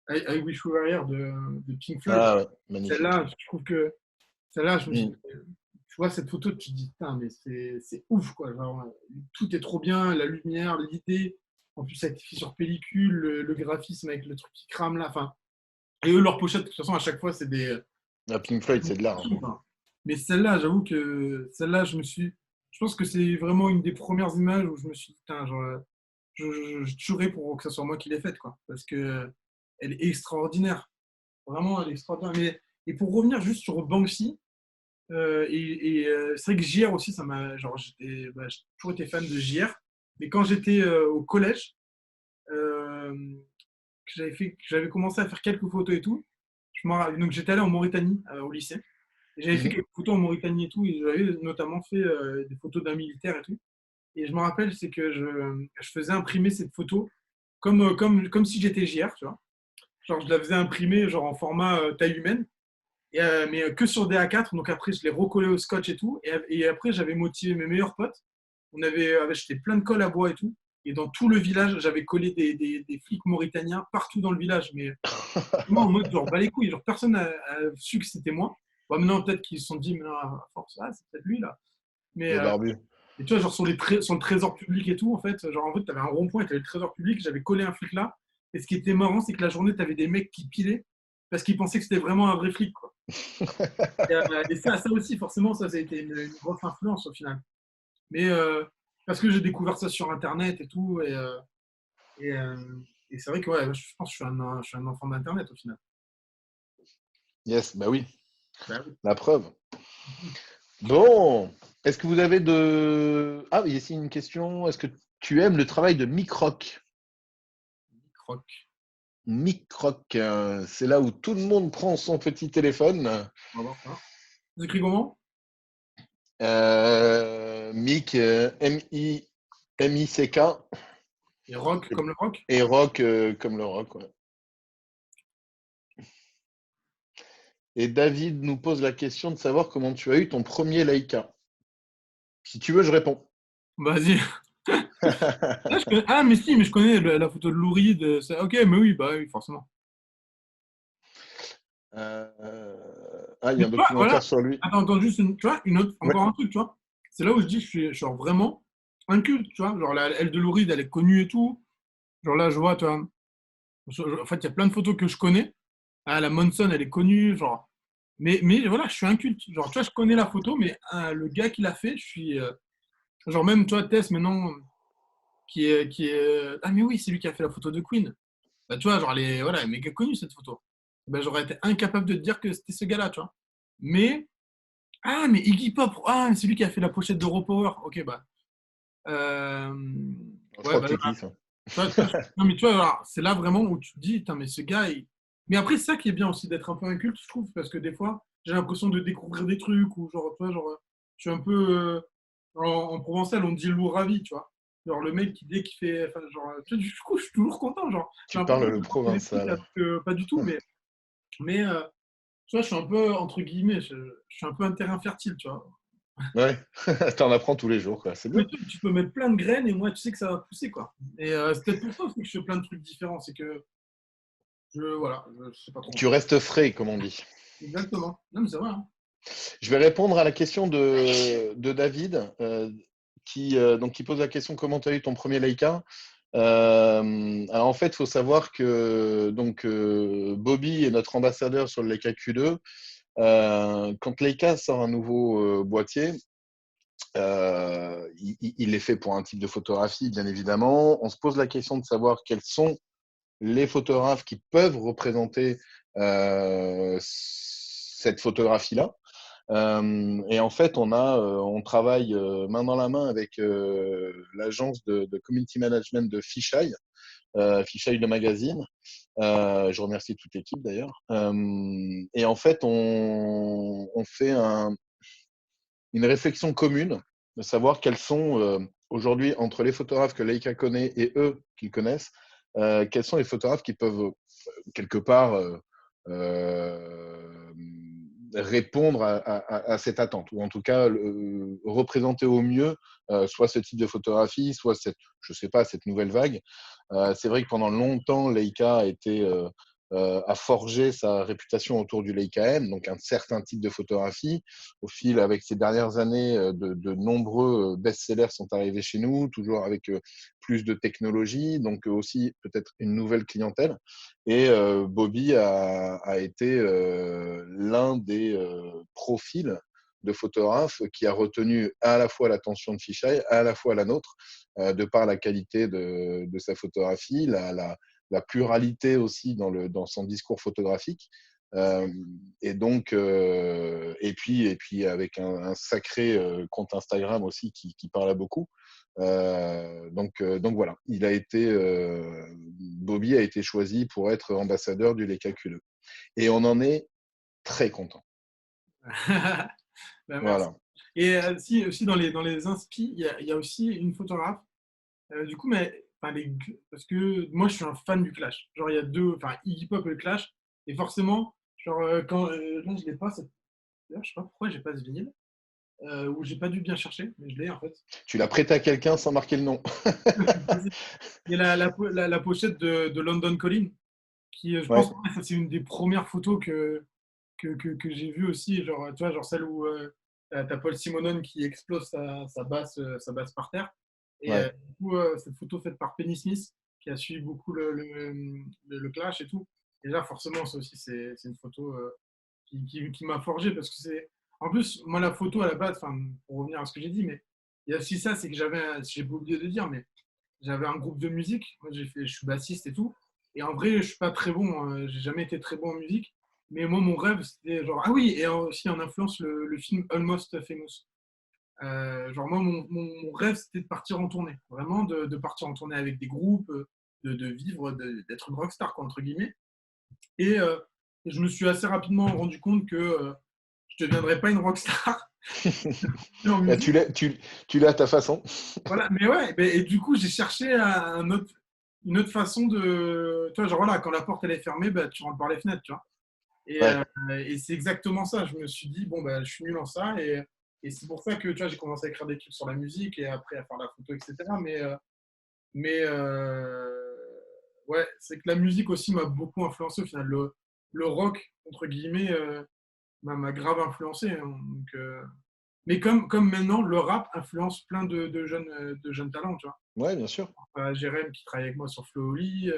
I Wish We Were Here de Pink Floyd, Ah ouais, magnifique. celle-là, je trouve que celle-là, je me dis, Mm. tu vois cette photo, tu te dis, putain, mais c'est ouf, quoi. Genre, tout est trop bien, la lumière, l'idée. En plus, ça a été fait sur pellicule, le graphisme avec le truc qui crame là. Enfin, et eux, leurs pochettes, de toute façon, à chaque fois, c'est des. La Pink Floyd, c'est de l'art. Hein. Enfin, mais celle-là, j'avoue que celle-là, je pense que c'est vraiment une des premières images où je me suis dit, putain, genre, je tuerais pour que ce soit moi qui l'ai faite, quoi. Parce que elle est extraordinaire. Vraiment, elle est extraordinaire. Et pour revenir juste sur Banksy, c'est vrai que JR aussi, ça m'a. Genre, j'ai toujours été fan de JR. Mais quand j'étais au collège, euh, que j'avais commencé à faire quelques photos et tout, donc j'étais allé en Mauritanie au lycée. Et j'avais fait Mhm. quelques photos en Mauritanie et tout. Et j'avais notamment fait des photos d'un militaire et tout. Et je me rappelle, c'est que je faisais imprimer cette photo comme si j'étais JR, tu vois. Genre, je la faisais imprimer genre en format taille humaine. Mais que sur des A4. Donc après, je l'ai recollé au scotch et tout. Et après, j'avais motivé mes meilleurs potes. On avait acheté plein de colle à bois et tout. Et dans tout le village, j'avais collé des flics mauritaniens partout dans le village. Mais vraiment en mode genre, bah les couilles. Genre, personne n'a su que c'était moi. Bon, maintenant, peut-être qu'ils se sont dit, mais non, à force, c'est peut-être lui là. Mais Le barbu. et tu vois, genre sur le trésor public et tout, en fait, tu avais un rond-point et tu avais le trésor public. J'avais collé un flic là. Et ce qui était marrant, c'est que la journée, tu avais des mecs qui pilaient parce qu'ils pensaient que c'était vraiment un vrai flic, quoi. Et ça aussi, forcément, ça a été une grosse influence au final. Mais parce que j'ai découvert ça sur Internet et tout, et, euh, et c'est vrai que ouais, je pense que je suis un enfant d'Internet au final. Yes, bah oui, Bah oui. la preuve. Bon, est-ce que vous avez de... Ah, il y a ici une question. Est-ce que tu aimes le travail de Mick Rock? Croc. Mick Rock, c'est là où tout le monde prend son petit téléphone. On va voir ça. Vous écrivez comment? Mick, M-I-C-K. Et rock comme le rock. Et rock comme le rock, ouais. Et David nous pose la question de savoir comment tu as eu ton premier Leica. Si tu veux, je réponds. Vas-y. Ah, mais si, mais je connais la photo de Lou Reed. Ok, mais oui, bah oui, forcément. Ah, il y Mais a un tu vois, documentaire voilà. sur lui. Attends, juste tu vois, Ouais. encore un truc, tu vois. C'est là où je dis que je suis genre vraiment inculte, tu vois. Genre, elle de Lou Reed, elle est connue et tout. Genre là, je vois, tu vois. En fait, il y a plein de photos que je connais. Ah, la Monson, elle est connue, genre. Mais voilà, je suis inculte. Genre, tu vois, je connais la photo, mais le gars qui l'a fait, je suis. Genre, même, tu vois, Tess, maintenant, ah, mais oui, c'est lui qui a fait la photo de Queen. Bah, tu vois, genre, voilà, elle est méga connue, cette photo. Bah, j'aurais été incapable de te dire que c'était ce gars-là, tu vois. Mais. Ah, mais Iggy Pop. Ah, mais c'est lui qui a fait la pochette de Raw Power. Ok, bah. Euh, Je Ouais, crois que bah, tu kiffes. non, mais tu vois, voilà, c'est là vraiment où tu te dis, putain, mais ce gars, mais après, c'est ça qui est bien aussi d'être un peu inculte, je trouve, parce que des fois, j'ai l'impression de découvrir des trucs, ou genre, tu vois, genre, je suis un peu, en provençal, on dit lourd ravi, tu vois. Genre, le mec qui, dès qu'il fait, enfin, genre, tu vois, du coup, je suis toujours content, genre, j'ai Tu l'impression parles de le découvrir des trucs, provençal. alors que pas du tout, mais tu vois, je suis un peu, entre guillemets, je suis un peu un terrain fertile, tu vois. Ouais, t'en apprends tous les jours, quoi. C'est Mais bien. tu peux mettre plein de graines et moi, tu sais que ça va pousser, quoi. Et c'est peut-être pour ça aussi que je fais plein de trucs différents. C'est que voilà, je sais pas trop. Tu restes frais, comme on dit. Exactement. Non, mais c'est vrai, hein. Je vais répondre à la question de David, qui pose la question comment tu as eu ton premier Leica. Alors en fait, il faut savoir que Bobby est notre ambassadeur sur le Leica Q2. Quand Leica sort un nouveau boîtier, il est fait pour un type de photographie, bien évidemment. On se pose la question de savoir quels sont les photographes qui peuvent représenter cette photographie-là. Et en fait, on travaille main dans la main avec l'agence de community management de Fisheye, Fisheye le magazine. Je remercie toute l'équipe d'ailleurs. Et en fait, on fait une réflexion commune de savoir quels sont aujourd'hui, entre les photographes que Leica connaît et eux qu'ils connaissent, quels sont les photographes qui peuvent quelque part répondre à cette attente, ou en tout cas représenter au mieux soit ce type de photographie, soit je sais pas, cette nouvelle vague. C'est vrai que pendant longtemps, Leica a forgé sa réputation autour du Leica M, donc un certain type de photographie. Au fil, avec ces dernières années, de nombreux best-sellers sont arrivés chez nous, toujours avec plus de technologie, donc aussi peut-être une nouvelle clientèle. Et Bobby a été l'un des profils de photographe qui a retenu à la fois l'attention de Fisheye, à la fois la nôtre, de par la qualité de sa photographie, la pluralité aussi dans son discours photographique. Et donc, et puis avec un sacré compte Instagram aussi qui parle à beaucoup. Donc voilà, Bobby a été choisi pour être ambassadeur du Leica Q2. Et on en est très content. Ben, merci. Voilà. Et si, aussi dans les inspi, il y a aussi une photographe. Du coup, mais enfin, parce que moi, je suis un fan du Clash. Genre, il y a deux, enfin, Iggy Pop et le Clash. Et forcément, genre, quand là, je l'ai pas. D'ailleurs, je sais pas pourquoi j'ai pas ce vinyle. Ou j'ai pas dû bien chercher, mais je l'ai en fait. Tu l'as prêté à quelqu'un sans marquer le nom. Il y a la pochette de London Calling, qui, je pense, Ouais, que ça, c'est une des premières photos que j'ai vues aussi. Genre, tu vois, genre celle où t'as Paul Simonon qui explose sa basse par terre. Et ouais. du coup, cette photo faite par Penny Smith, qui a suivi beaucoup le Clash et tout. Et là, forcément, ça aussi, c'est une photo qui m'a forgé parce que c'est. En plus, moi, la photo à la base, enfin, pour revenir à ce que j'ai dit, mais il y a aussi ça, c'est que j'ai pas oublié de dire, mais j'avais un groupe de musique. Moi, je suis bassiste et tout. Et en vrai, je suis pas très bon. J'ai jamais été très bon en musique. Mais moi, mon rêve, c'était genre. Ah oui, et aussi en influence le film Almost Famous. Genre, moi, mon rêve, c'était de partir en tournée. Vraiment, de partir en tournée avec des groupes, de vivre, d'être une rockstar, quoi, entre guillemets. Et je me suis assez rapidement rendu compte que je ne deviendrais pas une rockstar. Et en Bah, musique. tu l'as à ta façon. Voilà, mais ouais, et du coup, j'ai cherché une autre façon de. Tu vois, genre voilà, quand la porte elle est fermée, bah, tu rentres par les fenêtres, tu vois. Ouais. Et c'est exactement ça. Je me suis dit, bon, bah, je suis nul en ça. Et c'est pour ça que tu vois, j'ai commencé à écrire des trucs sur la musique et après à faire la photo, etc. Mais ouais, c'est que la musique aussi m'a beaucoup influencé au final. Le rock, entre guillemets, m'a grave influencé, hein. Mais comme maintenant, le rap influence plein de jeunes talents, tu vois. Ouais, bien sûr. Jérém qui travaille avec moi sur Flow Oli,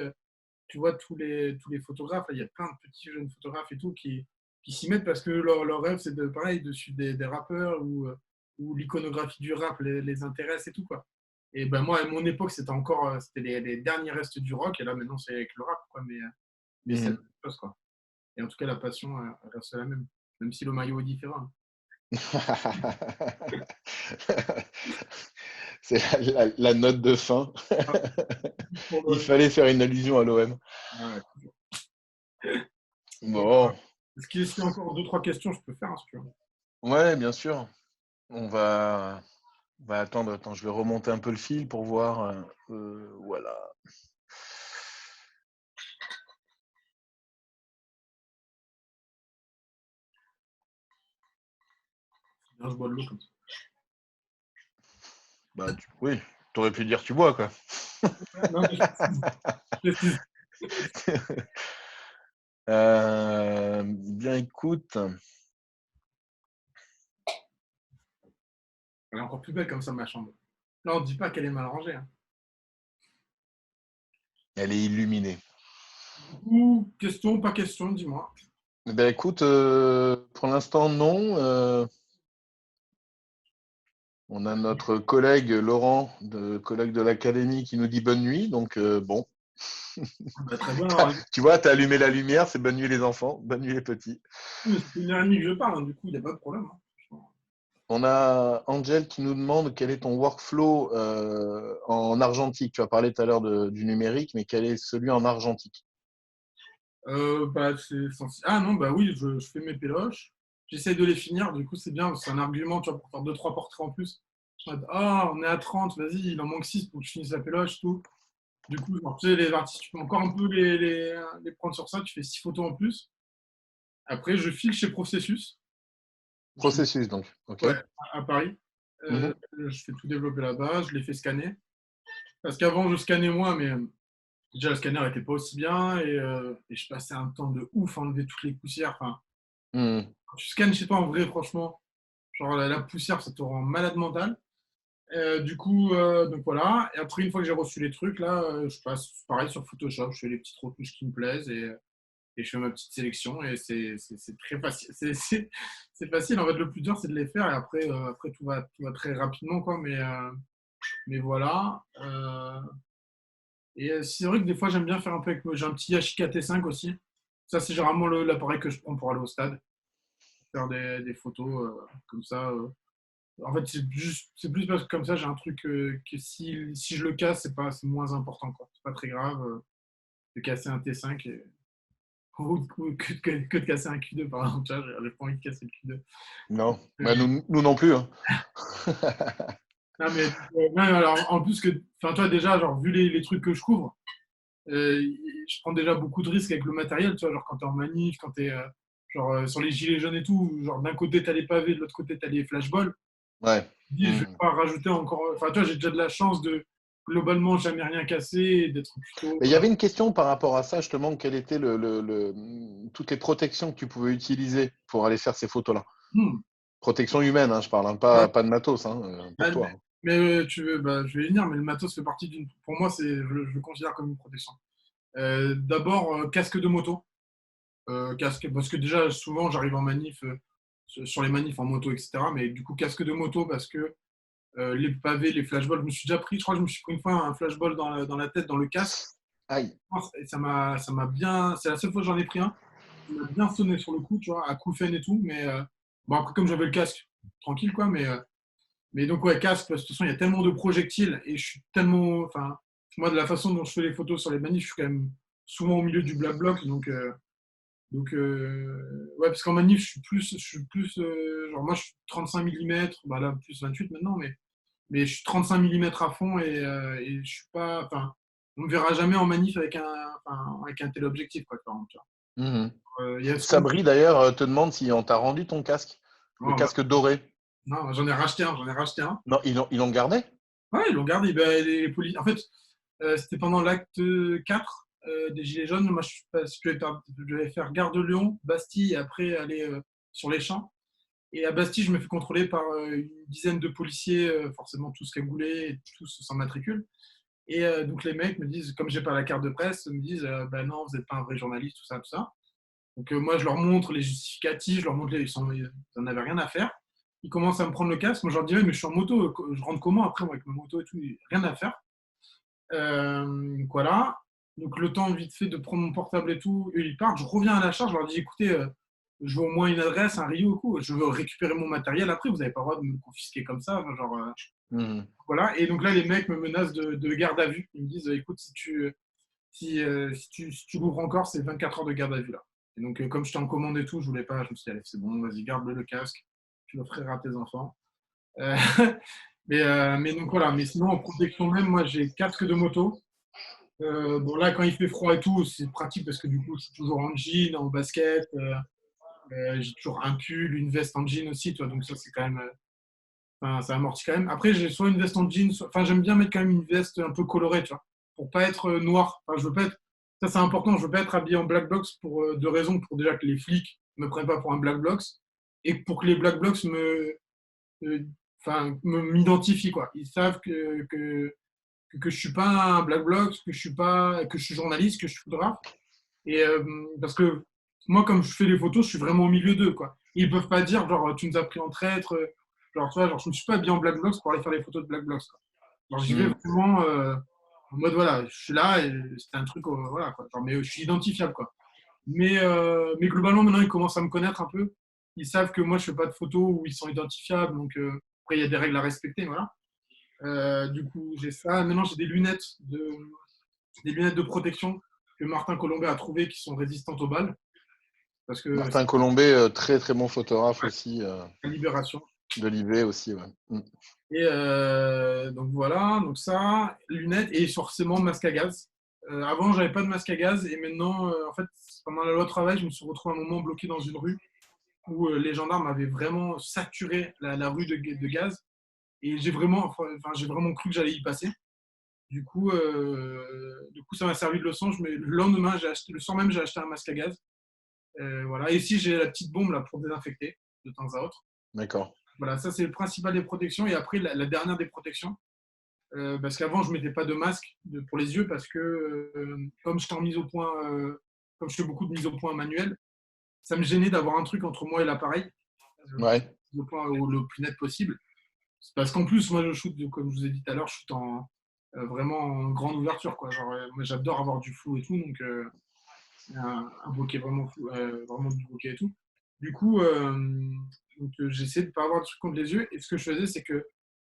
tu vois, tous les photographes, là, il y a plein de petits jeunes photographes et tout qui s'y mettent parce que leur rêve, c'est de, pareil, de suivre des rappeurs ou l'iconographie du rap les intéresse et tout, quoi. Et ben moi, à mon époque, c'était les derniers restes du rock, et là, maintenant, c'est avec le rap, quoi. Mais c'est la Mhm. même chose, quoi. Et en tout cas, la passion elle reste la même, même si le maillot est différent. C'est la note de fin. Ah, Il fallait faire une allusion à l'OM. ouais. Bon, Bon, est-ce qu'il y a encore deux, trois questions, je peux faire, hein, si tu veux. ouais, bien sûr. On va attendre. Attends, je vais remonter un peu le fil pour voir. Voilà. Bien, je bois de l'eau comme ça. Bah, oui, t'aurais pu dire tu bois, quoi. Non, mais je précise. Bien, écoute. Elle est encore plus belle comme ça, ma chambre. Là, on ne dit pas qu'elle est mal rangée, hein. Elle est illuminée. Ou question, pas question, dis-moi. Eh ben, écoute, pour l'instant, non. On a notre collègue Laurent, collègue de l'académie, qui nous dit bonne nuit. Donc, bon. Bah, très bien. Alors, Tu vois, tu as allumé la lumière, c'est bonne nuit les enfants, bonne nuit les petits. mais c'est une heure et demie que je parle, hein, du coup, il n'y a pas de problème, hein. On a Angel qui nous demande quel est ton workflow en argentique. Tu as parlé tout à l'heure du numérique, mais quel est celui en argentique? Bah, ah non, bah oui, je fais mes péloches. J'essaie de les finir, du coup, c'est bien. C'est un argument, tu vois, pour faire deux, trois portraits en plus. Ah, on est à 30, vas-y, il en manque 6 pour que je finisse la péloche, tout. Du coup, genre, tu sais, les artistes, tu peux encore un peu les prendre sur ça. Tu fais 6 photos en plus. Après, je file chez Processus. Processus, donc. OK. Ouais, à Paris. Mhm. Je fais tout développer là-bas, je les fais scanner. Parce qu'avant, je scannais moi, mais déjà, le scanner n'était pas aussi bien et je passais un temps de ouf à enlever toutes les poussières. Enfin, Mhm. quand tu scannes chez toi, en vrai, franchement, genre la poussière, ça te rend malade mental. Du coup, donc voilà. Et après, une fois que j'ai reçu les trucs, là, je passe pareil sur Photoshop, je fais les petites retouches qui me plaisent et je fais ma petite sélection et c'est très facile. C'est facile. En fait, le plus dur, c'est de les faire et après tout va très rapidement, quoi. Mais voilà. Et c'est vrai que des fois, j'aime bien faire un peu avec. J'ai un petit Yashica T5 aussi. Ça, c'est généralement l'appareil que je prends pour aller au stade, faire des photos comme ça. En fait, c'est plus parce que comme ça, j'ai un truc que si je le casse, c'est moins important, quoi. C'est pas très grave de casser un T5 ou que de casser un Q2, par exemple. Tu vois, j'ai pas envie de casser le Q2. Non, bah, Euh, nous non plus, hein. non, mais non, alors, en plus que, enfin, toi, déjà, genre, vu les trucs que je couvre, je prends déjà beaucoup de risques avec le matériel, tu vois, genre quand t'es en manif, quand t'es sur les gilets jaunes et tout, genre d'un côté t'as les pavés, de l'autre côté t'as les flashballs. Ouais. Je dis, je vais Mhm. pas rajouter encore. Enfin, toi, j'ai déjà de la chance de globalement jamais rien casser et d'être plutôt. Mais il y avait une question par rapport à ça, justement, quelles étaient toutes les protections que tu pouvais utiliser pour aller faire ces photos-là? Hmm. Protection humaine, hein, je parle, hein, Ouais. pas de matos, hein, pour Ah, toi, hein. mais bah, je vais y venir, mais le matos fait partie d'une. Pour moi, je le considère comme une protection. D'abord, casque de moto. Casque, parce que déjà, souvent, j'arrive en manif, sur les manifs en moto, etc. Mais du coup, casque de moto parce que les pavés, les flashballs. Je me suis déjà pris, je crois que je me suis pris une fois un flashball dans la tête, dans le casque. Aïe. Et ça m'a bien. C'est la seule fois que j'en ai pris un. Ça m'a bien sonné sur le coup, tu vois, à coup et tout. Mais bon, après, comme j'avais le casque, tranquille, quoi. Mais donc, ouais, casque, parce que de toute façon, il y a tellement de projectiles et je suis tellement. Enfin, moi, de la façon dont je fais les photos sur les manifs, je suis quand même souvent au milieu du black bloc. Donc, ouais, parce qu'en manif, genre, moi, je suis 35 mm, bah là, plus 28 maintenant, mais je suis 35 mm à fond et je suis pas, enfin, on me verra jamais en manif avec un téléobjectif, quoi, par exemple, tu Mhm. vois. Il y a souvent, Sabri, d'ailleurs, te demande si on t'a rendu ton casque, le non, casque doré. non, j'en ai racheté un. Non, ils l'ont gardé? Ouais, ils l'ont gardé. Ben, en fait, c'était pendant l'acte 4 des Gilets jaunes. Moi, je devais faire Gare de Lyon, Bastille et après aller sur les champs. Et à Bastille, je me fais contrôler par une dizaine de policiers, forcément tous cagoulés et tous sans matricule. Et donc les mecs me disent, comme j'ai pas la carte de presse, ils me disent, bah non, vous n'êtes pas un vrai journaliste, tout ça, tout ça. Donc moi, je leur montre les justificatifs, je leur montre ils n'en avaient rien à faire. Ils commencent à me prendre le casque. Moi, je leur dis, ouais, mais je suis en moto, je rentre comment après, moi, avec ma moto et tout, rien à faire. Voilà. Donc le temps vite fait de prendre mon portable et tout, eux ils partent, je reviens à la charge, je leur dis écoutez, je veux au moins une adresse, un Rio ou quoi, je veux récupérer mon matériel après, vous n'avez pas le droit de me le confisquer comme ça, enfin, genre Mhm. voilà. Et donc là les mecs me menacent de garde à vue, ils me disent écoute si tu l'ouvres encore, c'est 24 heures de garde à vue là. Et donc comme j'étais en commande et tout, je voulais pas, je me suis dit allez c'est bon, vas-y garde le casque, tu l'offriras à tes enfants. Euh, mais donc voilà, mais sinon en protection même, moi j'ai casque de moto. Bon, là, quand il fait froid et tout, c'est pratique parce que du coup, je suis toujours en jean, en basket. J'ai toujours un pull, une veste en jean aussi, toi. Donc, ça, c'est quand même. Enfin, ça amortit quand même. Après, j'ai soit une veste en jean, enfin, j'aime bien mettre quand même une veste un peu colorée, tu vois, pour pas être noir. Enfin, je veux pas être. Ça, c'est important. Je veux pas être habillé en black box pour deux raisons. Pour déjà que les flics me prennent pas pour un black box et pour que les black box euh, m'identifient, quoi. Ils savent que je suis pas un black bloc, que je suis journaliste, que je suis photographe. Et parce que moi, comme je fais les photos, je suis vraiment au milieu d'eux, quoi. Ils peuvent pas dire, genre, tu nous as pris en traître, genre, tu vois, genre, je ne suis pas bien en black blocs pour aller faire les photos de black blocs, quoi. Genre, j'y vais Mhm. vraiment en mode, voilà, je suis là et c'est un truc, voilà, quoi. Genre, mais je suis identifiable, quoi. Mais globalement, maintenant, ils commencent à me connaître un peu. Ils savent que moi, je fais pas de photos où ils sont identifiables, donc après, il y a des règles à respecter, voilà. Du coup, j'ai ça. Maintenant, j'ai des lunettes de protection que Martin Colombet a trouvées qui sont résistantes aux balles. Parce que c'est Martin Colombet, très très bon photographe aussi, la libération. de l'IV aussi. Ouais. Et donc voilà, donc ça, lunettes et forcément masque à gaz. Avant, j'avais pas de masque à gaz et maintenant, en fait, pendant la loi travail, je me suis retrouvé un moment bloqué dans une rue où les gendarmes avaient vraiment saturé la rue de gaz et j'ai vraiment cru que j'allais y passer. Du coup, ça m'a servi de leçon. Le lendemain, le soir même, j'ai acheté un masque à gaz. Voilà. Et ici, j'ai la petite bombe là pour désinfecter de temps à autre. D'accord. Voilà, ça c'est le principal des protections. Et après, la dernière des protections, parce qu'avant, je ne mettais pas de masque pour les yeux parce que comme j'étais en mise au point, comme je fais beaucoup de mise au point manuelle, ça me gênait d'avoir un truc entre moi et l'appareil, Ouais. le point le plus net possible. C'est parce qu'en plus, moi, je shoot, comme je vous ai dit tout à l'heure, je shoot vraiment en grande ouverture, quoi. Genre, moi, j'adore avoir du flou et tout, donc un bokeh vraiment flou, vraiment du bokeh et tout. Du coup, j'essaie de ne pas avoir de trucs contre les yeux. Et ce que je faisais, c'est que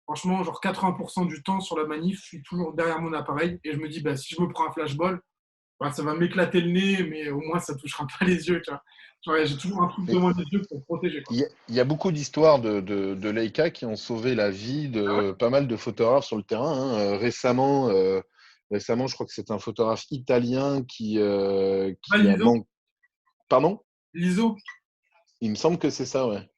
franchement, genre 80% du temps sur la manif, je suis toujours derrière mon appareil et je me dis, bah, si je me prends un flashball, bah, ça va m'éclater le nez, mais au moins ça ne touchera pas les yeux. Tu vois. Genre, j'ai toujours un truc Et devant les yeux pour protéger. Quoi. il y a beaucoup d'histoires de Leica qui ont sauvé la vie Ah ouais. de pas mal de photographes sur le terrain, hein. Récemment, je crois que c'est un photographe italien Pas qui a l'ISO, manqué. Pardon? l'ISO. Il me semble que c'est ça, ouais.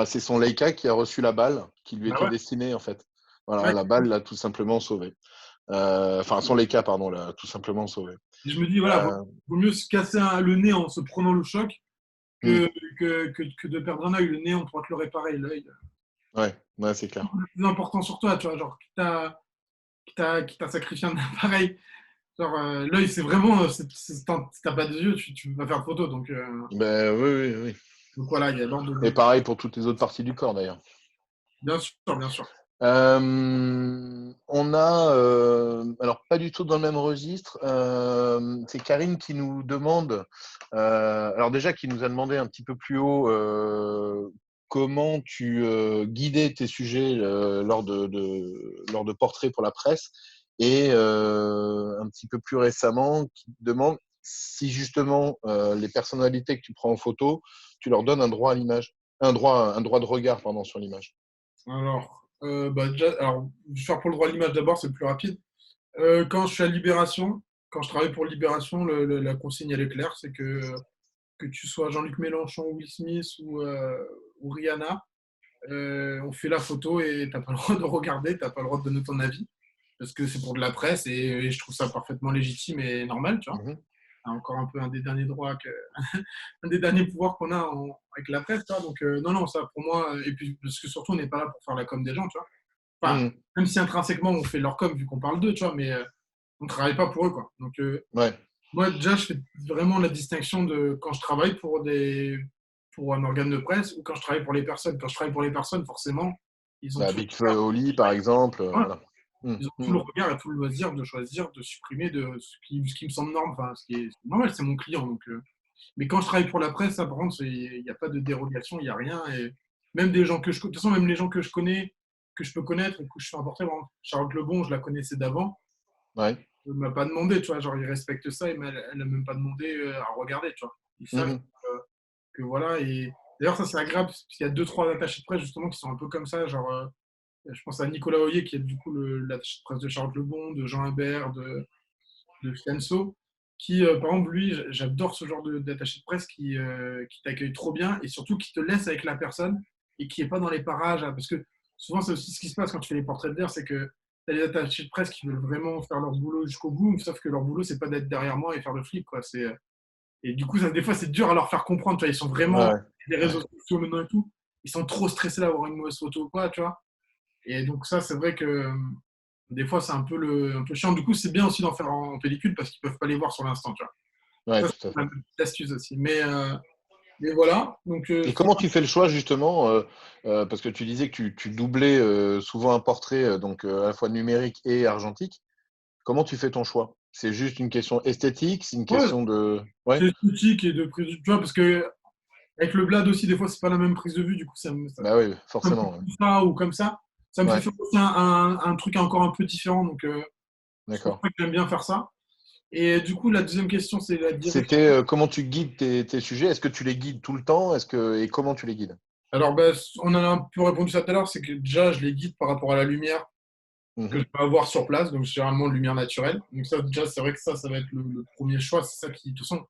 C'est son Leica qui a reçu la balle qui lui Bah était ouais. destinée, en fait. Voilà, Ouais. la balle l'a tout simplement sauvé. Enfin, son Leica, pardon, l'a tout simplement sauvé. Et je me dis, voilà, Euh, vaut mieux se casser le nez en se prenant le choc hmm. que de perdre un œil. Le nez, on pourra te le réparer. L'œil, Ouais, ouais, c'est clair. le plus important sur toi, tu vois, genre, qui t'a sacrifié un appareil. Genre, l'œil, c'est vraiment, si t'as pas de yeux, tu vas faire de photos. Ben, oui, oui, oui. Donc voilà, il y a l'ordre Et de. pareil pour toutes les autres parties du corps, d'ailleurs. Bien sûr, bien sûr. On a, alors pas du tout dans le même registre, c'est Karine qui nous demande, alors déjà qui nous a demandé un petit peu plus haut comment tu guidais tes sujets lors de portraits pour la presse, et un petit peu plus récemment qui demande si justement les personnalités que tu prends en photo, tu leur donnes un droit à l'image, un droit de regard pardon, sur l'image. Alors, déjà, alors, je vais faire pour le droit à l'image d'abord, c'est le plus rapide. Quand je suis à Libération, quand je travaille pour Libération, la consigne, elle est claire, c'est que tu sois Jean-Luc Mélenchon, Will Smith ou Rihanna, on fait la photo et t'as pas le droit de regarder, t'as pas le droit de donner ton avis, parce que c'est pour de la presse et je trouve ça parfaitement légitime et normal, tu vois. Mhm. C'est encore un peu un des derniers droits, un des derniers pouvoirs qu'on a avec la presse, tu vois. Donc, non, non, ça pour moi, et puis parce que surtout, on n'est pas là pour faire la com des gens, tu vois. Enfin, Mhm. même si intrinsèquement, on fait leur com vu qu'on parle d'eux, tu vois, mais on ne travaille pas pour eux, quoi. Donc, Ouais. moi, déjà, je fais vraiment la distinction de quand je travaille pour un organe de presse ou quand je travaille pour les personnes. Quand je travaille pour les personnes, forcément, ils ont Bah, tout Big le Flo et Oli, par exemple. regard, Voilà. Mhm. ils ont tout le Mhm. regard et tout le loisir de choisir, de supprimer de ce qui me semble normal. Enfin, ce qui est normal, c'est mon client. Donc, mais quand je travaille pour la presse, ça, par contre, il n'y a pas de dérogation, il n'y a rien. Et même des gens que de toute façon, même les gens que je connais, que je peux connaître et que je fais un portrait, par exemple, Charlotte Lebon, je la connaissais d'avant. Ouais. Elle ne m'a pas demandé, tu vois, genre ils respectent ça, et elle n'a même pas demandé à regarder, tu vois. Ils savent Mhm. que voilà, et d'ailleurs ça c'est agréable, parce qu'il y a deux, trois attachés de presse justement qui sont un peu comme ça, genre je pense à Nicolas Hoyer qui est du coup l'attaché de presse de Charles Lebon, de Jean Hébert, de Fianso, qui par exemple lui, j'adore ce genre d'attaché de presse qui t'accueille trop bien et surtout qui te laisse avec la personne et qui est pas dans les parages, hein, parce que souvent c'est aussi ce qui se passe quand tu fais les portraits de l'air, c'est que t'as les attachés de presse qui veulent vraiment faire leur boulot jusqu'au bout, sauf que leur boulot c'est pas d'être derrière moi et faire le flic, quoi. Et du coup ça, des fois c'est dur à leur faire comprendre, tu vois, ils sont vraiment Ouais. les Ouais. réseaux sociaux maintenant et tout, ils sont trop stressés d'avoir une mauvaise photo ou quoi, tu vois. Et donc ça c'est vrai que des fois c'est un peu chiant. Du coup c'est bien aussi d'en faire en pellicule parce qu'ils peuvent pas les voir sur l'instant, tu vois. Ouais, Ça tout à c'est fait. une petite astuce aussi. Mais voilà, donc Et comment tu fais le choix justement parce que tu disais que tu doublais souvent un portrait donc à la fois numérique et argentique. Comment tu fais ton choix? C'est juste une question esthétique? C'est une ouais, question de… Ouais? c'est esthétique et de prise de vue, tu vois, parce que avec le blad aussi des fois c'est pas la même prise de vue, du coup Bah oui, ça me fait forcément. Ouais. plus ça ou comme ça. Ça me fait Ouais, faire aussi un truc encore un peu différent, donc c'est pour d'accord. ça que j'aime bien faire ça. Et du coup la deuxième question c'est la direction. C'était comment tu guides tes sujets? Est-ce que tu les guides tout le temps? Et comment tu les guides? Alors ben, on en a un peu répondu ça tout à l'heure, c'est que déjà je les guide par rapport à la lumière que je Mhm. peux avoir sur place, donc généralement lumière naturelle. Donc ça déjà c'est vrai que ça va être le premier choix, c'est ça qui, de toute façon,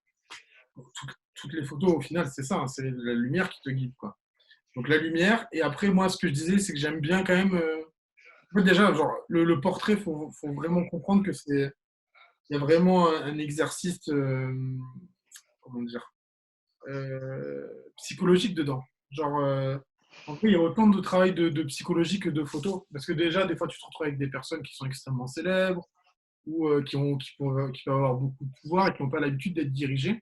pour toutes les photos au final c'est ça, hein, c'est la lumière qui te guide, quoi. Donc la lumière, et après moi ce que je disais c'est que j'aime bien quand même, en fait déjà genre le portrait, faut vraiment comprendre que il y a vraiment un exercice, comment dire, psychologique dedans. Genre, en fait, il y a autant de travail de psychologie que de photos. Parce que déjà, des fois, tu te retrouves avec des personnes qui sont extrêmement célèbres ou qui peuvent avoir beaucoup de pouvoir et qui n'ont pas l'habitude d'être dirigées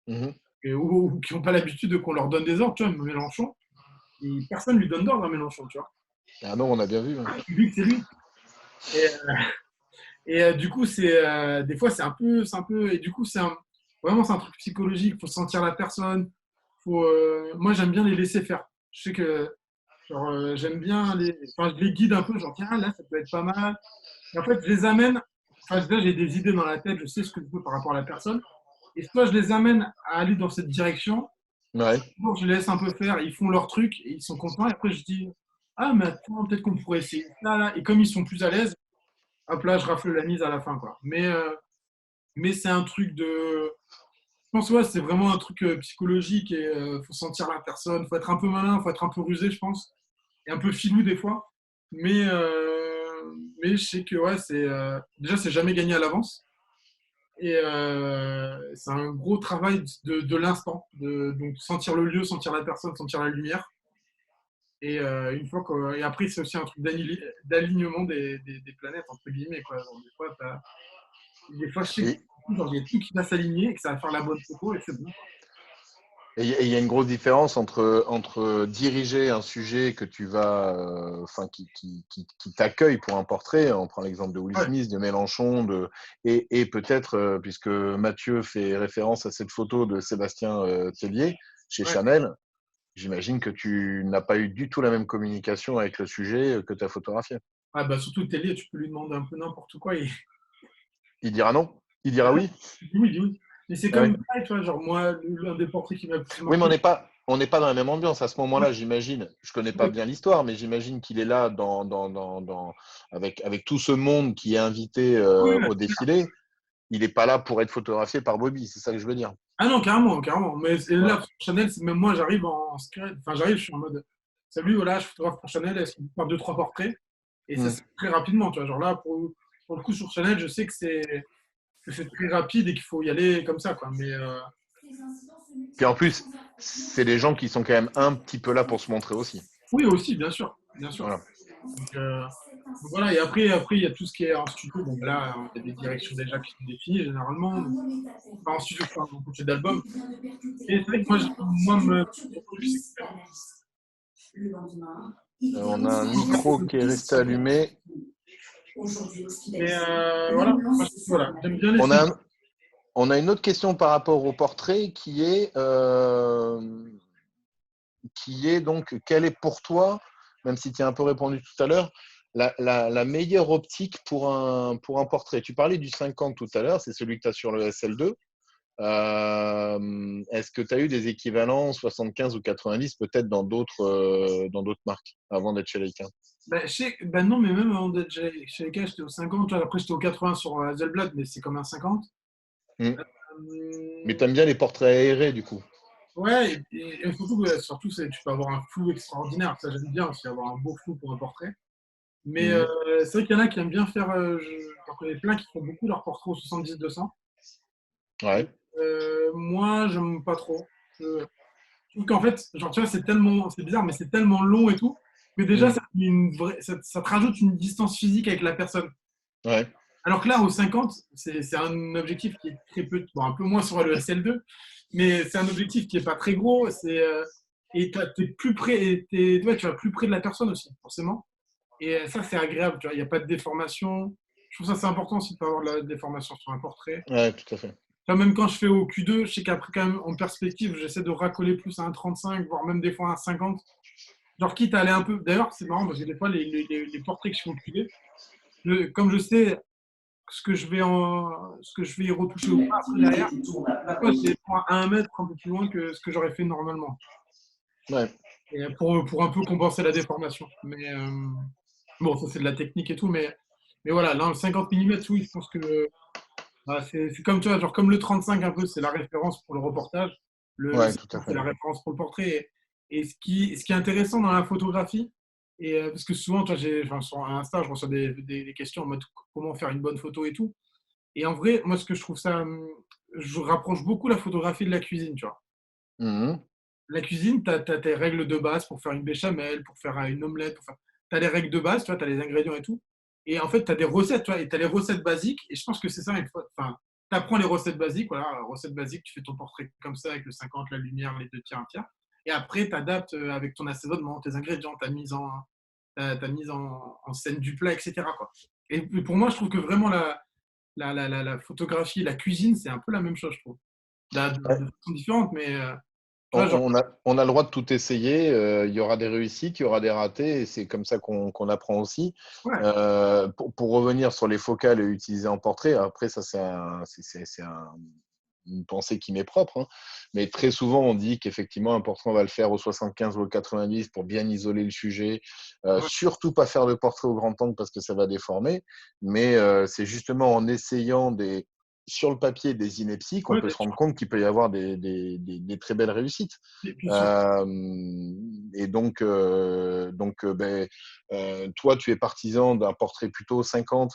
Mhm. ou qui n'ont pas l'habitude qu'on leur donne des ordres. Tu vois, Mélenchon, personne ne lui donne d'ordre à Mélenchon, tu vois. Ah non, on a bien vu. Hein. Le public, c'est lui. Et, du coup, des fois, c'est un peu, et du coup, vraiment, c'est un truc psychologique. Il faut sentir la personne. Moi, j'aime bien les laisser faire. Je sais que, genre, j'aime bien enfin, je les guide un peu. Genre, tiens, là, ça peut être pas mal. Et en fait, je les amène. Enfin, déjà, j'ai des idées dans la tête. Je sais ce que je veux par rapport à la personne. Et soit je les amène à aller dans cette direction, Ouais. soit je les laisse un peu faire. Ils font leur truc et ils sont contents. Et après, je dis, ah, mais attends, peut-être qu'on pourrait essayer ça, là. Et comme ils sont plus à l'aise, hop là, je rafle la mise à la fin, quoi. Mais c'est un truc de. Je pense, ouais, c'est vraiment un truc psychologique et faut sentir la personne. Faut être un peu malin, faut être un peu rusé, je pense. Et un peu filou des fois. Mais je sais que, ouais, déjà, c'est jamais gagné à l'avance. Et c'est un gros travail de l'instant. Donc, sentir le lieu, sentir la personne, sentir la lumière. Et une fois et après, c'est aussi un truc d'alignement des planètes, entre guillemets, quoi. Donc, des fois, je sais que Et genre, il y a tout qui va s'aligner et que ça va faire la bonne photo et c'est bon. il y a une grosse différence entre diriger un sujet que tu vas, enfin, qui t'accueille pour un portrait. On prend l'exemple de Will Ouais, Smith, de Mélenchon, et peut-être, puisque Mathieu fait référence à cette photo de Sébastien Tellier chez ouais. Chanel, j'imagine que tu n'as pas eu du tout la même communication avec le sujet que tu as photographié. Ah, bah, surtout le télé, tu peux lui demander un peu n'importe quoi. Il dira non? Il dira oui? Il dit oui, il dit oui. Mais c'est Ah comme ouais. pareil, tu vois, genre moi, l'un des portraits qui m'a le plus Oui, mais marqué. on n'est pas dans la même ambiance à ce moment-là, j'imagine. Je connais pas Oui, bien l'histoire, mais j'imagine qu'il est là avec tout ce monde qui est invité oui, au défilé. Il n'est pas là pour être photographié par Bobby, c'est ça que je veux dire. ah non, carrément, carrément. Mais là, Voilà. pour Chanel, même moi, j'arrive en secret. Enfin, j'arrive, je suis en mode salut, voilà, je photographe pour Chanel, est-ce qu'on peut faire deux, trois portraits? Et ça, Mm. c'est très rapidement, tu vois. Genre là, pour le coup, sur Chanel, je sais que c'est très rapide et qu'il faut y aller comme ça, quoi. Mais Puis en plus, c'est des gens qui sont quand même un petit peu là pour se montrer aussi. oui, aussi, bien sûr, bien sûr. Voilà. Donc voilà, et après, il y a tout ce qui est en studio. Bon, ben là, il y a des directions déjà qui sont définies, généralement. Donc, pas en studio, pas en projet d'album. Et c'est vrai que moi, mon truc, c'est que On a un micro qui est resté allumé. mais voilà, voilà, j'aime bien les On a, cinq. un- on a une autre question par rapport au portrait qui est donc, quelle est pour toi, même si tu as un peu répondu tout à l'heure, la meilleure optique pour un portrait? Tu parlais du 50 tout à l'heure, c'est celui que tu as sur le SL2. Est-ce que tu as eu des équivalents 75 ou 90 peut-être dans d'autres marques avant d'être chez Leica? Ben non, mais même avant d'être chez les cas, j'étais au 50. Tu vois, après, j'étais au 80 sur Hasselblad, mais c'est comme un 50. Hmm. Mais tu Euh, aimes bien les portraits aérés du coup? ouais, et surtout tu peux avoir un flou extraordinaire. Ça, j'aime bien aussi, avoir un beau flou pour un portrait. Mais Hmm. c'est vrai qu'il y en a qui aiment bien faire. J'en connais plein qui font beaucoup leurs portraits au 70-200. Et Ouais, moi, j'aime pas trop. Je trouve qu'en fait, genre, tu vois, c'est bizarre, mais c'est tellement long et tout, que déjà, hmm. ça te rajoute une distance physique avec la personne. Ouais, Alors que là, au 50, c'est un objectif qui est très peu, bon, un peu moins sur le SL2, mais c'est un objectif qui est pas très gros. Et t'es plus près, ouais, tu vas plus près de la personne aussi, forcément. Et ça, c'est agréable, tu vois, il n'y a pas de déformation. Je trouve ça, c'est important aussi de pas avoir de la déformation sur un portrait. ouais, tout à fait. Enfin, même quand je fais au Q2, je sais qu'après, quand même, en perspective, j'essaie de racoler plus à un 35, voire même des fois à un 50. Genre, quitte à aller un peu. D'ailleurs, c'est marrant parce que des fois, les portraits que je fais au Q2, comme je sais ce que je vais y retoucher ou pas après derrière, des fois, je les prends à 1 mètre un peu plus loin que ce que j'aurais fait normalement. Ouais. Et pour un peu compenser la déformation. Mais bon, ça, c'est de la technique et tout. Mais voilà, là, le 50 mm, oui, je pense que c'est comme, tu vois, genre comme le 35 un peu, c'est la référence pour le reportage. Le Ouais, tout à 50, c'est fait. la référence pour le portrait. Et ce qui est intéressant dans la photographie, parce que souvent, toi, enfin, sur Insta, je reçois des questions en mode comment faire une bonne photo et tout. Et en vrai, moi, ce que je trouve ça, je rapproche beaucoup la photographie de la cuisine, tu vois. Mhm. La cuisine, tu as tes règles de base pour faire une béchamel, pour faire une omelette, tu as les règles de base, tu vois, tu as les ingrédients et tout. Et en fait, tu as des recettes, tu vois, et tu as les recettes basiques. Et je pense que c'est ça, enfin, tu apprends les recettes basiques, voilà, recettes basiques, tu fais ton portrait comme ça avec le 50, la lumière, les deux tiers, un tiers. Et après, tu adaptes avec ton assaisonnement, tes ingrédients, ta mise en scène du plat, etc., quoi. Et pour moi, je trouve que vraiment la photographie, la cuisine, c'est un peu la même chose, je trouve. De façon différente, mais tu vois, genre, On a le droit de tout essayer. Il y aura des réussites, il y aura des ratés, et c'est comme ça qu'on apprend aussi. ouais, Pour revenir sur les focales utilisées en portrait, après, ça, une pensée qui m'est propre, hein. Mais très souvent, on dit qu'effectivement, un portrait, on va le faire au 75 ou au 90 pour bien isoler le sujet. ouais, Surtout pas faire de portrait au grand angle parce que ça va déformer. Mais c'est justement en essayant sur le papier des inepties qu'on ouais, peut se rendre compte qu'il peut y avoir des très belles réussites. et puis surtout, Euh, et toi, tu es partisan d'un portrait plutôt 50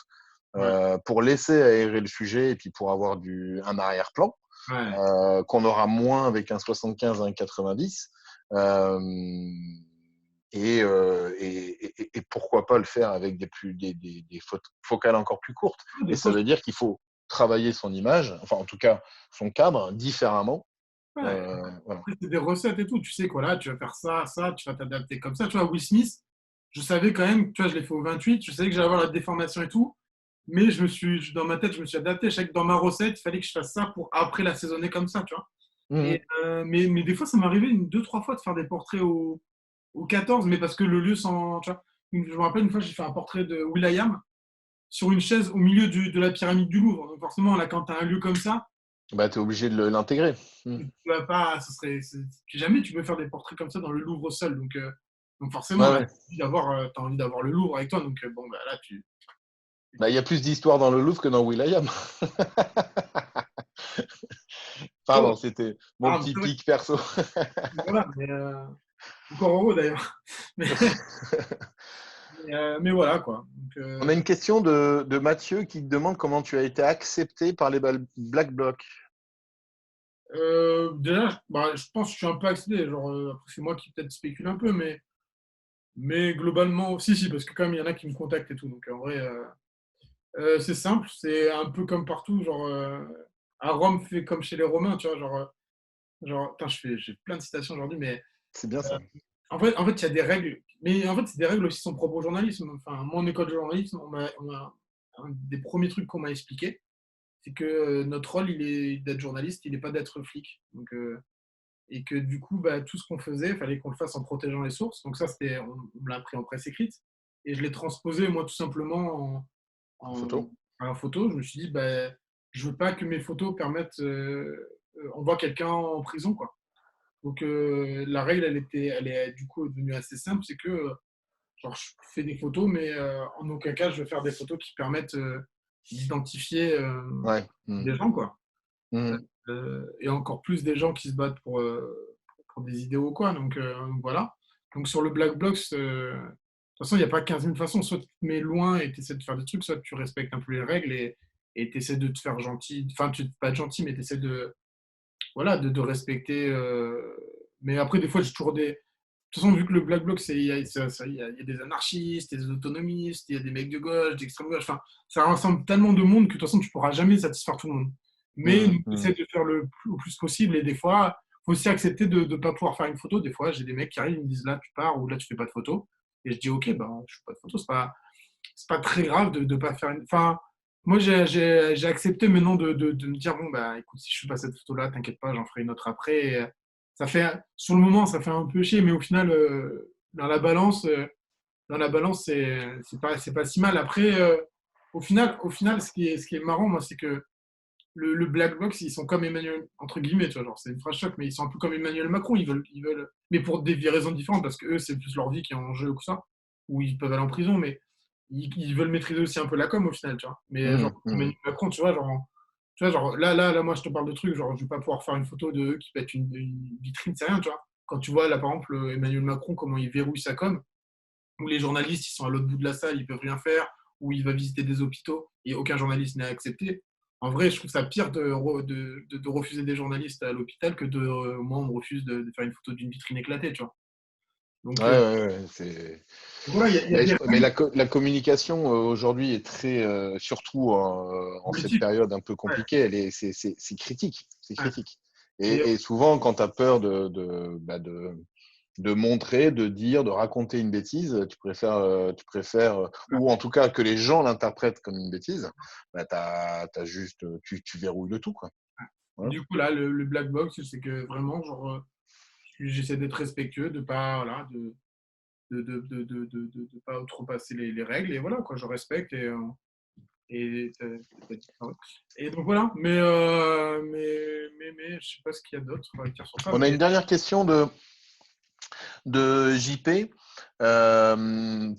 ouais, pour laisser aérer le sujet et puis pour avoir un arrière-plan ouais. qu'on aura moins avec un 75 un 90. Euh, et pourquoi pas le faire avec des focales encore plus courtes. Des Et ça fois, veut dire qu'il faut travailler son image, enfin en tout cas son cadre, différemment. ouais. Voilà. Après, c'est des recettes et tout. Tu sais quoi, là, tu vas faire ça, ça, tu vas t'adapter comme ça. Tu vois, Will Smith, je savais quand même, tu vois, je l'ai fait au 28, je savais que j'allais avoir la déformation et tout. Mais dans ma tête, je me suis adapté. Je savais que dans ma recette, il fallait que je fasse ça pour après l'assaisonner comme ça, tu vois. Mmh. Mais des fois, ça m'est arrivé deux, trois fois de faire des portraits au 14, mais parce que le lieu sans. Tu vois, je me rappelle une fois, j'ai fait un portrait de Will.i.am sur une chaise au milieu de la pyramide du Louvre. Donc forcément, là, quand tu as un lieu comme ça, Bah, tu es obligé de l'intégrer. Tu vas pas, jamais tu peux faire des portraits comme ça dans le Louvre seul. Donc Ouais, forcément, là, ouais. tu as envie d'avoir le Louvre avec toi. Donc bon, bah, là, Bah, il y a plus d'histoire dans le Louvre que dans Will.i.am. oh, Pardon, c'était mon ah, petit c'est vrai, pic perso. voilà, mais encore heureux d'ailleurs. Mais, mais voilà, quoi. Donc, On a une question de Mathieu qui te demande comment tu as été accepté par les Black Blocs. déjà, bah, je pense que je suis un peu accédé. Genre, après, c'est moi qui peut-être spécule un peu, mais globalement, si, parce que quand même, il y en a qui me contactent et tout. Donc, en vrai, c'est simple. C'est un peu comme partout. Genre, à Rome, fait comme chez les Romains, tu vois. Genre putain, j'ai plein de citations aujourd'hui, mais C'est bien ça. en fait, il y a des règles. Mais en fait, c'est des règles aussi son propre au journalisme. Enfin, mon école de journalisme, un des premiers trucs qu'on m'a expliqué, c'est que notre rôle, il est d'être journaliste, il n'est pas d'être flic. Donc, et que du coup, bah, tout ce qu'on faisait, il fallait qu'on le fasse en protégeant les sources. Donc ça, on me l'a appris en presse écrite. Et je l'ai transposé, moi, tout simplement En en, photo. en photo. Je me suis dit, bah, je veux pas que mes photos permettent, on voit quelqu'un en prison, quoi. Donc la règle, elle est du coup devenue assez simple, c'est que genre, je fais des photos, mais en aucun cas, je vais faire des photos qui permettent d'identifier Ouais. Mm. des gens, quoi. Mm. Et encore plus des gens qui se battent pour des idéaux, quoi. Donc voilà. Donc sur le Black Blocs, de toute façon, il n'y a pas 15 000 façons. Soit tu te mets loin et tu essaies de faire des trucs, soit tu respectes un peu les règles et tu essaies de te faire gentil. Enfin, tu pas être gentil, mais tu essaies voilà, de respecter. Mais après, des fois, j'ai toujours des. De toute façon, vu que le Black Bloc, il y a des anarchistes, des autonomistes, il y a des mecs de gauche, d'extrême gauche. Enfin, ça rassemble tellement de monde que de toute façon, tu ne pourras jamais satisfaire tout le monde. Mais Mm. nous, on Mm. essaie de faire au plus possible. Et des fois, il faut aussi accepter de ne pas pouvoir faire une photo. Des fois, j'ai des mecs qui arrivent, ils me disent là, tu pars ou là, tu fais pas de photo. Et je dis, ok, ben, je fais pas de photo. C'est pas très grave de ne pas faire une. Enfin, moi, j'ai accepté maintenant de me dire, bon, bah, écoute, si je fais pas cette photo-là, t'inquiète pas, j'en ferai une autre après. Et, sur le moment, ça fait un peu chier, mais au final, dans la balance, c'est pas si mal. Après, au final, ce qui est marrant, moi, c'est que le Black Box, ils sont comme Emmanuel, entre guillemets, tu vois, genre, c'est une phrase choc, mais ils sont un peu comme Emmanuel Macron, ils veulent, mais pour des raisons différentes, parce que eux, c'est plus leur vie qui est en jeu ou ça, ou ils peuvent aller en prison, mais ils veulent maîtriser aussi un peu la com au final, tu vois. Mais genre, Mm. Mm. Emmanuel Macron, tu vois, genre, là, moi, je te parle de trucs, genre, je vais pas pouvoir faire une photo de eux qui pètent une vitrine, c'est rien, tu vois. Quand tu vois, là, par exemple, Emmanuel Macron, comment il verrouille sa com, où les journalistes, ils sont à l'autre bout de la salle, ils peuvent rien faire, où il va visiter des hôpitaux et aucun journaliste n'est accepté. En vrai, je trouve ça pire de refuser des journalistes à l'hôpital que moi, on me refuse de faire une photo d'une vitrine éclatée, tu vois. Ouais, Donc, ouais, ouais, c'est. voilà, il y a Mais, des mais règles la communication aujourd'hui est très, surtout en cette politiques. période un peu Ouais, compliquée, c'est critique. C'est ouais. critique. Et, Et souvent, quand tu as peur bah, de montrer, de dire, de raconter une bêtise, ou en tout cas que les gens l'interprètent comme une bêtise, bah, tu verrouilles le tout, quoi. Voilà. du coup, là, le black box, c'est que vraiment, genre, j'essaie d'être respectueux, de pas, voilà, de pas trop passer les règles, et voilà, quoi, je respecte, et et donc voilà, mais je sais pas ce qu'il y a d'autre à dire sur ça, On a mais une dernière question de JP,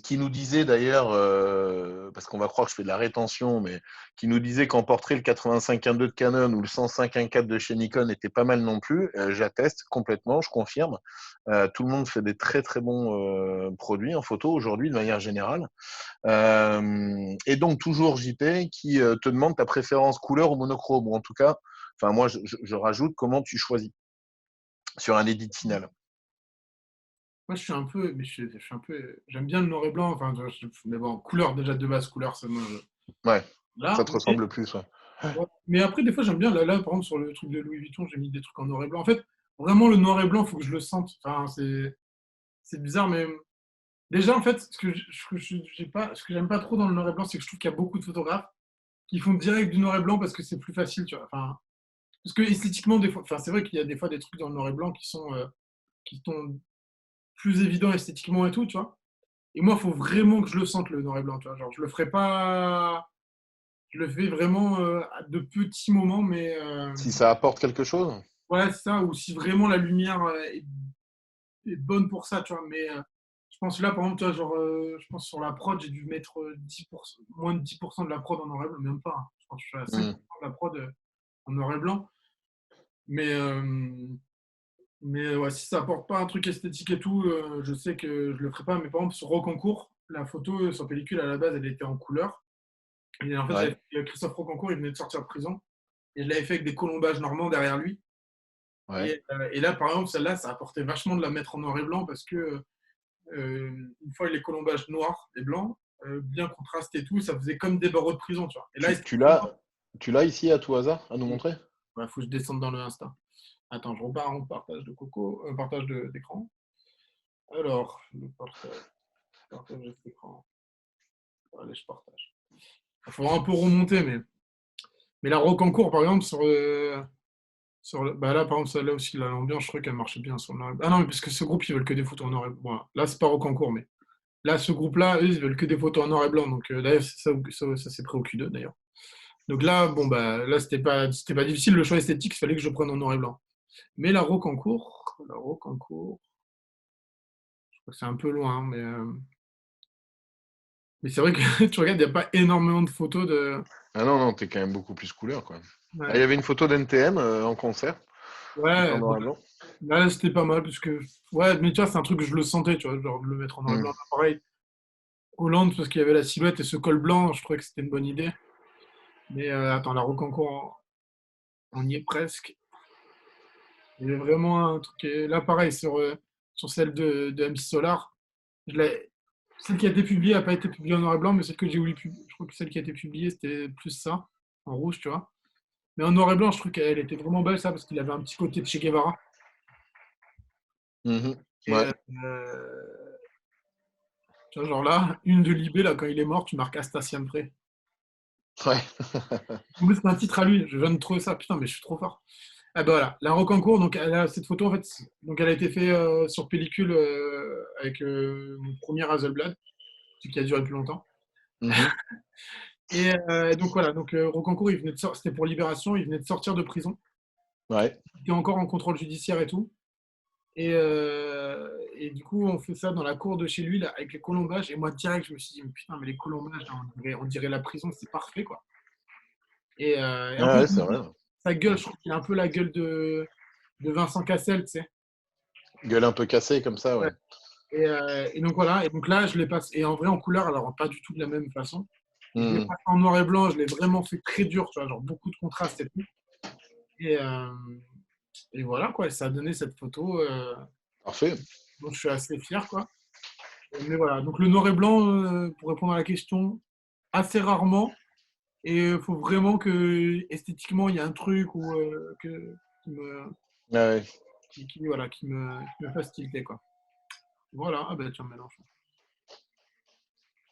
qui nous disait d'ailleurs, parce qu'on va croire que je fais de la rétention, mais qui nous disait qu'en portrait, le 85-1.2 de Canon ou le 105-1.4 de chez Nikon était pas mal non plus. J'atteste complètement, je confirme. Tout le monde fait des très très bons produits en photo aujourd'hui, de manière générale. Et donc, toujours JP qui te demande ta préférence couleur ou monochrome, ou en tout cas, enfin moi je rajoute comment tu choisis sur un edit final. moi je suis un peu, j'aime bien le noir et blanc, enfin, mais bon, couleur déjà de base, couleur, ça me, Ouais, ça là, te ressemble plus, ouais. ouais. Mais après des fois j'aime bien, là, par exemple sur le truc de Louis Vuitton, j'ai mis des trucs en noir et blanc. En fait, vraiment le noir et blanc, il faut que je le sente. Enfin, c'est bizarre, mais déjà en fait, ce que j'aime pas trop dans le noir et blanc, c'est que je trouve qu'il y a beaucoup de photographes qui font direct du noir et blanc parce que c'est plus facile, tu vois. Enfin, parce que esthétiquement, des fois, enfin, c'est vrai qu'il y a des fois des trucs dans le noir et blanc qui sont plus évidents esthétiquement et tout, tu vois. Et moi, il faut vraiment que je le sente, le noir et blanc, tu vois. Genre, je le ferai pas. Je le fais vraiment à de petits moments, mais Si ça apporte quelque chose? ouais, c'est ça. Ou si vraiment la lumière est bonne pour ça, tu vois. Mais je pense là, par exemple, tu vois, genre, je pense sur la prod, j'ai dû mettre 10%, moins de 10% de la prod en noir et blanc, même pas, hein. Je pense que je suis à Mmh. 5% de la prod en noir et blanc. Mais, ouais, si ça apporte pas un truc esthétique et tout, je sais que je le ferai pas. Mais par exemple, sur Rocancourt, la photo sur pellicule, à la base, elle était en couleur. Et en fait, Ouais. Christophe Rocancourt, il venait de sortir de prison. Et je l'avais fait avec des colombages normands derrière lui. Ouais. Et là, par exemple, celle-là, ça apportait vachement de la mettre en noir et blanc parce que une fois les colombages noirs et blancs, bien contrastés et tout, ça faisait comme des barreaux de prison, tu vois. Et là, Tu l'as ici à tout hasard à nous montrer? il faut que je descende dans le Insta. Attends, je repars en partage de Coco, partage d'écran. Alors, le partage d'écran. Allez, je partage. Il faudra un peu remonter, mais la Rocancourt, par exemple, bah là, par exemple, celle-là aussi, l'ambiance, je crois qu'elle marchait bien sur le noir et blanc. Ah non, mais parce que ce groupe, ils veulent que des photos en noir et blanc. Voilà. Là, c'est pas Rocancourt, mais là, ce groupe-là, eux, ils veulent que des photos en noir et blanc. Donc, d'ailleurs, ça s'est pris au Q2, d'ailleurs. Donc là, bon, bah, là, c'était pas difficile. Le choix esthétique, il fallait que je prenne en noir et blanc. Mais la Rocancourt, je crois que c'est un peu loin, hein, mais c'est vrai que tu regardes, il n'y a pas énormément de photos de. Ah non, non, t'es quand même beaucoup plus couleur, quoi. Ah, il y Ouais, avait une photo d'NTM en concert, qui était en ouais, noir et blanc. là, c'était pas mal, parce que, ouais, mais tu vois, c'est un truc que je le sentais, tu vois, genre de le mettre en noir et Hmm. blanc. Pareil, Hollande, parce qu'il y avait la silhouette et ce col blanc, je trouvais que c'était une bonne idée. Mais attends, la Rocancourt, on y est presque. Il y avait vraiment un truc. Là, pareil, sur celle de MC Solar, je celle qui a été publiée n'a pas été publiée en noir et blanc, mais celle que j'ai voulu publier, je crois que celle qui a été publiée, c'était plus ça, en rouge, tu vois. Mais en noir et blanc, je trouve qu'elle était vraiment belle, ça, parce qu'il avait un petit côté de Che Guevara. Mhm. Et, Ouais, tu vois, genre là, une de Libé, là, quand il est mort, tu marques Asta Siempre. ouais. En plus, c'est un titre à lui, je viens de trouver ça. Putain, mais je suis trop fort. Ah bah voilà, la Rocancourt, donc elle a cette photo, en fait, donc elle a été faite sur pellicule avec mon premier Hasselblad, celui qui a duré plus longtemps. Mhm. Et donc voilà, donc Rocancourt, c'était pour Libération, il venait de sortir de prison. Ouais. Il était encore en contrôle judiciaire et tout. Et du coup, on fait ça dans la cour de chez lui, là, avec les colombages. Et moi, direct, je me suis dit, mais putain, mais les colombages, là, on dirait la prison, c'est parfait, quoi. Et en Ah plus, ouais, c'est vrai. sa gueule, je trouve qu'il a un peu la gueule de Vincent Cassel, tu sais. Gueule un peu cassée comme ça, Ouais. ouais. Et donc voilà, et donc là, je l'ai passé. Et en vrai, en couleur, alors pas du tout de la même façon. Et je l'ai Mhm. passé en noir et blanc, je l'ai vraiment fait très dur, tu vois, genre beaucoup de contraste et tout. Et, euh, et voilà, quoi, et ça a donné cette photo Parfait. dont je suis assez fier, quoi. Mais voilà, donc le noir et blanc, pour répondre à la question, assez rarement. Et il faut vraiment que esthétiquement, il y a un truc qui me, Ah ouais. voilà, qui me fasse tilter, quoi. Voilà, ah ben tiens, Mélenchon.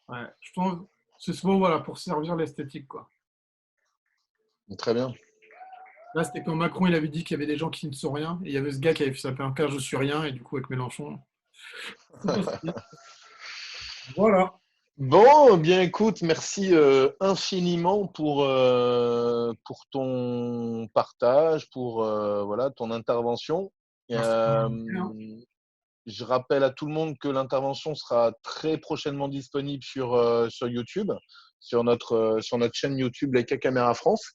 Ouais, je pense c'est souvent voilà, pour servir l'esthétique, quoi. Très bien. Là, c'était quand Macron il avait dit qu'il y avait des gens qui ne sont rien, et il y avait ce gars qui avait fait s'appeler un cas je suis rien, et du coup avec Mélenchon. C'est pas stylé. Voilà. Bon, bien écoute, merci infiniment pour ton partage, pour voilà, ton intervention. Merci de m'avoir invité, Euh, hein. je rappelle à tout le monde que l'intervention sera très prochainement disponible sur YouTube, sur notre chaîne YouTube Leica Caméra France.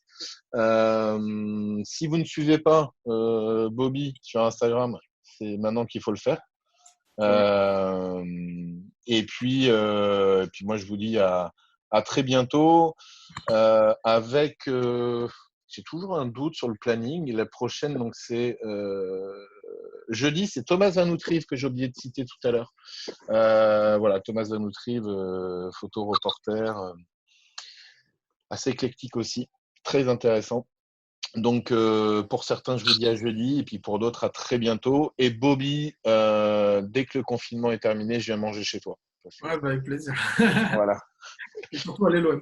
Si vous ne suivez pas Bobby sur Instagram, c'est maintenant qu'il faut le faire. Ouais. Euh, et puis moi, je vous dis à très bientôt. J'ai toujours un doute sur le planning. La prochaine, donc c'est jeudi, c'est Thomas Van Outreeve que j'ai oublié de citer tout à l'heure. Voilà, Thomas Van Outreeve, photo reporter, assez éclectique aussi, très intéressant. Donc, pour certains, je vous dis à jeudi, et puis pour d'autres, à très bientôt. Et Bobby, dès que le confinement est terminé, je viens manger chez toi. Ouais, bah, avec plaisir. Voilà. Et surtout, allez loin.